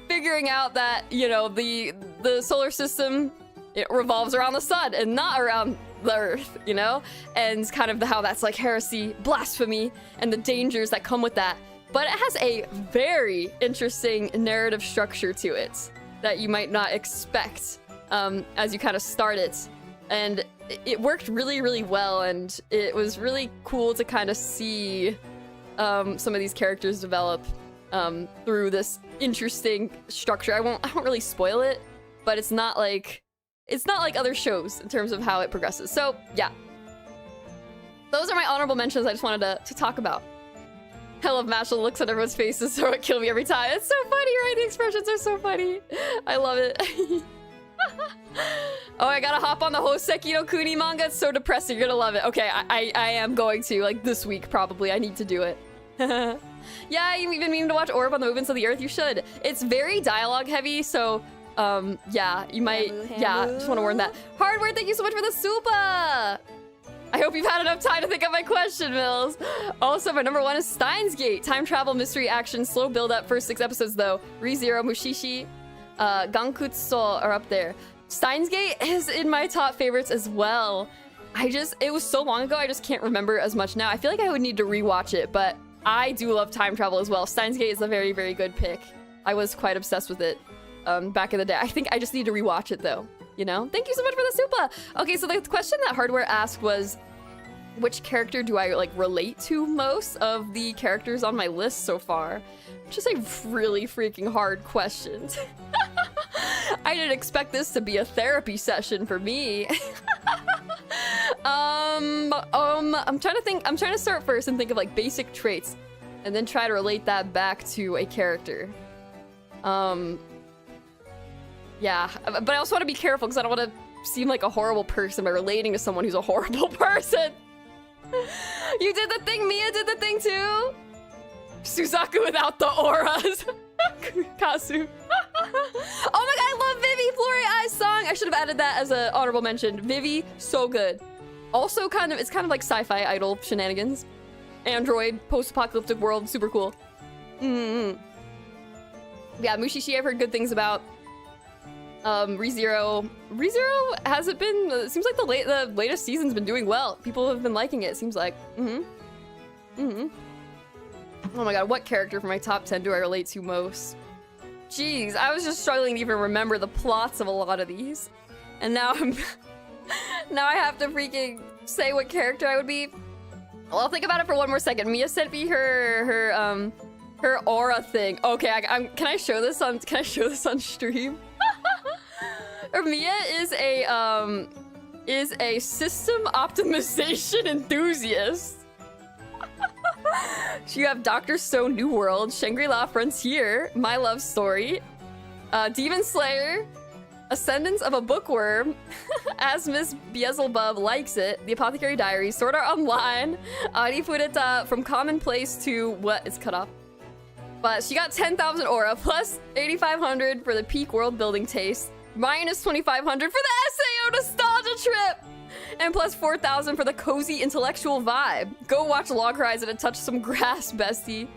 figuring out that, you know, the solar system, it revolves around the sun and not around the earth, you know? And kind of how that's like heresy, blasphemy, and the dangers that come with that. But it has a very interesting narrative structure to it that you might not expect as you kind of start it. And it worked really, really well, and it was really cool to kind of see some of these characters develop through this interesting structure. I won't really spoil it, but it's not like it's not like other shows in terms of how it progresses. So yeah, those are my honorable mentions I just wanted to talk about. I love Mashal looks on everyone's faces, so it kill me every time. It's so funny, right? The expressions are so funny. I love it. Oh, I gotta hop on the Hoseki no Kuni manga. It's so depressing. You're gonna love it. Okay, I am going to, like, this week probably. I need to do it. Yeah, you've been meaning to watch Orb on the Movements of the Earth. You should. It's very dialogue heavy, so yeah, you might. Yeah, just want to warn that. Hardware, thank you so much for the super. I hope you've had enough time to think of my question, Mills. Also, my number 1 is Steins Gate. Time travel, mystery, action, slow build up. First 6 episodes, though. ReZero, Mushishi, Gankutsu are up there. Steins Gate is in my top favorites as well. It was so long ago, I just can't remember as much now. I feel like I would need to rewatch it, but I do love time travel as well. Steins Gate is a very, very good pick. I was quite obsessed with it back in the day. I think I just need to rewatch it, though. You know? Thank you so much for the super. Okay, so the question that Hardware asked was, which character do I, like, relate to most of the characters on my list so far? Which is a really freaking hard question. I didn't expect this to be a therapy session for me. I'm trying to think. I'm trying to start first and think of, like, basic traits, and then try to relate that back to a character. Yeah, but I also want to be careful because I don't want to seem like a horrible person by relating to someone who's a horrible person. You did the thing, Mia did the thing too. Suzaku without the auras. Kasu. Oh my god, I love Vivi, Flory Eyes song. I should have added that as an honorable mention. Vivi, so good. Also it's kind of like sci-fi idol shenanigans. Android, post-apocalyptic world, super cool. Yeah, Mushishi I've heard good things about. ReZero hasn't been, it seems like the latest season's been doing well. People have been liking it seems like. Oh my god, what character from my top 10 do I relate to most? Jeez, I was just struggling to even remember the plots of a lot of these. And now now I have to freaking say what character I would be. Well, I'll think about it for one more second. Mia sent me her aura thing. Okay, can I show this on stream? Mia is a system optimization enthusiast. You have Dr. Stone New World, Shangri-La Frontier, My Love Story, Demon Slayer, Ascendance of a Bookworm, As Miss Beelzebub Likes It, The Apothecary Diaries, Sword Art Online, Ari Fureta, From Commonplace to what is cut off. But she got 10,000 aura, plus 8,500 for the peak world building taste, minus 2,500 for the SAO nostalgia trip, and plus 4,000 for the cozy intellectual vibe. Go watch Log Horizon and touch some grass, bestie.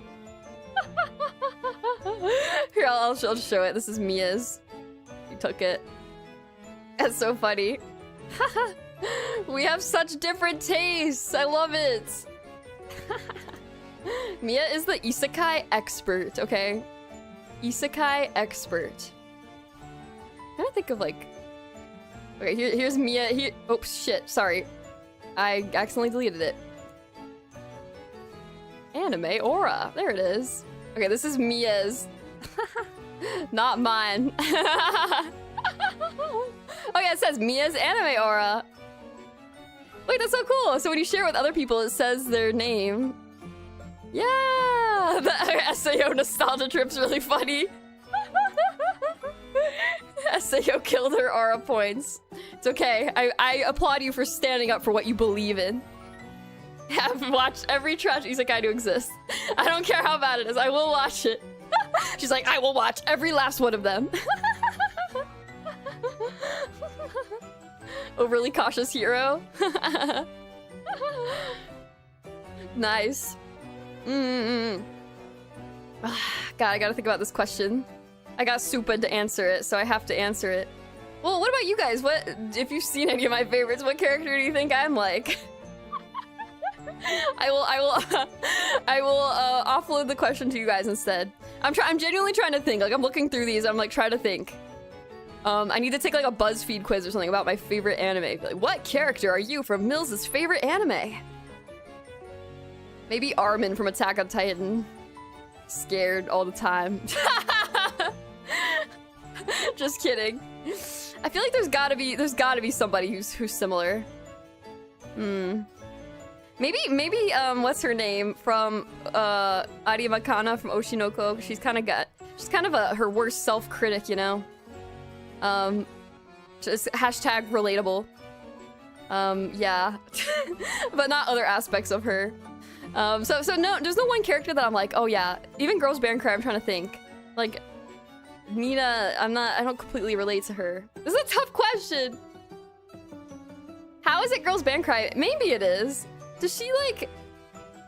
Here, I'll show it. This is Mia's. She took it. That's so funny. We have such different tastes. I love it. Mia is the isekai expert, okay? Isekai expert. I'm trying to think of, like... Okay, here's Mia. Oh, shit. Sorry. I accidentally deleted it. Anime aura. There it is. Okay, this is Mia's. Not mine. Okay, it says Mia's anime aura. Wait, that's so cool. So when you share with other people, it says their name. Yeah! The SAO nostalgia trip's really funny. SAO killed her aura points. It's okay. I applaud you for standing up for what you believe in. Have watched every trash isekai to exist. I don't care how bad it is. I will watch it. She's like, I will watch every last one of them. Overly cautious hero. Nice. God, I gotta think about this question. I got Supa to answer it, so I have to answer it. Well, what about you guys? What, if you've seen any of my favorites, what character do you think I'm like? I will offload the question to you guys instead. I'm genuinely trying to think. Like, I'm looking through these. I'm like trying to think. I need to take like a BuzzFeed quiz or something about my favorite anime. Like, what character are you from Mills' favorite anime? Maybe Armin from Attack on Titan. Scared all the time. Just kidding. I feel like there's gotta be somebody who's similar. Maybe what's her name from Ari Makana from Oshinoko? She's kind of her worst self-critic, you know. Just hashtag relatable. Yeah, but not other aspects of her. So no, there's no one character that I'm like, oh yeah. Even Girls Band Cry, I'm trying to think. Like, Nina, I don't completely relate to her. This is a tough question. How is it Girls Band Cry? Maybe it is. Does she like,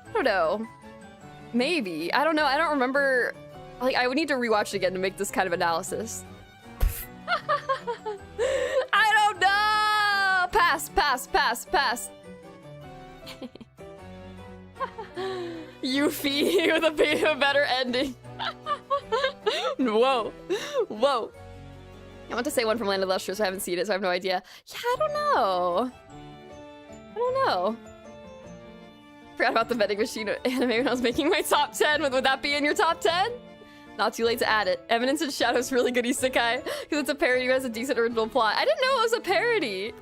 I don't know. Maybe, I don't know. I don't remember. Like, I would need to rewatch it again to make this kind of analysis. I don't know. Pass. Yuffie with a better ending. Whoa. I want to say one from Land of Lustrous. I haven't seen it, so I have no idea. Yeah, I don't know. Forgot about the vending machine anime when I was making my top 10. Would that be in your top 10? Not too late to add it. Eminence in Shadow is really good isekai because it's a parody who has a decent original plot. I didn't know it was a parody.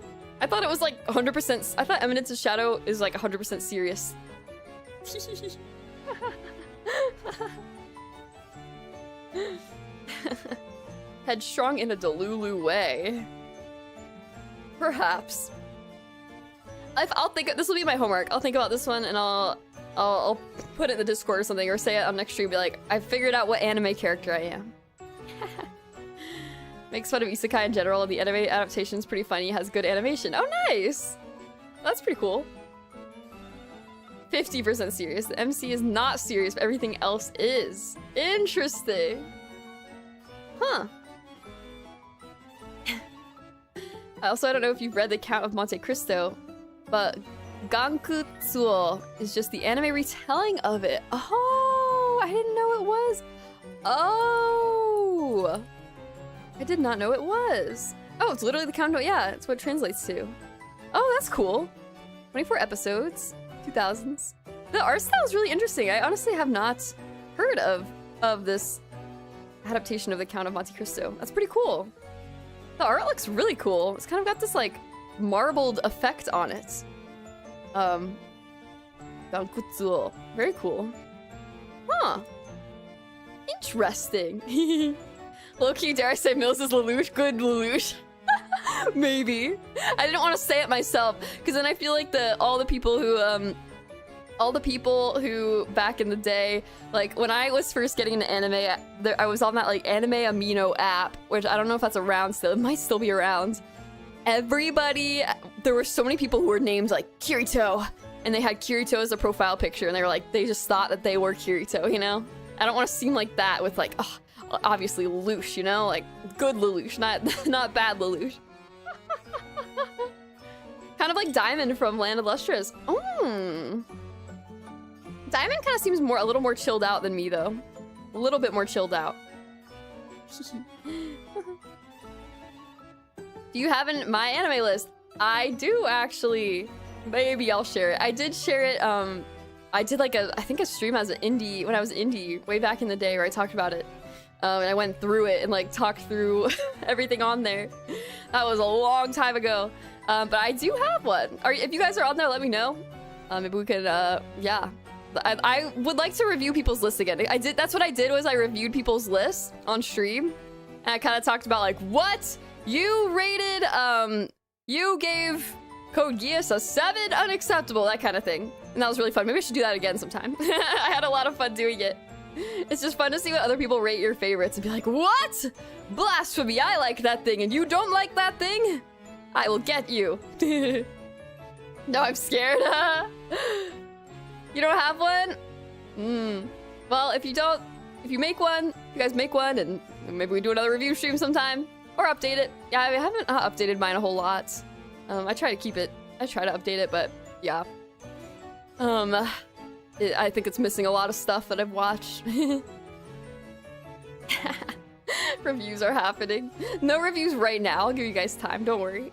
I thought it was like 100%. I thought Eminence in Shadow is like 100% serious. Headstrong in a Delulu way. Perhaps. I'll think. This will be my homework. I'll think about this one and I'll put it in the Discord or something, or say it on next stream. Be like, I figured out what anime character I am. Makes fun of isekai in general. The anime adaptation's pretty funny. Has good animation. Oh, nice. That's pretty cool. 50% serious. The MC is not serious, but everything else is. Interesting. Huh. I don't know if you've read The Count of Monte Cristo, but Gankutsuo is just the anime retelling of it. Oh, I didn't know it was. Oh, I did not know it was. Oh, it's literally The Count of, yeah, it's what it translates to. Oh, that's cool. 24 episodes, 2000s. The art style is really interesting. I honestly have not heard of this adaptation of The Count of Monte Cristo. That's pretty cool. The art looks really cool. It's kind of got this like marbled effect on it. Gankutsuo. Very cool. Huh. Interesting. Low-key, dare I say Milz is Lelouch? Good Lelouch. Maybe. I didn't want to say it myself, because then I feel like all the people who back in the day, like when I was first getting into anime, I was on that like Anime Amino app, which I don't know if that's around still. It might still be around. Everybody, there were so many people who were named like Kirito, and they had Kirito as a profile picture, and they were like, they just thought that they were Kirito, you know? I don't want to seem like that with like, oh, obviously Lelouch, you know? Like, good Lelouch, not bad Lelouch. Kind of like Diamond from Land of Lustrous. Diamond kind of seems a little more chilled out than me, though. A little bit more chilled out. Do you have my anime list? I do, actually. Maybe I'll share it. I did share it, I did like I think a stream as an indie, when I was indie, way back in the day, where I talked about it. And I went through it and like talked through everything on there. That was a long time ago. But I do have one. If you guys are on there, let me know. Maybe we could, yeah. I would like to review people's lists again. That's what I did, was I reviewed people's lists on stream. And I kind of talked about like, what? You rated, you gave Code Geass a 7? Unacceptable, that kind of thing. And that was really fun. Maybe I should do that again sometime. I had a lot of fun doing it. It's just fun to see what other people rate your favorites and be like, what? Blasphemy, I like that thing and you don't like that thing? I will get you. No, I'm scared. You don't have one? Well, if you make one, you guys make one, and maybe we do another review stream sometime. Or update it. Yeah, I haven't updated mine a whole lot. I try to update it, but yeah. I think it's missing a lot of stuff that I've watched. Reviews are happening. No reviews right now. I'll give you guys time. Don't worry.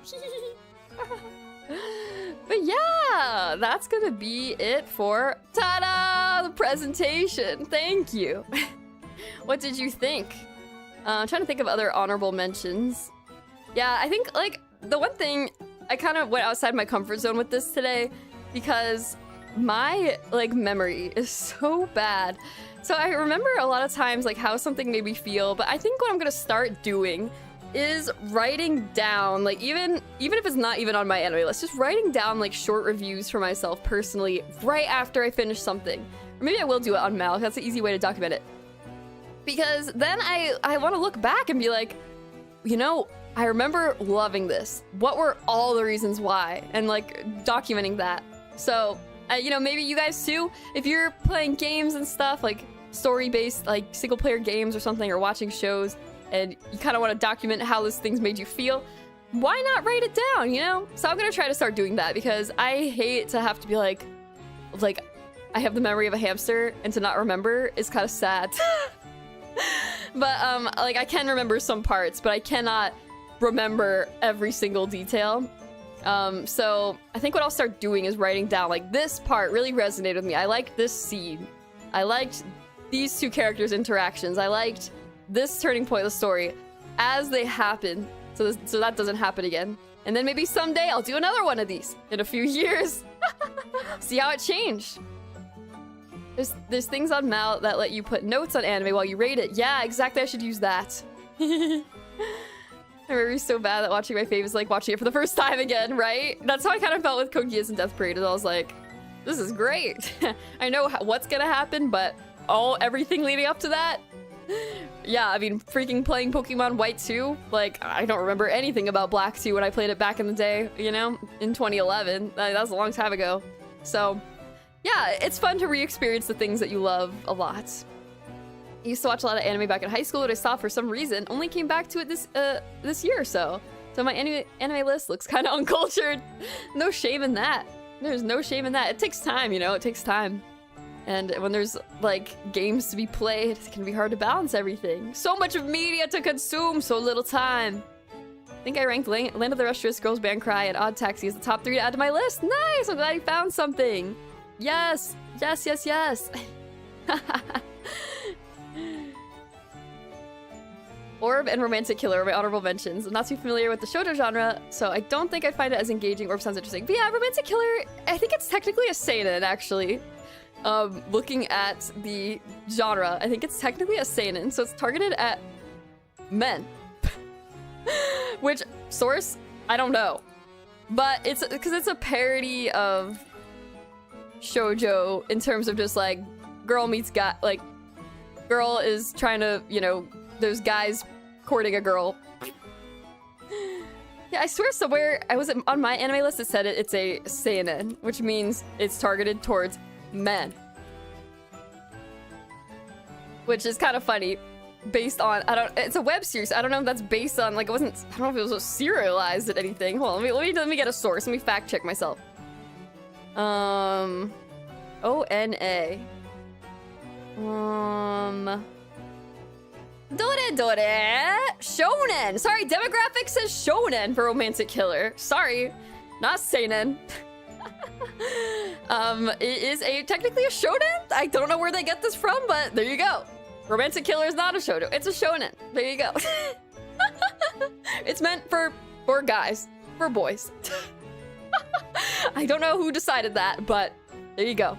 But yeah, that's gonna be it for ta-da! The presentation. Thank you. What did you think? I'm trying to think of other honorable mentions. Yeah, I think, like, the one thing, I kind of went outside my comfort zone with this today because my, like, memory is so bad. So I remember a lot of times, like, how something made me feel, but I think what I'm gonna start doing is writing down, like, even if it's not even on my anime list, just writing down, like, short reviews for myself personally right after I finish something. Or maybe I will do it on Mal, that's an easy way to document it. Because then I want to look back and be like, you know, I remember loving this. What were all the reasons why? And, like, documenting that. So, you know, maybe you guys too, if you're playing games and stuff, like story-based, like single-player games or something, or watching shows, and you kind of want to document how those things made you feel, why not write it down, you know? So I'm gonna try to start doing that because I hate to have to be like, I have the memory of a hamster, and to not remember is kind of sad. But, like, I can remember some parts, but I cannot remember every single detail. So I think what I'll start doing is writing down, like, this part really resonated with me. I liked this scene. I liked these two characters' interactions. I liked this turning point of the story as they happen, so that doesn't happen again. And then maybe someday I'll do another one of these in a few years. See how it changed. There's things on Mal that let you put notes on anime while you rate it. Yeah, exactly, I should use that. I remember so bad that watching my fave is like watching it for the first time again, right? That's how I kind of felt with Code Geass and Death Parade. And I was like, this is great. I know what's gonna happen, but everything leading up to that, yeah, I mean, freaking playing Pokemon White 2, like, I don't remember anything about Black 2 when I played it back in the day, you know, in 2011. That was a long time ago. So, yeah, it's fun to re-experience the things that you love a lot. I used to watch a lot of anime back in high school, but I stopped for some reason. Only came back to it this year or so. So my anime list looks kind of uncultured. No shame in that. There's no shame in that. It takes time, you know, it takes time. And when there's, like, games to be played, it can be hard to balance everything. So much of media to consume, so little time. I think I ranked Land of the Restless, Girls Band Cry, and Odd Taxi as the top 3 to add to my list. Nice! I'm glad you found something. Yes! Yes, yes, yes! Orb and Romantic Killer are my honorable mentions. I'm not too familiar with the shoujo genre, so I don't think I find it as engaging. Orb sounds interesting. But yeah, Romantic Killer, I think it's technically a seinen, actually. Looking at the genre, I think it's technically a seinen, so it's targeted at men. Which, source? I don't know. But it's because it's a parody of shoujo in terms of just, like, girl meets guy, like, girl is trying to, you know, there's guys courting a girl. Yeah, I swear somewhere, I was on my anime list, it said it's a seinen, which means it's targeted towards men. Which is kind of funny, based on, it's a web series, I don't know if that's based on, like, I don't know if it was serialized at anything. Hold on, let me get a source, let me fact check myself. ONA. Dore? Shonen! Sorry, demographic says shonen for Romantic Killer. Sorry, not seinen. It is technically a shonen? I don't know where they get this from, but there you go. Romantic Killer is not a shoujo, it's a shonen. There you go. It's meant for guys, for boys. I don't know who decided that, but there you go.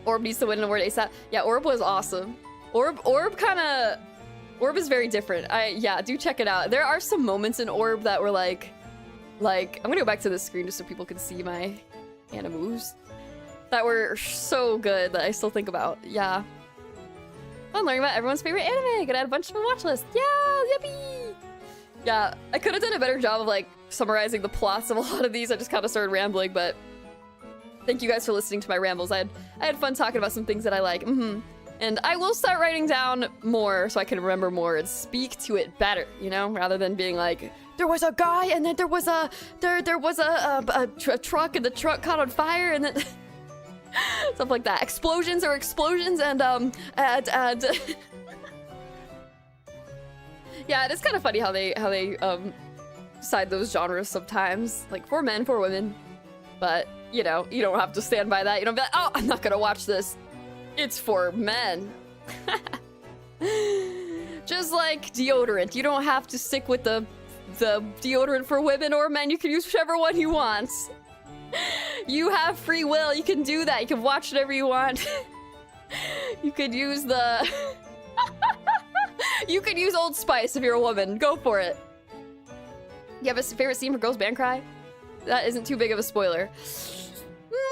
Orb needs to win an award ASAP. Yeah, Orb was awesome. Orb is very different. Yeah, do check it out. There are some moments in Orb that were like, I'm gonna go back to this screen just so people can see my animus. That were so good that I still think about. Yeah. Fun learning about everyone's favorite anime. Gonna add a bunch to my watch list. Yeah, yippee! Yeah, I could have done a better job of, like, summarizing the plots of a lot of these. I just kind of started rambling, but thank you guys for listening to my rambles. I had fun talking about some things that I like. And I will start writing down more so I can remember more and speak to it better, you know, rather than being like, there was a guy and then there was a truck and the truck caught on fire and then stuff like that. Explosions are explosions and yeah, it is kind of funny how they decide those genres sometimes, like for men, for women, but you know, you don't have to stand by that. You don't be like, oh, I'm not gonna watch this. It's for men. Just like deodorant, you don't have to stick with the the deodorant for women or men. You can use whichever one you want. You have free will. You can do that. You can watch whatever you want. You could use the... You could use Old Spice if you're a woman. Go for it. You have a favorite scene for Girls Band Cry? That isn't too big of a spoiler.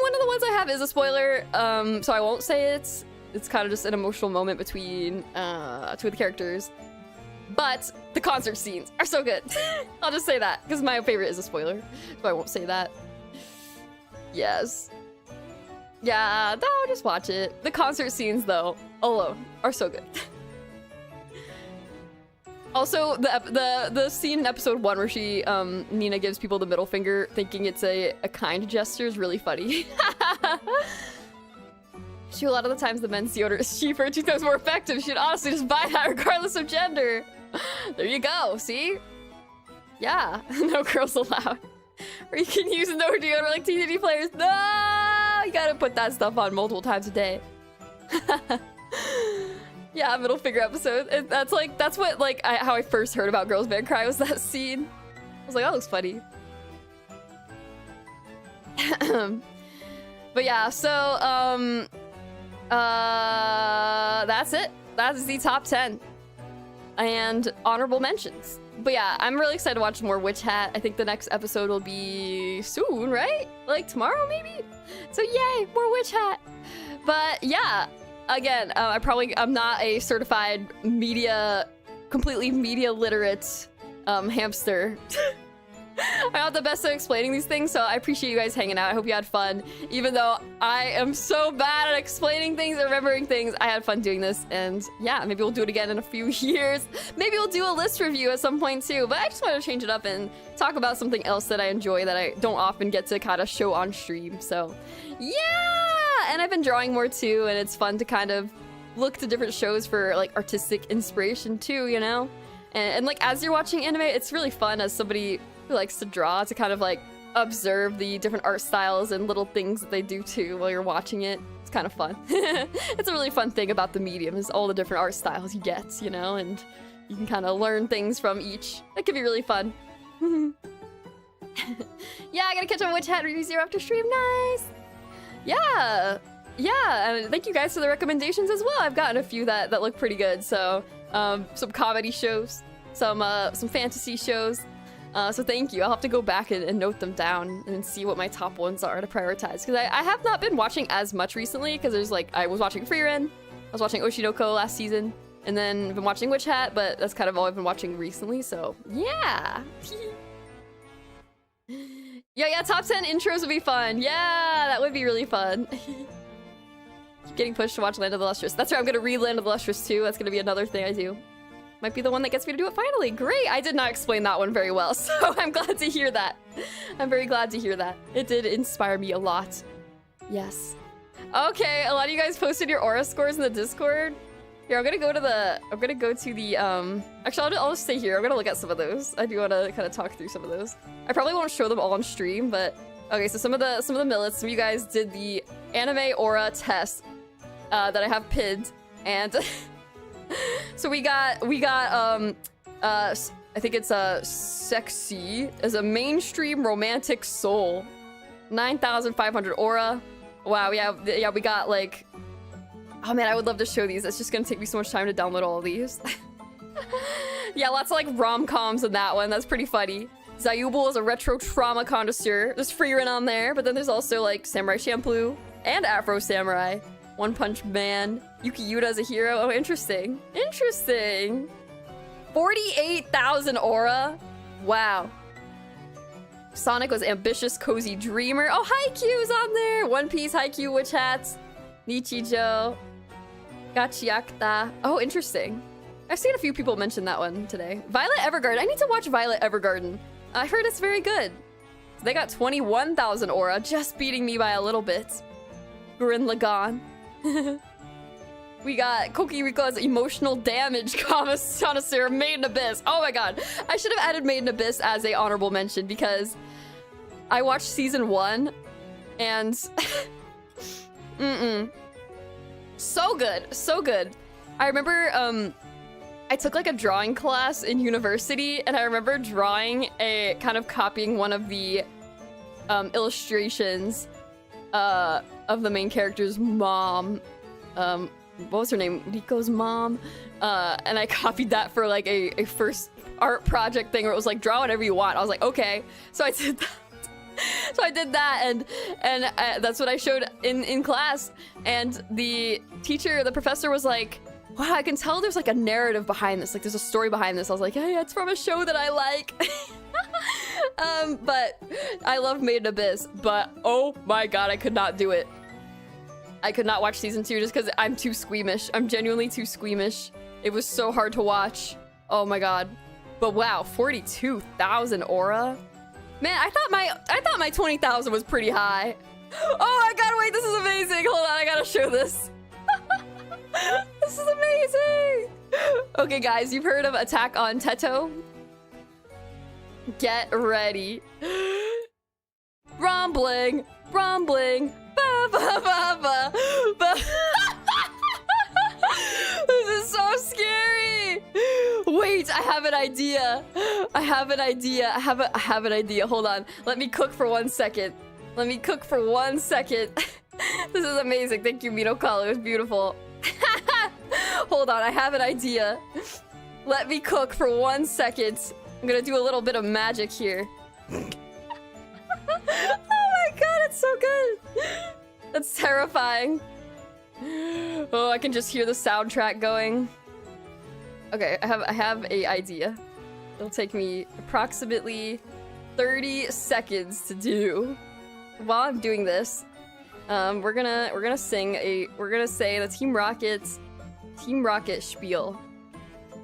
One of the ones I have is a spoiler, so I won't say it. It's kind of just an emotional moment between two of the characters. But the concert scenes are so good. I'll just say that, because my favorite is a spoiler, so I won't say that. Yes. Yeah, no, just watch it. The concert scenes, though, alone, are so good. Also, the scene in episode 1 where she, Nina gives people the middle finger thinking it's a kind gesture is really funny. A lot of the times the men's deodorant is cheaper and 2 times more effective. You should honestly just buy that regardless of gender. There you go, see? Yeah, no girls allowed. Or you can use no deodorant like TTD players. No! You gotta put that stuff on multiple times a day. Yeah, middle finger episode. That's what how I first heard about Girls Band Cry was that scene. I was like, that looks funny. But yeah, so that's it. That is the top 10 and honorable mentions. But yeah, I'm really excited to watch more Witch Hat. I think the next episode will be soon, right? Like tomorrow, maybe? So yay, more Witch Hat. But yeah, again, I'm not a certified completely media literate hamster. I'm not the best at explaining these things, so I appreciate you guys hanging out. I hope you had fun. Even though I am so bad at explaining things and remembering things, I had fun doing this. And yeah, maybe we'll do it again in a few years. Maybe we'll do a list review at some point too. But I just want to change it up and talk about something else that I enjoy that I don't often get to kind of show on stream. So yeah, and I've been drawing more too, and it's fun to kind of look to different shows for like artistic inspiration too, you know? And like as you're watching anime, it's really fun as somebody who likes to draw to kind of like observe the different art styles and little things that they do too while you're watching it. It's kind of fun. It's a really fun thing about the medium is all the different art styles you get, you know, and you can kind of learn things from each. That could be really fun. Yeah, I gotta catch up on Witch Hat Review 0 after stream. Nice. Yeah, and thank you guys for the recommendations as well. I've gotten a few that look pretty good. So some comedy shows, some fantasy shows. So thank you. I'll have to go back and note them down and see what my top ones are to prioritize. Because I have not been watching as much recently because there's like, I was watching Frieren, I was watching Oshinoko last season, and then I've been watching Witch Hat, but that's kind of all I've been watching recently, so yeah. Yeah, top 10 intros would be fun. Yeah, that would be really fun. Keep getting pushed to watch Land of the Lustrous. That's right, I'm gonna read Land of the Lustrous too. That's gonna be another thing I do. Might be the one that gets me to do it finally. Great, I did not explain that one very well, so I'm glad to hear that. I'm very glad to hear that. It did inspire me a lot. Yes. Okay, a lot of you guys posted your aura scores in the Discord. Here, I'm gonna go to the, actually, I'll just stay here. I'm gonna look at some of those. I do wanna kind of talk through some of those. I probably won't show them all on stream, but okay, so some of the millets, some of you guys did the anime aura test that I have pinned, and so we got I think it's sexy as a mainstream romantic soul, 9,500 aura. Wow, yeah, we got like, oh man, I would love to show these. It's just gonna take me so much time to download all of these. Yeah, lots of like rom-coms in that one. That's pretty funny. Zayubul is a retro trauma connoisseur. There's Frieren on there, but then there's also like Samurai Champloo and Afro Samurai. One Punch Man. Yuki Yuta as a hero. Oh, interesting. Interesting. 48,000 aura. Wow. Sonic was ambitious, cozy dreamer. Oh, Haikyuu's on there. One Piece, Haikyuu, Witch Hats, Nichijou, Gachiakta. Oh, interesting. I've seen a few people mention that one today. Violet Evergarden. I need to watch Violet Evergarden. I heard it's very good. So they got 21,000 aura, just beating me by a little bit. Gurren Lagann. We got Koki Riko's emotional damage connoisseur, Made in Abyss. Oh my god. I should have added Made in Abyss as a honorable mention because I watched season 1 and so good, so good. I remember I took like a drawing class in university, and I remember drawing a kind of copying one of the illustrations of the main character's mom. What was her name? Rico's mom. And I copied that for like a first art project thing where it was like, draw whatever you want. I was like, okay. So I did that. So I did that, and that's what I showed in class. And the teacher, the professor was like, wow, I can tell there's like a narrative behind this. Like there's a story behind this. I was like, hey, it's from a show that I like. But I love Made in Abyss, but oh my god, I could not do it. I could not watch season 2 just because I'm too squeamish. I'm genuinely too squeamish. It was so hard to watch. Oh my god. But wow, 42,000 aura? Man, I thought my 20,000 was pretty high. Oh, I gotta wait, this is amazing. Hold on, I gotta show this. This is amazing. Okay, guys, you've heard of Attack on Teto? Get ready. Rumbling, rumbling, ba ba ba ba ba. This is so scary. Wait, I have an idea. I have an idea. I have an idea. Hold on. Let me cook for 1 second. Let me cook for 1 second. This is amazing. Thank you, Mito Call. It was beautiful. Hold on. I have an idea. Let me cook for 1 second. I'm gonna do a little bit of magic here. Oh my god, it's so good. That's terrifying. Oh, I can just hear the soundtrack going. Okay, I have a idea. It'll take me approximately 30 seconds to do. While I'm doing this, we're gonna say the Team Rocket spiel.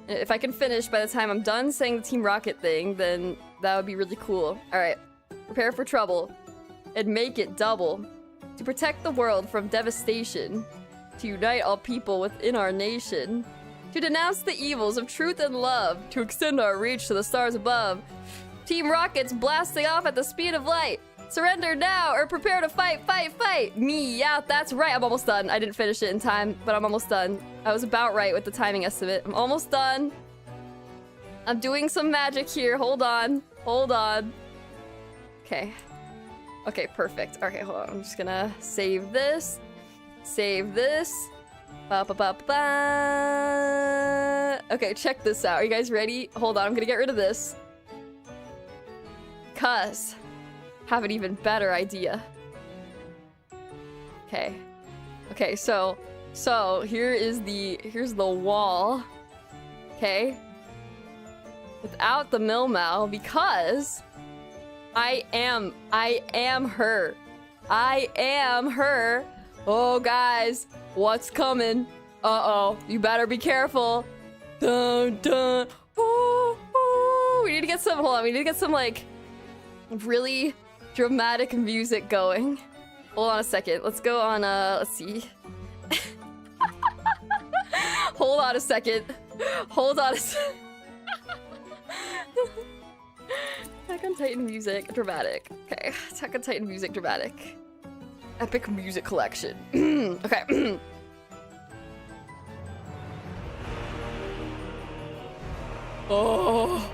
If I can finish by the time I'm done saying the Team Rocket thing, then that would be really cool. All right, prepare for trouble and make it double. To protect the world from devastation, to unite all people within our nation, to denounce the evils of truth and love, to extend our reach to the stars above. Team Rocket's blasting off at the speed of light. Surrender now or prepare to fight, fight, fight. Me out, that's right. I'm almost done. I didn't finish it in time, but I'm almost done. I was about right with the timing estimate. I'm almost done. I'm doing some magic here. Hold on. Hold on. Okay. Okay, perfect. Okay, hold on. I'm just gonna save this. Save this. Ba ba ba ba. Okay, check this out. Are you guys ready? Hold on. I'm gonna get rid of this. Cuz have an even better idea. Okay. Okay, so here's the wall. Okay. Without the Milmal, because I am her. I am her. Oh, guys, what's coming? Uh-oh, you better be careful. Dun, dun. Ooh, ooh. We need to get some, hold on, we need to get some, like, really dramatic music going. Hold on a second. Let's go on, let's see. Hold on a second. Hold on a second. Attack on Titan music, dramatic. Okay, Attack on Titan music, dramatic. Epic music collection. Okay. Oh.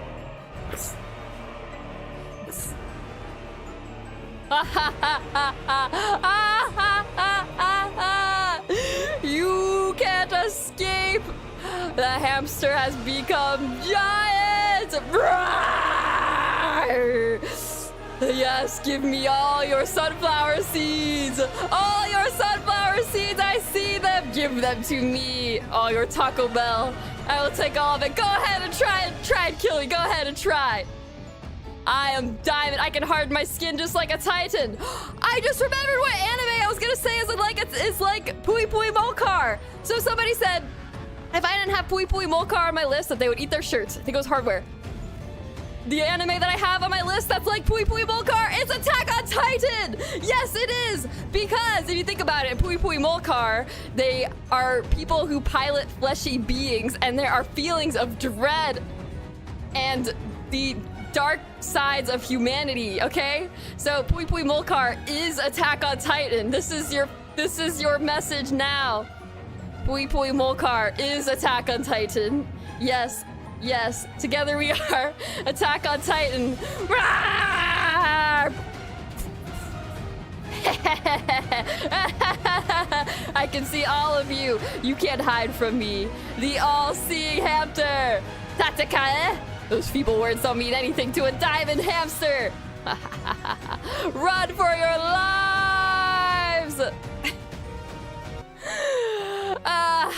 You can't escape. The hamster has become giant. Yes, give me all your sunflower seeds. All your sunflower seeds, I see them. Give them to me. All your Taco Bell. I will take all of it. Go ahead and try and kill me. Go ahead and try. I am diamond. I can harden my skin just like a titan. I just remembered what anime I was gonna say. It's like Pui Pui Molcar. So somebody said if I didn't have Pui Pui Molcar on my list, that they would eat their shirts. I think it was Hardware. The anime that I have on my list that's like Pui Pui Molcar, it's Attack on Titan! Yes, it is! Because if you think about it, Pui Pui Molcar, they are people who pilot fleshy beings, and there are feelings of dread and the dark sides of humanity, okay? So Pui Pui Molcar is Attack on Titan. This is your message now. Pui Pui Molcar is Attack on Titan. Yes, yes, together we are. Attack on Titan. Rawr! I can see all of you. You can't hide from me. The all-seeing hamster. Tatakae? Those feeble words don't mean anything to a diamond hamster. Run for your lives.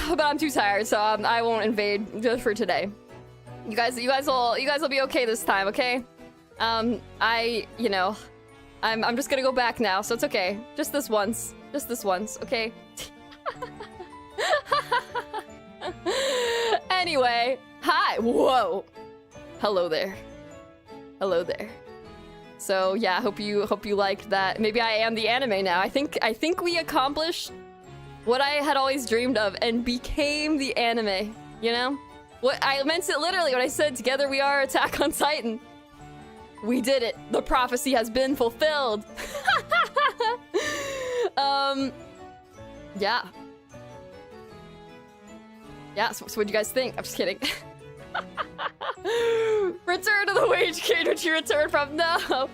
But I'm too tired, so I won't invade just for today. You guys will be okay this time, okay? I'm just gonna go back now, so it's okay. Just this once, okay? Anyway, hi, whoa, hello there. So yeah, hope you liked that. Maybe I am the anime now. I think we accomplished what I had always dreamed of and became the anime, you know? What I meant it literally when I said together we are Attack on Titan. We did it. The prophecy has been fulfilled. Yeah. Yeah, so what do you guys think? I'm just kidding. Return to the wage cage which you returned from. No.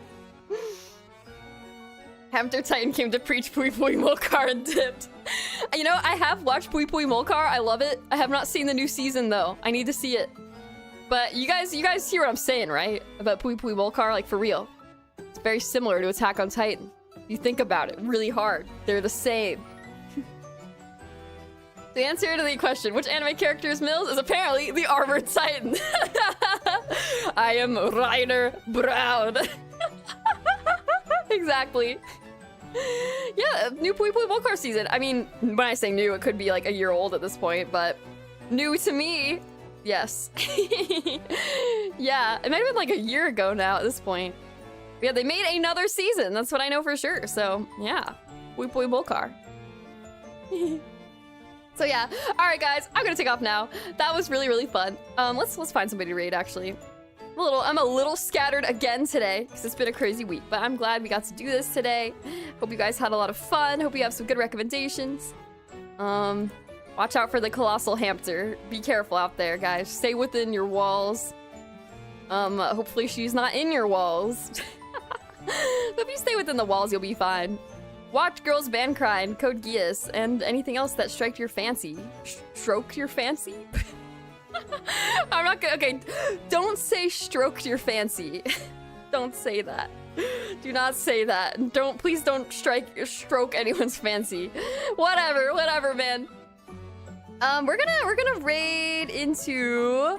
Hamster Titan came to preach Pui Pui Molcar and dipped. You know, I have watched Pui Pui Molcar. I love it. I have not seen the new season though. I need to see it. But you guys hear what I'm saying, right? About Pui Pui Molcar, like for real. It's very similar to Attack on Titan. You think about it really hard. They're the same. The answer to the question, which anime character is Milz, is apparently the Armored Titan. I am Reiner Brown. Exactly. Yeah, new Pui Pui Molcar season. I mean, when I say new, it could be like a year old at this point, but new to me, yes. Yeah, it might have been like a year ago now at this point. Yeah, they made another season. That's what I know for sure. So yeah, Pui Pui Molcar. So yeah, all right guys, I'm gonna take off now. That was really fun. Let's find somebody to raid actually. I'm a little scattered again today because it's been a crazy week, but I'm glad we got to do this today. Hope you guys had a lot of fun. Hope you have some good recommendations. Watch out for the colossal hamster. Be careful out there, guys. Stay within your walls. Hopefully she's not in your walls. But if you stay within the walls, you'll be fine. Watch Girls Band Cry and Code Geass and anything else that striked your fancy. Stroked your fancy? I'm not gonna, okay, don't say stroked your fancy. Don't say that. Do not say that. Please don't stroke anyone's fancy. Whatever, man. We're gonna raid into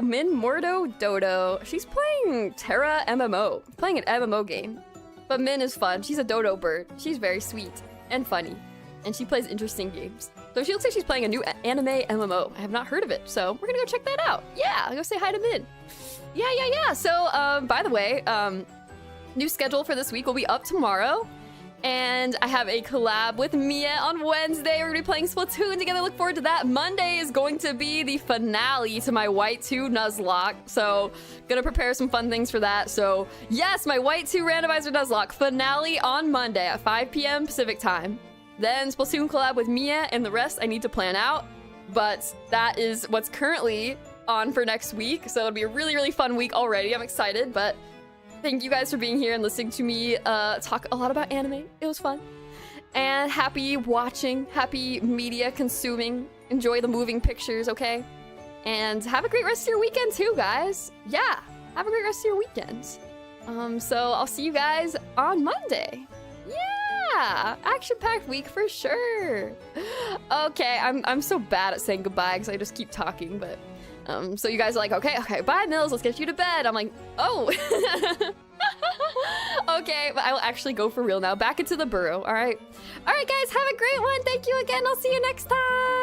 Min Mordo Dodo. She's playing Terra MMO, playing an MMO game. But Min is fun. She's a dodo bird. She's very sweet and funny, and she plays interesting games. So she looks like she's playing a new anime MMO. I have not heard of it, so we're gonna go check that out. Yeah, I'll go say hi to Min. Yeah. So, by the way, new schedule for this week will be up tomorrow. And I have a collab with Mia on Wednesday. We're gonna be playing Splatoon together. Look forward to that. Monday is going to be the finale to my White 2 Nuzlocke. So, gonna prepare some fun things for that. So, yes, my White 2 Randomizer Nuzlocke finale on Monday at 5 p.m. Pacific time. Then Splatoon collab with Mia, and the rest I need to plan out. But that is what's currently on for next week. So, it'll be a really fun week already. I'm excited, but thank you guys for being here and listening to me talk a lot about anime. It was fun. And happy watching, happy media consuming. Enjoy the moving pictures, okay? And have a great rest of your weekend too, guys. Yeah, have a great rest of your weekend. So I'll see you guys on Monday. Yeah, action-packed week for sure. Okay, I'm so bad at saying goodbye because I just keep talking, but so you guys are like, okay, bye Milz, let's get you to bed. I'm like, oh. Okay, but I will actually go for real now. Back into the burrow, all right? All right, guys, have a great one. Thank you again. I'll see you next time.